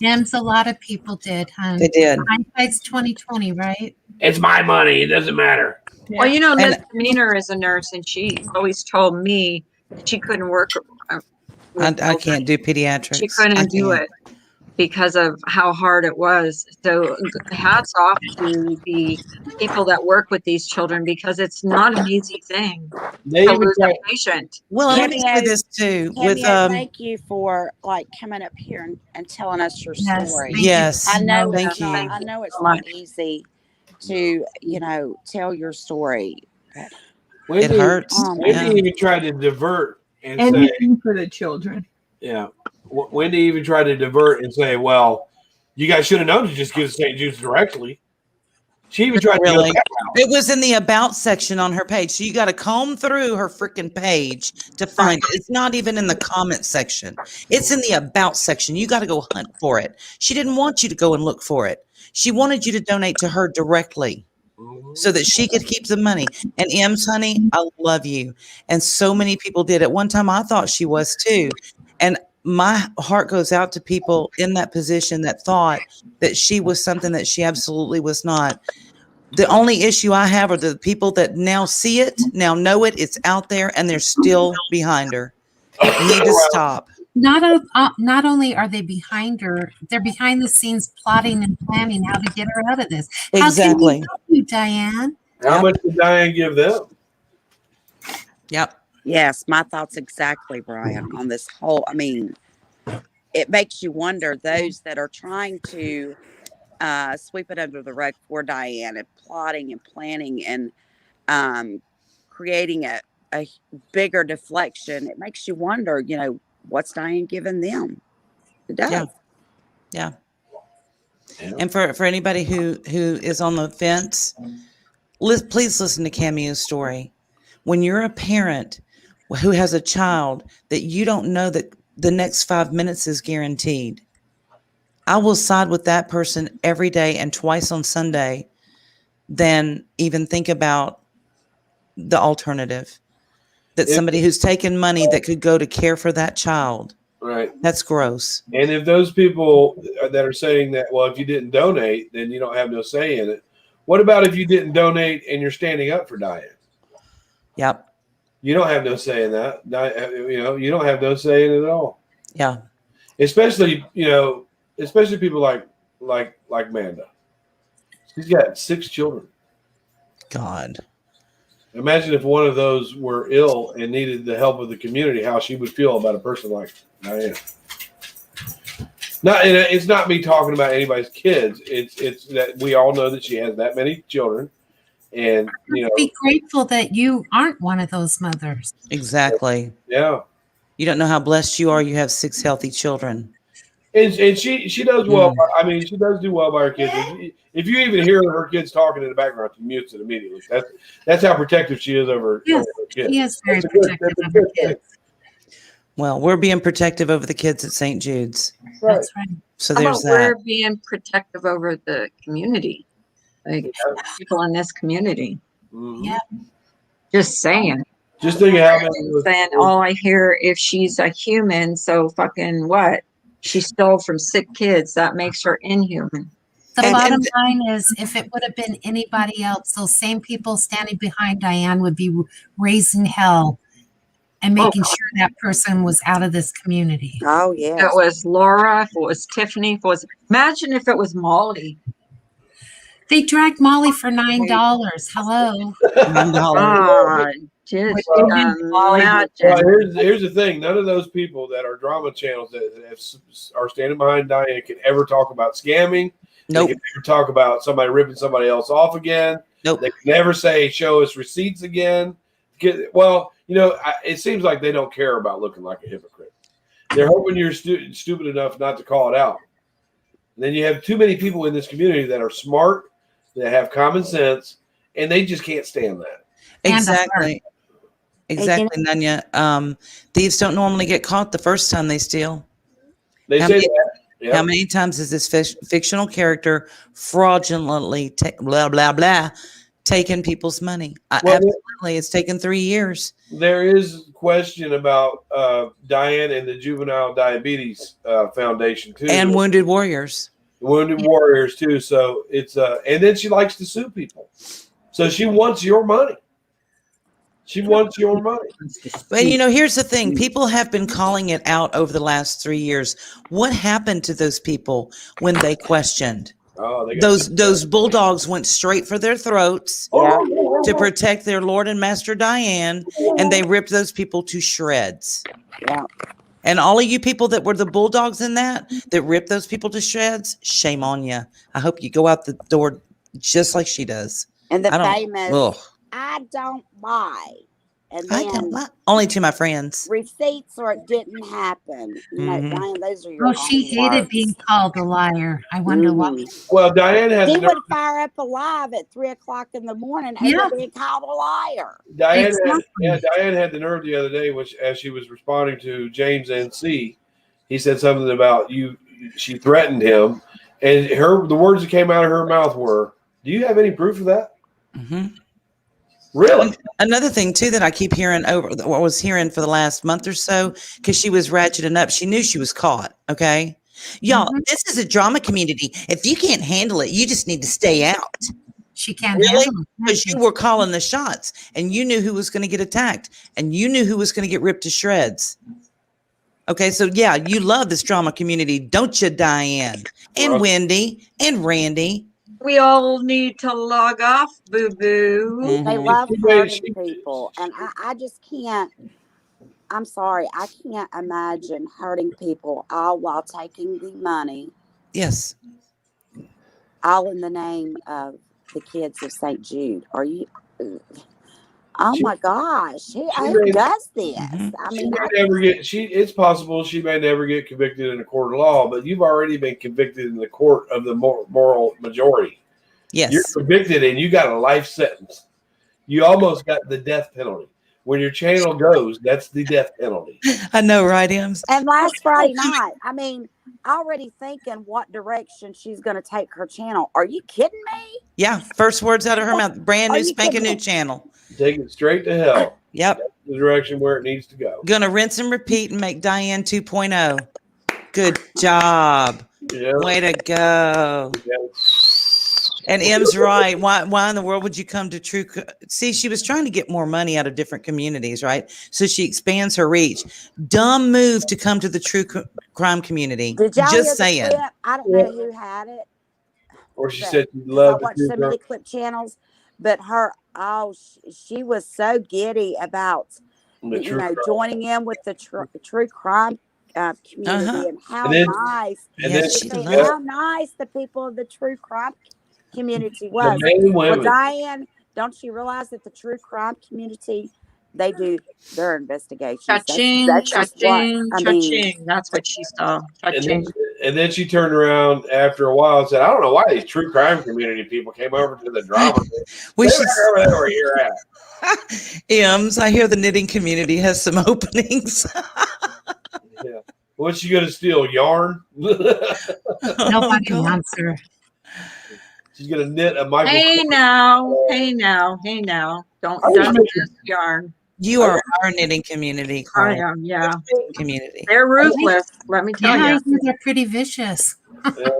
James, a lot of people did, hon. They did. Hindsight's 2020, right? It's my money. It doesn't matter. Yeah. Well, you know, Miss And- Meaner is a nurse, and she always told me that she couldn't work. With I can't do pediatrics. She couldn't do it because of how hard it was. So hats off to the people that work with these children, because it's not an easy thing They to even lose try, a patient. Well, let me say Cameo- this too. Cameo, With thank you for like coming up here and telling us your Yes, story. thank you. yes, I know thank it's not, you. I know it's so not much. easy to, you know, tell your story. It Wendy, hurts. Oh, Wendy Yeah. even tried to divert and say, Anything for the children. yeah. Wendy even tried to divert and say, well, You guys should have known to just give St. Jude's directly. She even tried to go Really? that route. It was in the about section on her page. So you got to comb through her freaking page to find it. It's not even in the comment section. It's in the about section. You got to go hunt for it. She didn't want you to go and look for it. She wanted you to donate to her directly so that she could keep the money. And Ems, honey, I love you. And so many people did. At one time, I thought she was too. And my heart goes out to people in that position that thought that she was something that she absolutely was not. The only issue I have are the people that now see it, now know it, it's out there, and they're still behind her. Need to stop. Not only are they behind her, they're behind the scenes plotting and planning how to get her out of this. Exactly. How can we help you, Diane? How much did Diane give them? Yep. Yes, my thoughts exactly, Brian, on this whole. I mean, it makes you wonder those that are trying to sweep it under the rug for Diane and plotting and planning and creating a bigger deflection. It makes you wonder, what's Diane giving them? It does. Yeah. And for anybody who is on the fence, please listen to Cameo's story. When you're a parent who has a child that you don't know that the next 5 minutes is guaranteed, I will side with that person every day and twice on Sunday than even think about the alternative. That somebody who's taken money that could go to care for that child. Right. That's gross. And if those people that are saying that, well, if you didn't donate, then you don't have no say in it. What about if you didn't donate and you're standing up for Diane? Yep. You don't have no say in that. You don't have no say in it at all. Yeah. Especially people like Manda. She's got 6 children. God. Imagine if one of those were ill and needed the help of the community, how she would feel about a person like Diane. It's not me talking about anybody's kids. It's that we all know that she has that many children. And be grateful that you aren't one of those mothers. Exactly. Yeah. You don't know how blessed you are. You have 6 healthy children. And she does well. I mean, she does do well by her kids. If you even hear her kids talking in the background, she mutes it immediately. That's how protective she is over her kids. She is very protective of her kids. Well, we're being protective over the kids at St. Jude's. That's right. So How there's about that. we're being protective over the community, like people in this community. Mm-hmm. Yeah. Just saying. Just think how then all I hear, if she's a human, so fucking what? She stole from sick kids. That makes her inhuman. The bottom line is, if it would have been anybody else, those same people standing behind Diane would be raising hell and making sure that person was out of this community. Oh, yeah. If it was Laura, if it was Tiffany, imagine if it was Molly. They dragged Molly for $9. Hello. $9. Just Well, here's the thing. None of those people that are drama channels that are standing behind Diane can ever talk about scamming. Nope. They can never talk about somebody ripping somebody else off again. Nope. They can never say, show us receipts again. Well, it seems like they don't care about looking like a hypocrite. They're hoping you're stupid enough not to call it out. And then you have too many people in this community that are smart, that have common sense, and they just can't stand that. Exactly. Exactly, Nanya. Thieves don't normally get caught the first time they steal. They say that. Yep. How many times is this fictional character fraudulently blah blah blah taken people's money? Absolutely, it's taken 3 years. There is question about Diane and the Juvenile Diabetes Foundation too, and Wounded Warriors. Wounded Warriors too. So it's and then she likes to sue people. So she wants your money. She wants your money. But here's the thing. People have been calling it out over the last 3 years. What happened to those people when they questioned? Oh, those bulldogs went straight for their throats to protect their Lord and Master Diane, and they ripped those people to shreds. Yeah. And all of you people that were the bulldogs in that ripped those people to shreds, shame on you. I hope you go out the door just like she does. And the famous, ugh. I don't buy. and I don't then lie. Only to my friends. receipts or it didn't happen. You know, Mhm. Diane, those are your Oh, she own hated words. being called a liar. I wonder why. Well, Diane had She the nerve. would fire up a live at 3 o'clock in the morning Yeah. over being called a liar. Diane Exactly. had the nerve the other day, which as she was responding to James NC, he said something about you. She threatened him, and the words that came out of her mouth were, "Do you have any proof of that?" Mhm. Really? Another thing too that I keep hearing over, what I was hearing for the last month or so, because she was ratcheting up. She knew she was caught. Okay, y'all, this is a drama community. If you can't handle it, you just need to stay out. She can't Really? handle it. Because you were calling the shots, and you knew who was going to get attacked, and you knew who was going to get ripped to shreds. Okay, so yeah, you love this drama community, don't you, Diane and Wendy and Randy? We all need to log off, boo-boo. They Mhm. love hurting people. And I just can't, I'm sorry, I can't imagine hurting people all while taking the money, Yes. all in the name of the kids of St. Jude. Are you? Oh my gosh, who does this? I mean, It's possible she may never get convicted in a court of law, but you've already been convicted in the court of the moral majority. Yes. You're convicted and you got a life sentence. You almost got the death penalty. When your channel goes, that's the death penalty. I know, right, Ems? And last Friday night, I mean, already thinking what direction she's going to take her channel. Are you kidding me? Yeah, first words out of her mouth. Brand new, Are you spanking kidding new me? channel. Take it straight to hell. Yep. That's the direction where it needs to go. Gonna rinse and repeat and make Diane 2.0. Good job. Yeah. Way to go. And M's right. Why in the world would you come to True? See, she was trying to get more money out of different communities, right? So she expands her reach. Dumb move to come to the true crime community. Did y'all hear Just the saying. clip? I don't know who had it. Or she but- said she I loved watched so many clip channels, but she was so giddy about joining in with the true crime community and how nice how nice the people of the true crime community was. Well, Diane, don't you realize that the true crime community, they do their investigations? Cha-ching, That's just cha-ching, what I mean. cha-ching. That's what she saw. Cha-ching. And then she turned around after a while and said, "I don't know why these true crime community people came over to the drama. We should over there where you're at." Ems, I hear the knitting community has some openings. Yeah. What's she gonna steal? Yarn? Nobody wants her. She's gonna knit a Michael. Hey now. Don't this yarn. You are our knitting community. I am, yeah. Community. They're ruthless. Let me tell Yeah, you. they're pretty vicious.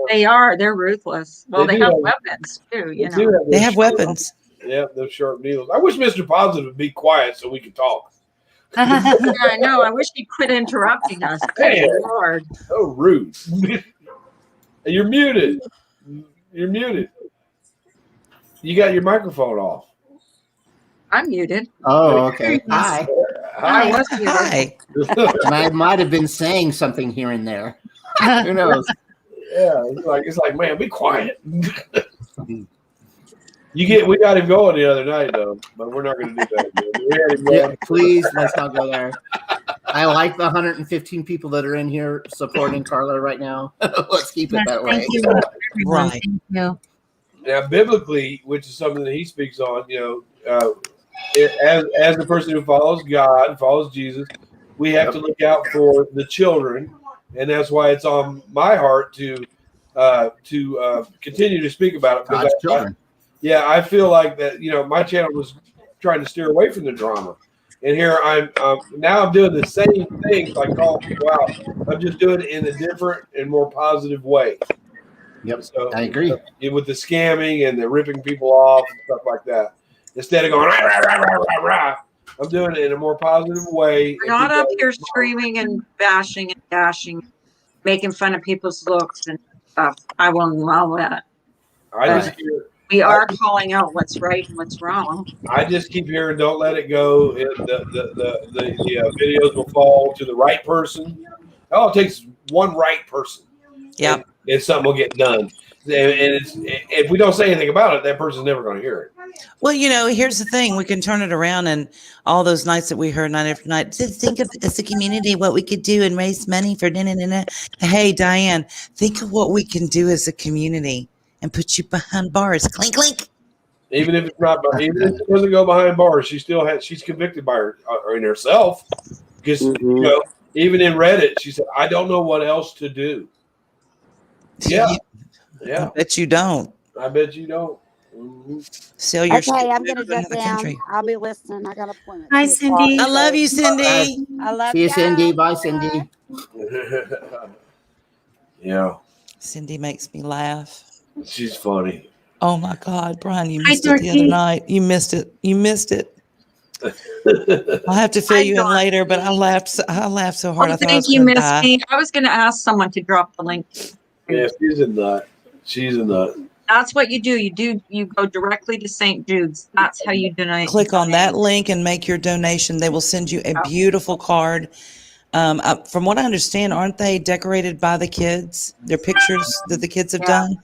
They are. They're ruthless. Well, They they do have have- weapons too. You do know. have They those have sharp- weapons. Yeah, those sharp needles. I wish Mr. Positive would be quiet so we could talk. Yeah, I know. I wish he'd quit interrupting us. Hey. Good Lord. So rude. You're muted. You're muted. You got your microphone off. I'm muted. Oh, okay. Hi. I was muted. Hi. And I might have been saying something here and there. Who knows? Yeah, it's like, man, be quiet. We got him going the other night though, but we're not going to do that. We had him going. Please, let's not go there. I like the 115 people that are in here supporting Carla right now. Let's keep it that way. Thank you, everyone. Right. Thank you. Now, biblically, which is something that he speaks on, as the person who follows God, follows Jesus, we have to look out for the children, and that's why it's on my heart to continue to speak about it. God's children. I feel like that. My channel was trying to steer away from the drama, and here I'm doing the same thing by calling people out. I'm just doing it in a different and more positive way. Yep, so I agree. With the scamming and the ripping people off and stuff like that, instead of going rah, rah, rah, rah, rah, rah, I'm doing it in a more positive way. We're not up here screaming and bashing and dashing, making fun of people's looks and stuff. I won't allow that. We are calling out what's right and what's wrong. I just keep hearing, don't let it go. The videos will fall to the right person. All it takes is one right person. Yeah. And something will get done. it's if we don't say anything about it, that person's never going to hear it. Well, here's the thing. We can turn it around, and all those nights that we heard night after night, just think of as a community what we could do and raise money for Hey, Diane, think of what we can do as a community and put you behind bars. Clink, clink. Even if it's not, even if it doesn't go behind bars, she's convicted by herself because even in Reddit, she said, "I don't know what else to do." Yeah. I bet you don't. I bet you don't. Mm-hmm. Sell your shit Okay, I'm gonna in jump the down. country. I'll be listening. I got an appointment. Hi, 2 Cindy. o'clock. I love you, Cindy. I love See you, you. Cindy. Bye, Cindy. Yeah. Cindy makes me laugh. She's funny. Oh my God, Brian, you Hi, missed it the other Dorothy. night. You missed it. I'll have to fill you in later, but I laughed so hard. I thought I Thank was you, going to Miss die. Me. I was going to ask someone to drop the link. Yeah, she's a nut. She's a nut. That's what you do. You go directly to St. Jude's. That's how you donate. Click on that link and make your donation. They will send you a beautiful card. From what I understand, aren't they decorated by the kids? Their pictures that the kids have done?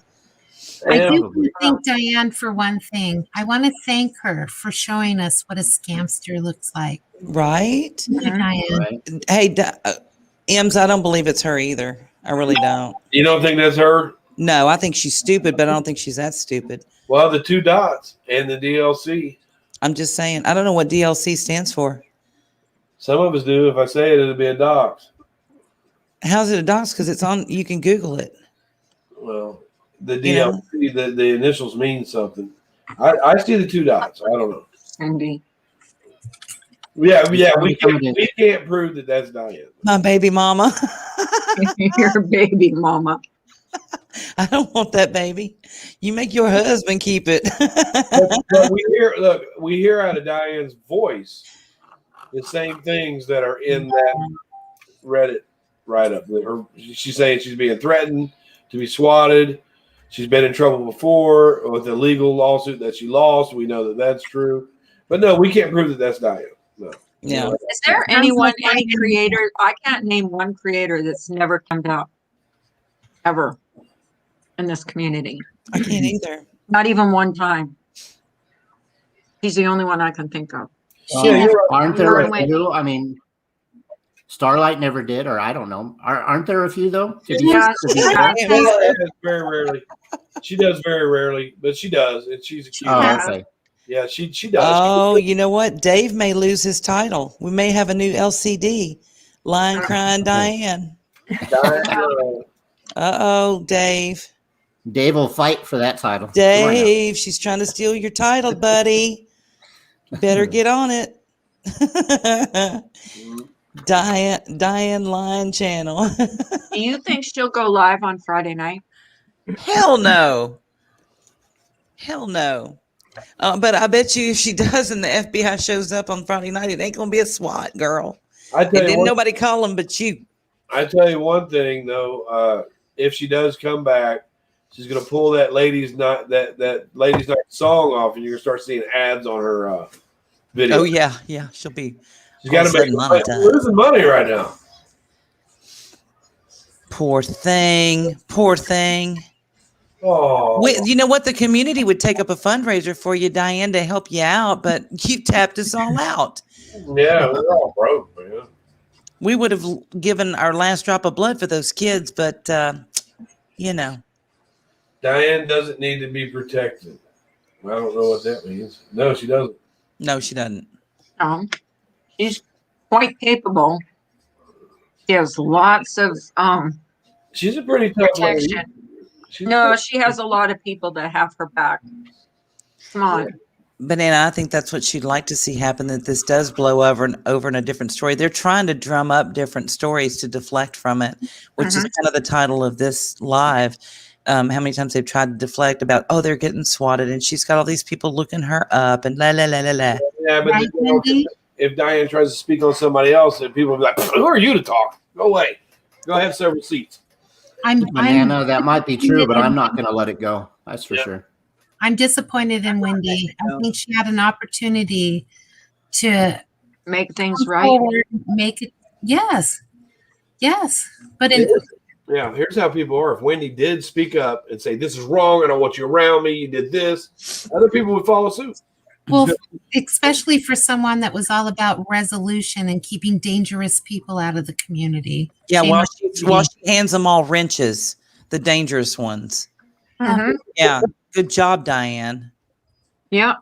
I do want to thank Diane for one thing. I want to thank her for showing us what a scamster looks like. Right? Thank you, Diane. Right. Hey, Ems, I don't believe it's her either. I really don't. You don't think that's her? No, I think she's stupid, but I don't think she's that stupid. Well, the 2 dots and the DLC. I'm just saying. I don't know what DLC stands for. Some of us do. If I say it, it'll be a dox. How's it a dox? Because it's on. You can Google it. Well, the DLC, the initials mean something. I see the 2 dots. I don't know. Cindy. Yeah. We can't prove that that's Diane. My baby mama. Your baby mama. I don't want that baby. You make your husband keep it. but we hear out of Diane's voice the same things that are in that Reddit write-up. She's saying she's being threatened to be swatted. She's been in trouble before with a legal lawsuit that she lost. We know that that's true. But no, we can't prove that that's Diane. No. Yeah. Is there any creator? I can't name one creator that's never come out ever in this community. I can't either. Not even one time. He's the only one I can think of. Aren't there a few? I mean, Starlight never did, or I don't know. Aren't there a few though? Very rarely. She does very rarely, but she does, and she's accused. Okay. Yeah, she does. Oh, you know what? Dave may lose his title. We may have a new LCD. Lying, crying Diane. Uh-oh, Dave. Dave will fight for that title. Dave, she's trying to steal your title, buddy. Better get on it. Diane Lion Channel. Do you think she'll go live on Friday night? Hell no. Hell no. But I bet you if she does and the FBI shows up on Friday night, it ain't going to be a SWAT, girl. Didn't nobody call them but you. I tell you one thing, though. If she does come back, she's going to pull that ladies' night song off, and you're going to start seeing ads on her video. Oh, yeah. Yeah, she'll be. She's got to make money. Losing money right now. Poor thing. Poor thing. Oh. You know what? The community would take up a fundraiser for you, Diane, to help you out, but you tapped us all out. Yeah, we're all broke, man. We would have given our last drop of blood for those kids, but, you know. Diane doesn't need to be protected. I don't know what that means. No, she doesn't. No, she doesn't. She's quite capable. She has lots of she's a pretty tough lady. No, she has a lot of people that have her back. Come on. Banana, I think that's what she'd like to see happen, that this does blow over in a different story. They're trying to drum up different stories to deflect from it, which is kind of the title of this live. How many times they've tried to deflect about, oh, they're getting swatted, and she's got all these people looking her up, and la, la, la, la, la. Yeah, but if Diane tries to speak on somebody else, then people will be like, who are you to talk? Go away. Go have several seats. Banana, that might be true, but I'm not going to let it go. That's for sure. I'm disappointed in Wendy. I think she had an opportunity to make things right. Make it. Yes. But Yeah, here's how people are. If Wendy did speak up and say, this is wrong, I don't want you around me, you did this, other people would follow suit. Well, especially for someone that was all about resolution and keeping dangerous people out of the community. Yeah, Shame while on she you. hands them all wrenches, the dangerous ones. Mhm. Yeah, good job, Diane. Yeah.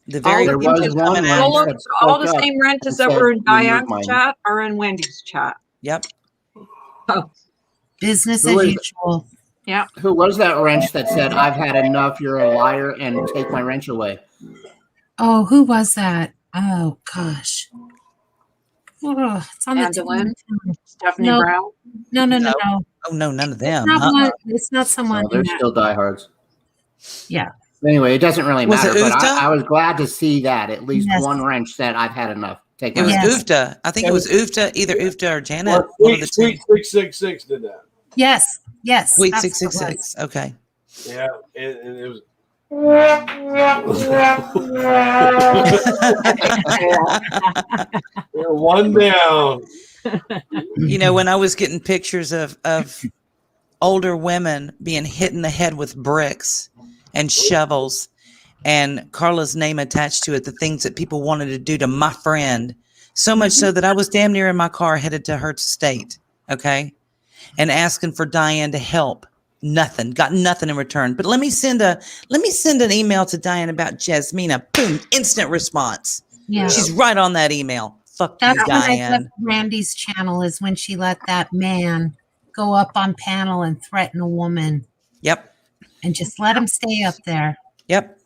The very There people was one coming wrench at All, you. that all the spoke up same renters and that were said, in "Remove Diane's my-" chat are in Wendy's chat. Yep. Oh, Business Who as is- usual. yeah. Who was that wrench that said, "I've had enough, you're a liar, and take my wrench away"? Oh, who was that? Oh gosh. Oh, it's on the Andelin, tip. Stephanie No, Brown. no. Oh no, none of them. Not Huh? one, it's not someone. No, they're that- still diehards. Yeah. Anyway, it doesn't really Was it matter, but Ufta? I was glad to see that at least Yes. one wrench said, "I've had enough. Take It my was wrench away." Ufta. I think it was Ufta, either Ufta or Janet. Well, One of the two. Sweet 666 did that. Yes. Yes. Sweet that's what it 666. Okay. Yeah, and it was. One down. You know, when I was getting pictures of older women being hit in the head with bricks and shovels and Carla's name attached to it, the things that people wanted to do to my friend, so much so that I was damn near in my car headed to her state, okay, and asking for Diane to help. Nothing, got nothing in return. But let me send an email to Diane about Jasmina. Boom, instant response. Yeah. She's right on that email. Fuck That's you, when I Diane. left Randy's channel, is when she let that man go up on panel and threaten a woman. Yep. And just let him stay up there. Yep.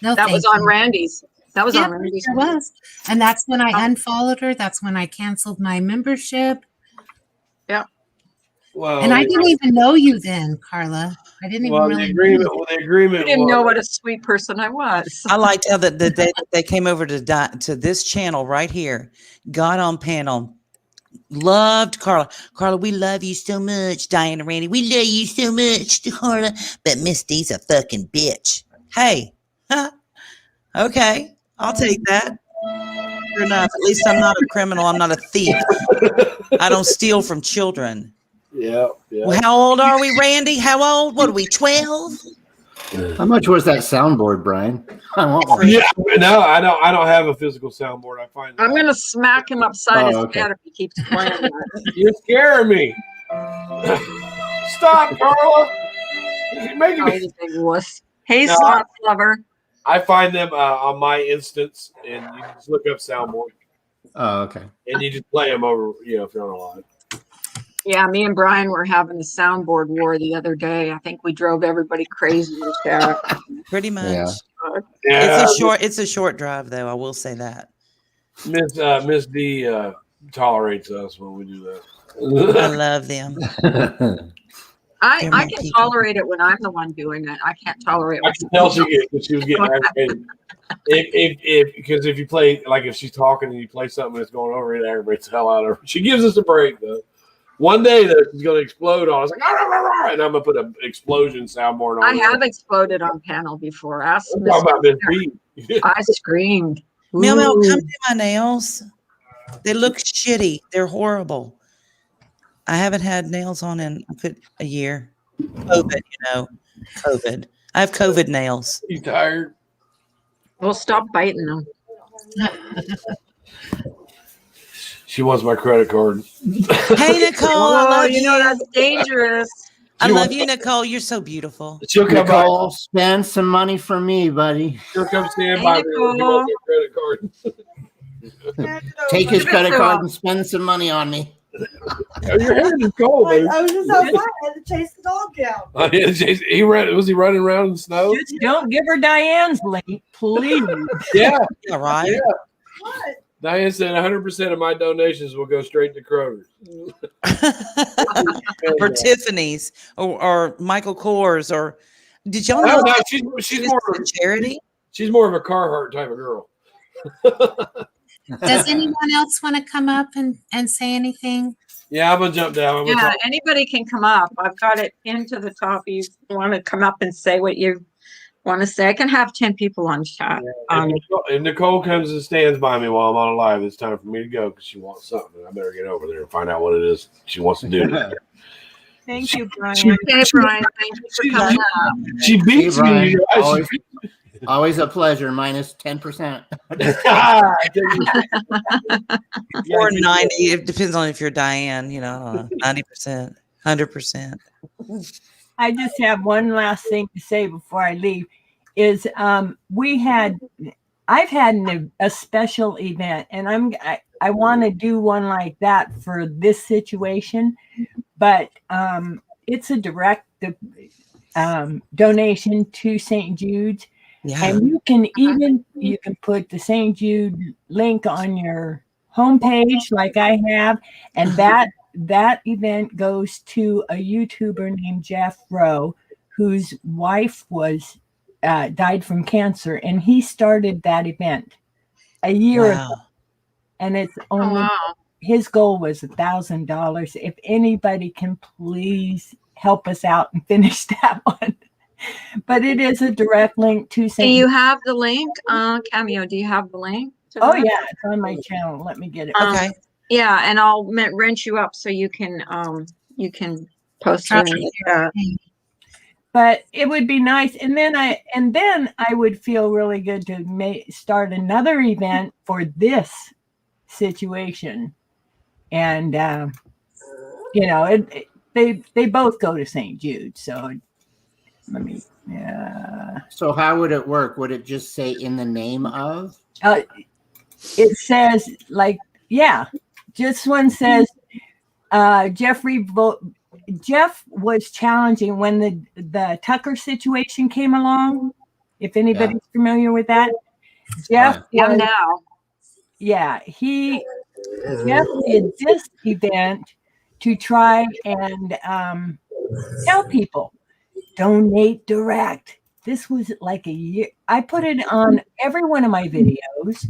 No, That was thank on you. Randy's. That was Yeah, on Randy's. it was. And that's when I unfollowed her. That's when I canceled my membership. Yeah. Well, And I didn't even know you then, Carla. I didn't even really the agreement. know you. The agreement. I didn't was, know what a sweet person I was. I liked how the day that they came over to this channel right here, got on panel, loved Carla. Carla, we love you so much. Diane and Randy, we love you so much, Carla. But Miss D's a fucking bitch. Hey, huh? Okay, I'll take that. Fair enough. At least I'm not a criminal. I'm not a thief. I don't steal from children. Yeah. Well, how old are we, Randy? How old? What are we, 12? How much was that soundboard, Brian? I want one. Yeah, no, I don't have a physical soundboard. I find I'm gonna smack him upside his okay. head if he keeps playing that. You're scaring me. Stop, Carla. You're making Oh, me. he's a big wuss. Hey, No. slot lover. I find them on my instance, and you just look up soundboard, Oh, okay. and you just play them over. If you're on a live. Yeah, me and Brian were having a soundboard war the other day. I think we drove everybody crazy in the chat. Pretty much. Yeah. Yeah, It's a short drive, though. I will say that. Miss D tolerates us when we do I that. love them. I They're my can people. tolerate it when I'm the one doing it. I can't tolerate I when can tell she was getting aggravated. Because if you play, like if she's talking and you play something that's going over, it aggravates the hell out of her. She gives us a break though. One day that it's going to explode on us, like, "Arr, arr, arr," and I'm going to put an explosion soundboard on. I have exploded on panel before. Ask I'm Miss talking about Miss Claire. B. I screamed. Meow Meow, Ooh. come do my nails. They look shitty. They're horrible. I haven't had nails on in a year. COVID, COVID. I have COVID nails. You tired? Well, stop biting them. She wants my credit card. Hey, Nicole, I Oh, love you know that's dangerous. I love you, Nicole. You're so beautiful. She'll come by. Nicole, spend some money for me, buddy. She'll come stand Hey, by me and give Nicole. us her credit card. Take his credit card and spend some money on me. Your hand is cold, baby. I was just outside. I had to chase the dog down. Oh, yeah, was he running around in the snow? Just don't give her Diane's link, please. Yeah. Yeah, right? Yeah. What? Diane said 100% of my donations will go straight to Kroger's. Or Tiffany's or Michael Kors or did y'all No, know no, that she's this more is a charity? She's more of a Carhartt type of girl. Does anyone else want to come up and say anything? Yeah, I'm gonna jump down. Yeah, anybody can come up. I've got it into the top. You want to come up and say what you want to say? I can have 10 people on chat. If Nicole comes and stands by me while I'm on a live, it's time for me to go because she wants something. I better get over there and find out what it is she wants to do. Thank you, Brian. Okay, Brian, thank you for coming up. She See, beats Brian, you. always a pleasure. Minus 10%. Or 90. It depends on if you're Diane, 90%, 100%. I just have one last thing to say before I leave is I've had a special event, and I want to do one like that for this situation, but it's a direct donation to St. Jude's. Yeah. And you can put the St. Jude link on your homepage like I have, and that event goes to a YouTuber named Jeff Rowe, whose wife was died from cancer, and he started that event a year ago. And it's only his goal was $1,000. If anybody can please help us out and finish that one. But it is a direct link to St. Do you have the link? Cameo, do you have the link? Oh, yeah, it's on my channel. Let me get it. Okay. Yeah, and I'll wrench you up so you can post it in the chat. But it would be nice, and then I would feel really good to start another event for this situation, and they both go to St. Jude, so let me. So how would it work? Would it just say in the name of? It says just one says Jeff was challenging when the Tucker situation came along. If anybody's familiar with that, Jeff. Yeah, now. Yeah, Jeff did this event to try and tell people donate direct. This was like a year. I put it on every one of my videos.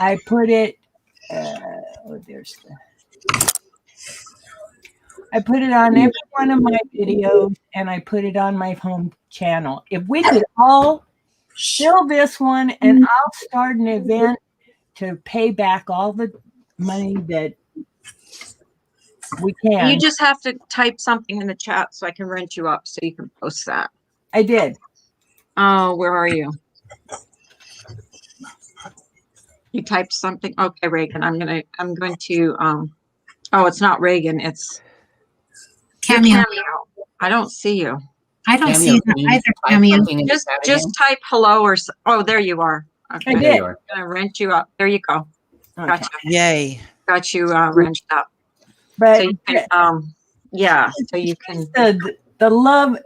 I put it. I put it on every one of my videos, and I put it on my home channel. If we could all fill this one, and I'll start an event to pay back all the money that we can. You just have to type something in the chat so I can wrench you up so you can post that. I did. Oh, where are you? You typed something. Okay, Reagan. I'm going to oh, it's not Reagan, it's Cameo. I don't see you. I don't see that either, Cameo. Just type hello or there you are. Okay. I did. I'm gonna wrench you up. There you go. Gotcha. Yay. Got you wrenched up. But so you can, so you can the love.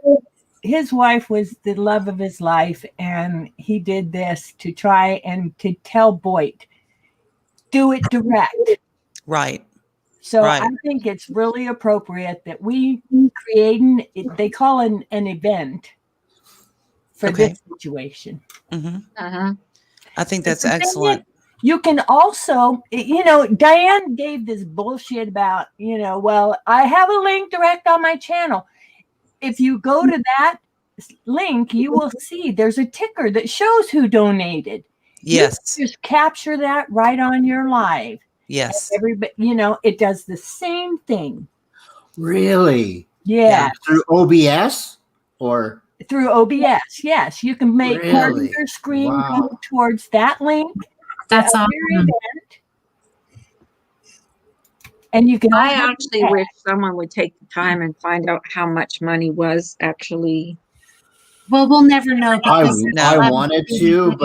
His wife was the love of his life, and he did this to try and to tell Boyd, do it direct. Right. So I think it's really appropriate that we create they call an event for this situation. Mm-hmm. I think that's excellent. You can also, Diane gave this bullshit about, well, I have a link direct on my channel. If you go to that link, you will see there's a ticker that shows who donated. Yes. You just capture that right on your live. Yes. Everybody, it does the same thing. Really? Yeah. Through OBS or? Through OBS, yes. You can make part of your screen go towards that link. That's awesome. And you can. I actually wish someone would take the time and find out how much money was actually. Well, we'll never know. I wanted to,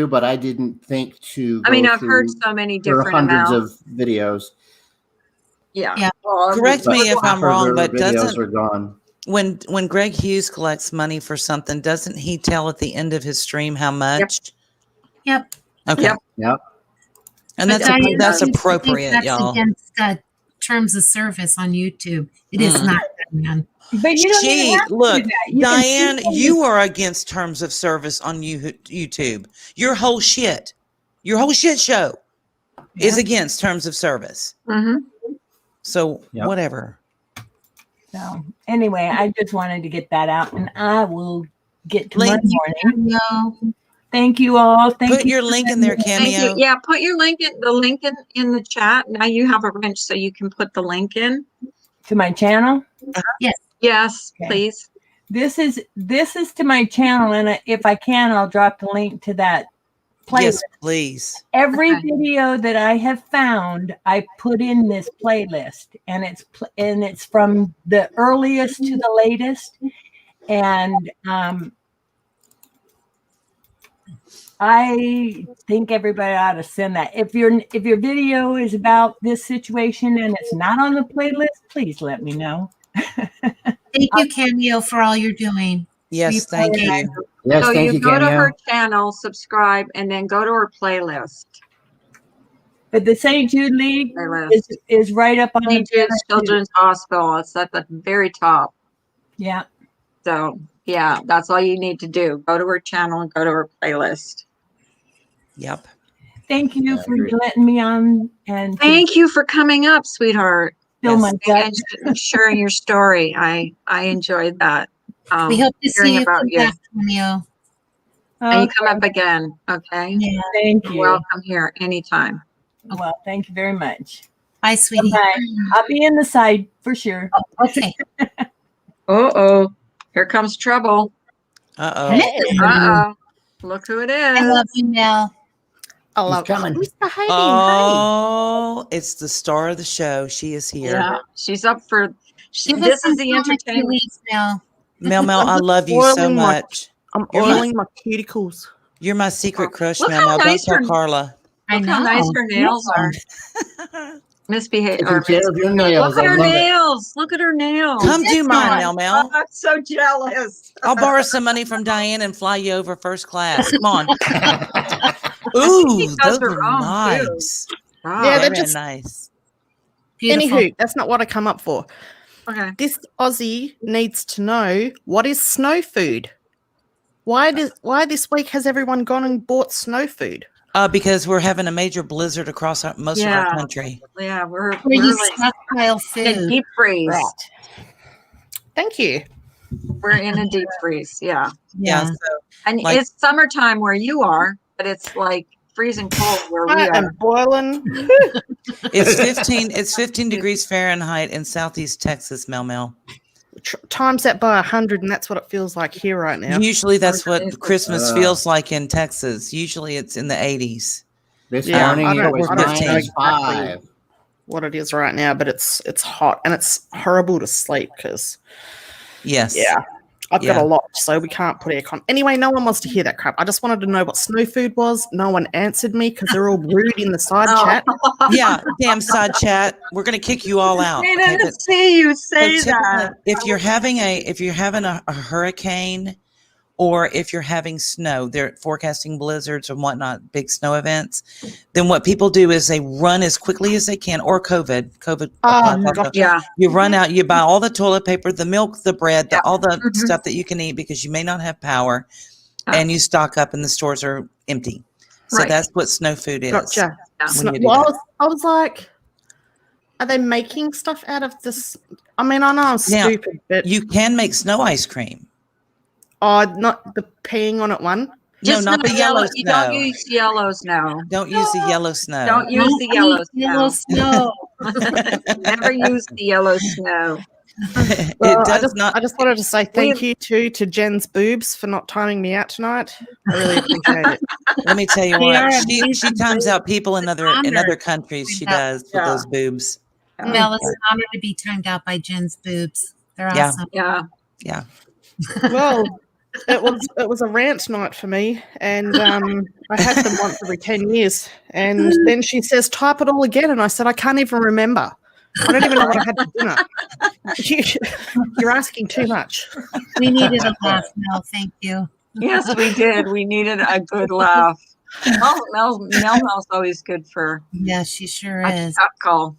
but I didn't think to. I mean, I've heard so many different hundreds amounts of videos. Yeah. Well, correct me if I'm wrong, but videos are gone. When Greg Hughes collects money for something, doesn't he tell at the end of his stream how much? Yep. Okay. Yep. And that's appropriate, that's y'all. Against terms of service on YouTube. It is not, man. But you don't even have to look, do that. Diane, you are against terms of service on YouTube. Your whole shit show is against terms of service. So whatever. So anyway, I just wanted to get that out, and I will get to Monday morning. Thank you all. Put your link in there, Cameo. Yeah, put your link in the link in the chat. Now you have a wrench, so you can put the link in. to my channel? Yes. Yes, Okay. please. This is to my channel, and if I can, I'll drop the link to that playlist. Yes, please. Every Okay. video that I have found, I put in this playlist, and it's from the earliest to the latest, and I think everybody ought to send that. If your video is about this situation and it's not on the playlist, please let me know. Thank you, Cameo, for all you're doing. Yes, thank you. Yes, So thank you you, go to Cameo. her channel, subscribe, and then go to her playlist. But the St. Jude League Playlist. is right up on St. the Jude's Children's Hospital. It's at the very top. Yeah. So yeah, that's all you need to do. Go to her channel and go to her playlist. Yep. Thank you for letting me on, and Thank you for coming up, sweetheart. Fill my And gut. sharing your story. I enjoyed that. We hope to see hearing you about come you. back, Cameo. And you come up again, okay? Yeah. Thank You're you. welcome here anytime. Well, thank you very much. Bye, sweetie. Bye. I'll be in the side for sure. Okay. Uh-oh. Here comes trouble. Uh-oh. Uh-oh. Look who it is. I love you, Mel. I love coming. Mr. Heidi, Oh, it's the star of the show. She is here. Yeah, she's up for. Give us This some is the comic entertainment. relief, Mel. Mel, I love you so Oiling my- much. I'm You're oiling my cuticles. You're my secret crush, Look Mel. how Mel, don't nice tell her- Carla. I Look know. how nice her nails are. Misbehave. Taking care of your nails. Look at I her love it. nails. Look at her nails. Come do mine, one. Mel, Mel. I'm so jealous. I'll borrow some money from Diane and fly you over first class. Come on. Ooh, she does those her are own, too. nice. Yeah, they're Very just- nice. Beautiful. Anywho, that's not what I come up for. Okay. This Aussie needs to know, what is snow food? Why this week has everyone gone and bought snow food? Because we're having a major blizzard across most of our country. Yeah, we're Where you like stockpile in food. deep freeze. Right. Thank you. We're in a deep freeze. Yeah. Yeah. Yeah. So, And like- it's summertime where you are, but it's like freezing cold where we I are. am boiling. it's 15 degrees Fahrenheit in southeast Texas, Mel. Times that by 100, and that's what it feels like here right now. Usually that's what Christmas Uh. feels like in Texas. Usually it's in the 80s. This Yeah, morning I it don't- was I don't know -5. what it is right now, but it's hot and it's horrible to sleep because Yes. I've got Yeah. a lot, so we can't put aircon. Anyway, no one wants to hear that crap. I just wanted to know what snow food was. No one answered me because they're all rude in the side Oh. chat. Yeah, damn side chat. We're gonna kick you all out. I okay? didn't see you say So typically, that. if you're having a hurricane, or if you're having snow, they're forecasting blizzards and whatnot, big snow events, then what people do is they run as quickly as they can, or COVID applies also. Yeah. You run out, you buy all the toilet paper, the milk, the bread, all the Mhm. stuff that you can eat because you may not have power, Yeah. and you stock up and the stores are empty. So Right. that's what snow food is. Gotcha. Yeah. When you do Well, that. I was like, are they making stuff out of this? I mean, I know I'm Now, stupid, but You can make snow ice cream. not the peeing on it one. No, not the yellow You don't snow. use yellow snow. Don't use the yellow snow. Don't use the yellow snow. snow. Never use the yellow snow. Well, It does I just wanted to say thank you to Jen's boobs for not timing me out tonight. I really appreciate it. Let me tell you They what, are she amazing times boobs. out people in other Honored. countries. She Yeah. does with Yeah. those boobs. Mel, it's an honor to be timed out by Jen's boobs. They're Yeah. awesome. Yeah. Yeah. Well, it was a rant night for me, and I had them once every 10 years. And then she says, "Type it all again," and I said, "I can't even remember. I don't even know what I had for dinner." You're asking too much. We needed a laugh, Mel. Thank you. Yes, we did. We needed a good laugh. Mel's always good for Yeah, she sure a is. chuckle.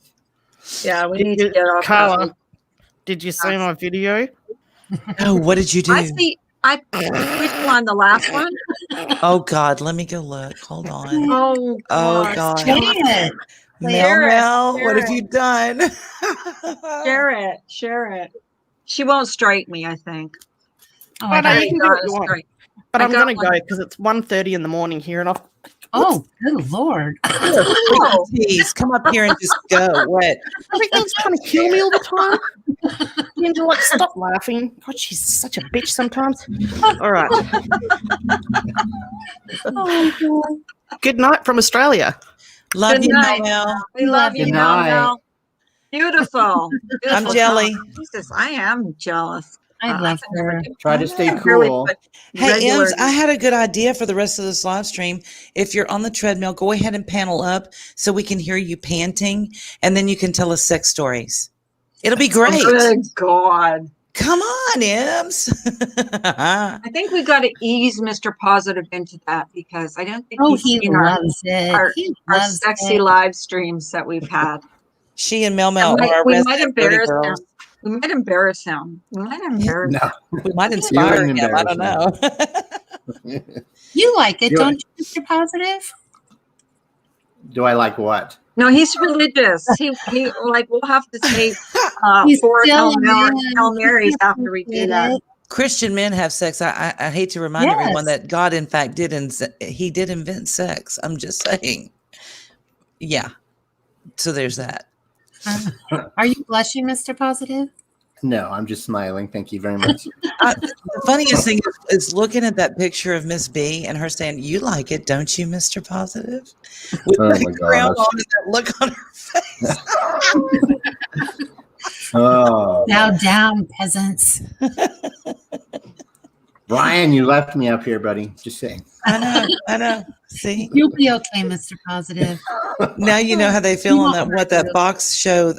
Yeah, we need to get off that. Carla, did you see my video? Oh, what did you do? I see. Which one? The last one? Oh God, let me go look. Hold on. Oh, Oh God. Play it. Mel, what Share have it. you done? Share it. Share it. She won't strike me, I think. Oh, I know I you can do what you want. Strike. But I I'm got going to one. go because it's 1:30 in the morning here, and I've Oh, good Lord. Please come up here and just go. What? Everything's trying to kill me all the time. Angela, like, stop laughing. God, she's such a bitch sometimes. All right. Oh, Good night from Australia. Love Good you, night. Noel. We love you, Good Mel night. Mel. Beautiful. Beautiful jelly. song. Jesus, I am jealous. I love can never her. do- Try to stay I barely cool. put Hey, regular- Ems, I had a good idea for the rest of this live stream. If you're on the treadmill, go ahead and panel up so we can hear you panting, and then you can tell us sex stories. It'll be great. Good God. Come on, Ems. I think we got to ease Mr. Positive into that because I don't think Oh, he's he seen loves it. our He our loves sexy it. live streams that we've had. She and Mel Mel And are our we might resident dirty embarrass him. girls. We might embarrass him. We might embarrass No, We might you inspire wouldn't him. I embarrass don't me. know. You like it, Do don't you, Mr. Positive? Do I like what? No, he's religious. He like we'll have to say He's 4 still Hail a man. Marys after we do that. Christian men have sex. I hate to remind Yes. everyone that God, in fact, he did invent sex. I'm just saying. Yeah. So there's that. Are you blushing, Mr. Positive? No, I'm just smiling. Thank you very much. The funniest thing is looking at that picture of Miss B and her saying, "You like it, don't you, Mr. Positive?" With Oh that my crown gosh. on and that look on her face. Oh, Bow down, peasants. Brian, you left me up here, buddy. Just saying. I know. See, You'll be okay, Mr. Positive. now you know how they feel You on won't that hurt what that you. box show,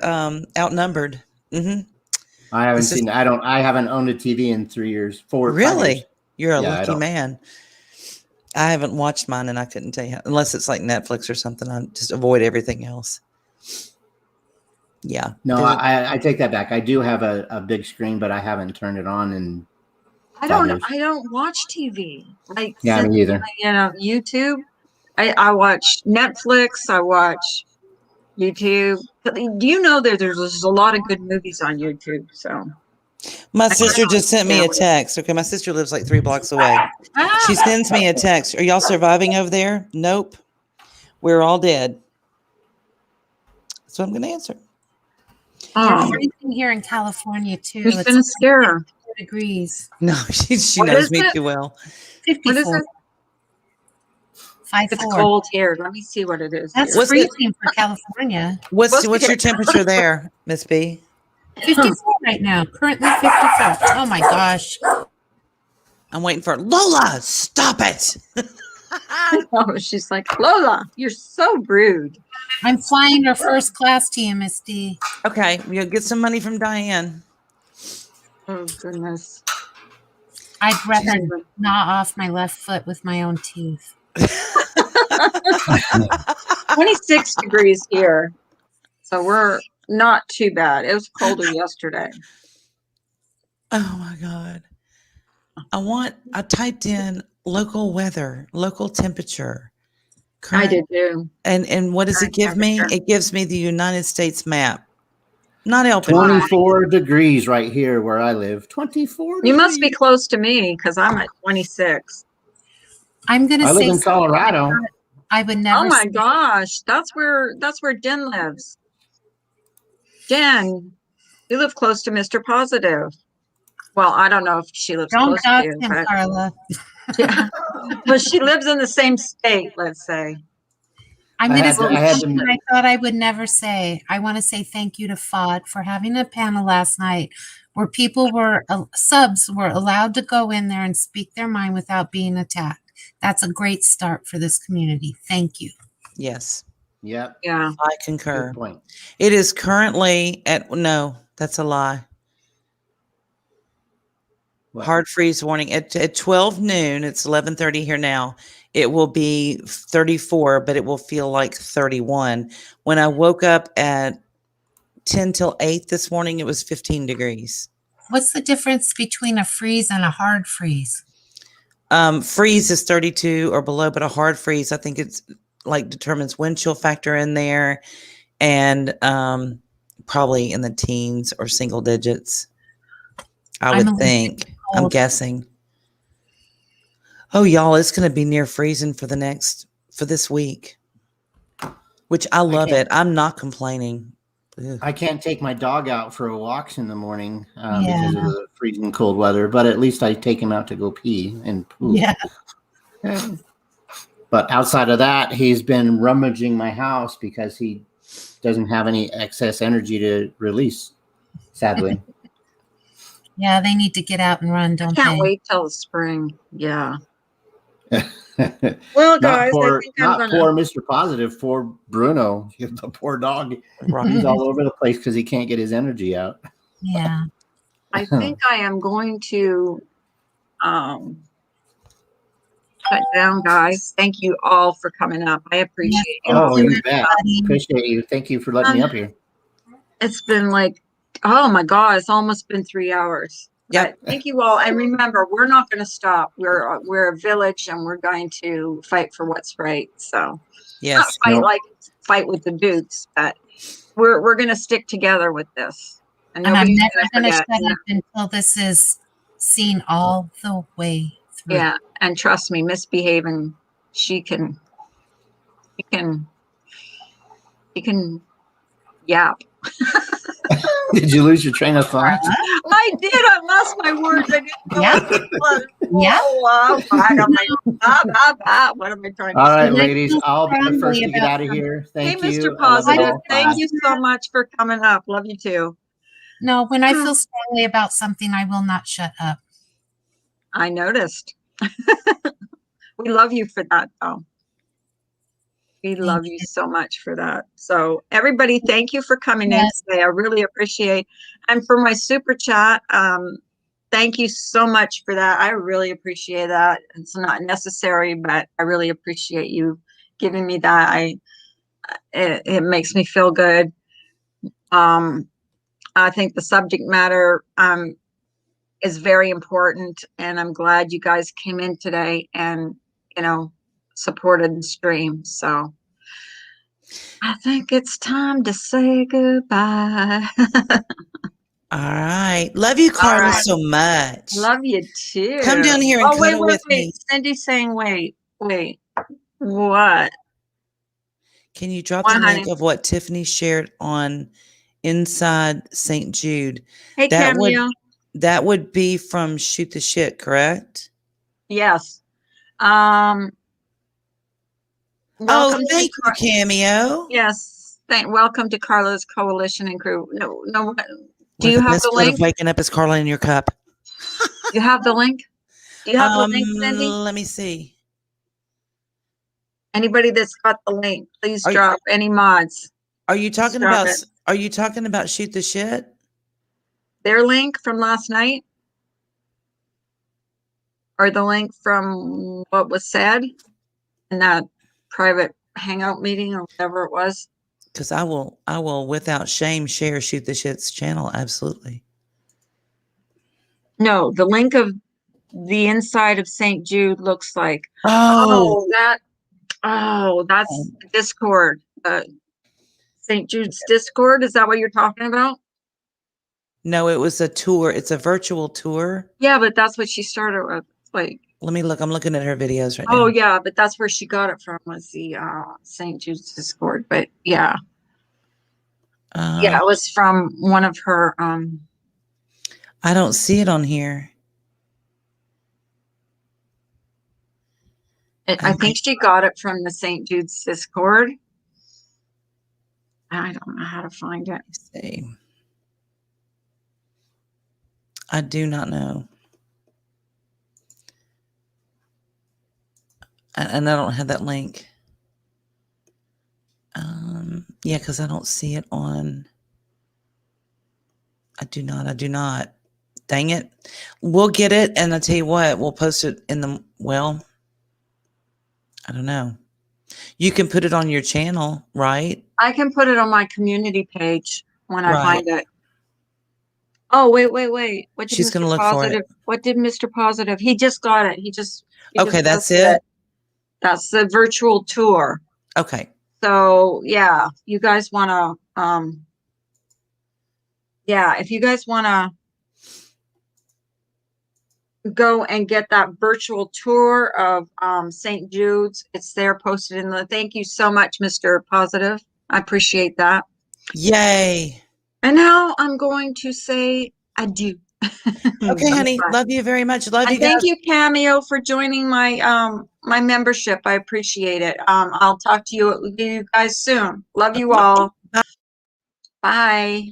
Outnumbered. Mm-hmm. I haven't This is- seen. I haven't owned a TV in 3 years. 4 5 Really? years. You're a Yeah, I lucky don't. man. I haven't watched mine, and I couldn't tell you how, unless it's like Netflix or something. I just avoid everything else. Yeah. No, There's- I take that back. I do have a big screen, but I haven't turned it on in I 5 years. don't watch TV. Like Yeah, since, me either. YouTube. I watch Netflix, I watch YouTube. But do you know that there's a lot of good movies on YouTube? So My sister just sent me a text. Okay, my sister lives like 3 blocks away. She sends me a text. Are y'all surviving over there? Nope. We're all dead. So I'm going to answer. We're freezing here in California, too. Who's It's gonna scare her? 54 degrees. No, she What knows is me it? too well. 54. What is it? 54. It's cold here. Let me see what it is. That's here. What's it? freezing for California. What's your temperature there, Miss B? 54 right now. Currently 54. Oh my gosh. I'm waiting for Lola. Stop it. Oh, she's like, Lola, you're so rude. I'm flying her first class to you, Miss D. Okay, we'll get some money from Diane. Oh goodness. I'd rather gnaw off my left foot with my own teeth. 26 degrees here. So we're not too bad. It was colder yesterday. Oh my God. I typed in local weather, local temperature. I did too. And what does it give me? It gives me the United States map. Not helping. 24 degrees right here where I live. 24 You must be degrees. close to me because I'm at 26. I'm gonna I say live in Colorado. I would never. Oh my say- gosh, that's where Jen lives. Jen, you live close to Mr. Positive. Well, I don't know if she lives Don't close to dox you, him, but Carla. yeah. But she lives in the same state, let's say. I'm I going to had to- say I had to- something I thought I would never say. I want to say thank you to FOD for having a panel last night where people were, subs were allowed to go in there and speak their mind without being attacked. That's a great start for this community. Thank you. Yes, Yep. Yeah. I concur. Good point. It is currently no, that's a lie. What? Hard freeze warning at 12 noon. It's 11:30 here now. It will be 34, but it will feel like 31. When I woke up at 10 till 8 this morning, it was 15 degrees. What's the difference between a freeze and a hard freeze? Freeze is 32 or below, but a hard freeze, I think it's like determines wind chill factor in there and probably in the teens or single digits. I would think. I'm guessing. Oh, y'all, it's going to be near freezing for the next for this week, which I love it. I'm not complaining. Ugh. I can't take my dog out for walks in the morning because of the freezing cold weather, but at least I take him out to go pee and poop. Yeah. But outside of that, he's been rummaging my house because he doesn't have any excess energy to release, sadly. Yeah, they need to get out and run, don't Can't they? wait till the spring. Yeah. Well, guys, I think I'm gonna. Poor Mr. Positive, poor Bruno, the poor dog. Right. He's all over the place because he can't get his energy out. Yeah. I think I am going to shut down, guys. Thank you all for coming up. I appreciate you. Oh, you bet. Appreciate you. Thank you for letting me up here. It's been like, oh my God, it's almost been 3 hours. Yep. But thank you all. And remember, we're not going to stop. We're a village and we're going to fight for what's right. So yes, not fight with the dudes, but we're going to stick together with this. And I'm never going to shut up until this is seen all the way through. Yeah. And trust me, misbehaving, she can yap. Did you lose your train of thought? I did. I lost my words. I didn't know what it was. Yeah. What am I trying to All say? right, ladies. I'll be the first to get out of here. Thank you. Mr. Positive, thank you so much for coming up. Love you too. No, when I feel strongly about something, I will not shut up. I noticed. We love you for that, though. We love you so much for that. So everybody, thank you for coming in today. I really appreciate. And for my super chat, thank you so much for that. I really appreciate that. It's not necessary, but I really appreciate you giving me that. It makes me feel good. I think the subject matter is very important, and I'm glad you guys came in today and supported the stream. So I think it's time to say goodbye. All right. Love you, Carla, so much. Love you too. Come down here and cuddle with me. Cindy's saying, wait. What? Can you drop the link of what Tiffany shared on Inside St. Jude? Hey, Cameo. That would be from Shoot the Shit, correct? Yes. Thank you, Cameo. Yes. Welcome to Carla's coalition and crew. No. Do you have the link? Of waking up is Carla in your cup. You have the link? Do you have the link, Cindy? Let me see. Anybody that's got the link, please drop any mods. Are you talking about? Are you talking about Shoot the Shit? Their link from last night, or the link from what was said in that private hangout meeting or whatever it was? Because I will without shame share Shoot the Shit's channel. Absolutely. No, the link of the inside of St. Jude looks like. That's Discord. St. Jude's Discord. Is that what you're talking about? No, it was a tour. It's a virtual tour. Yeah, but that's what she started with. Like, let me look. I'm looking at her videos right now. Oh yeah, but that's where she got it from, was the St. Jude's Discord. But yeah. It was from one of her I don't see it on here. I think she got it from the St. Jude's Discord. I don't know how to find it. Let's see. I do not know. And I don't have that link. Yeah, because I don't see it on. I do not. Dang it. We'll get it. And I'll tell you what, we'll post it in the, I don't know. You can put it on your channel, right? I can put it on my community page when I find it. Oh, wait. What did She's going to look Positive, for it. What did Mr. Positive? He just got it. He just that's it? That's the virtual tour. Okay. So, yeah, you guys want to, if you guys want to go and get that virtual tour of St. Jude's. It's there posted in the. Thank you so much, Mr. Positive. I appreciate that. Yay. And now I'm going to say adieu. Okay, honey. Bye. Love you very much. Love And you guys. thank you, Cameo, for joining my my membership. I appreciate it. I'll talk to you guys soon. Love you all. Bye. Bye.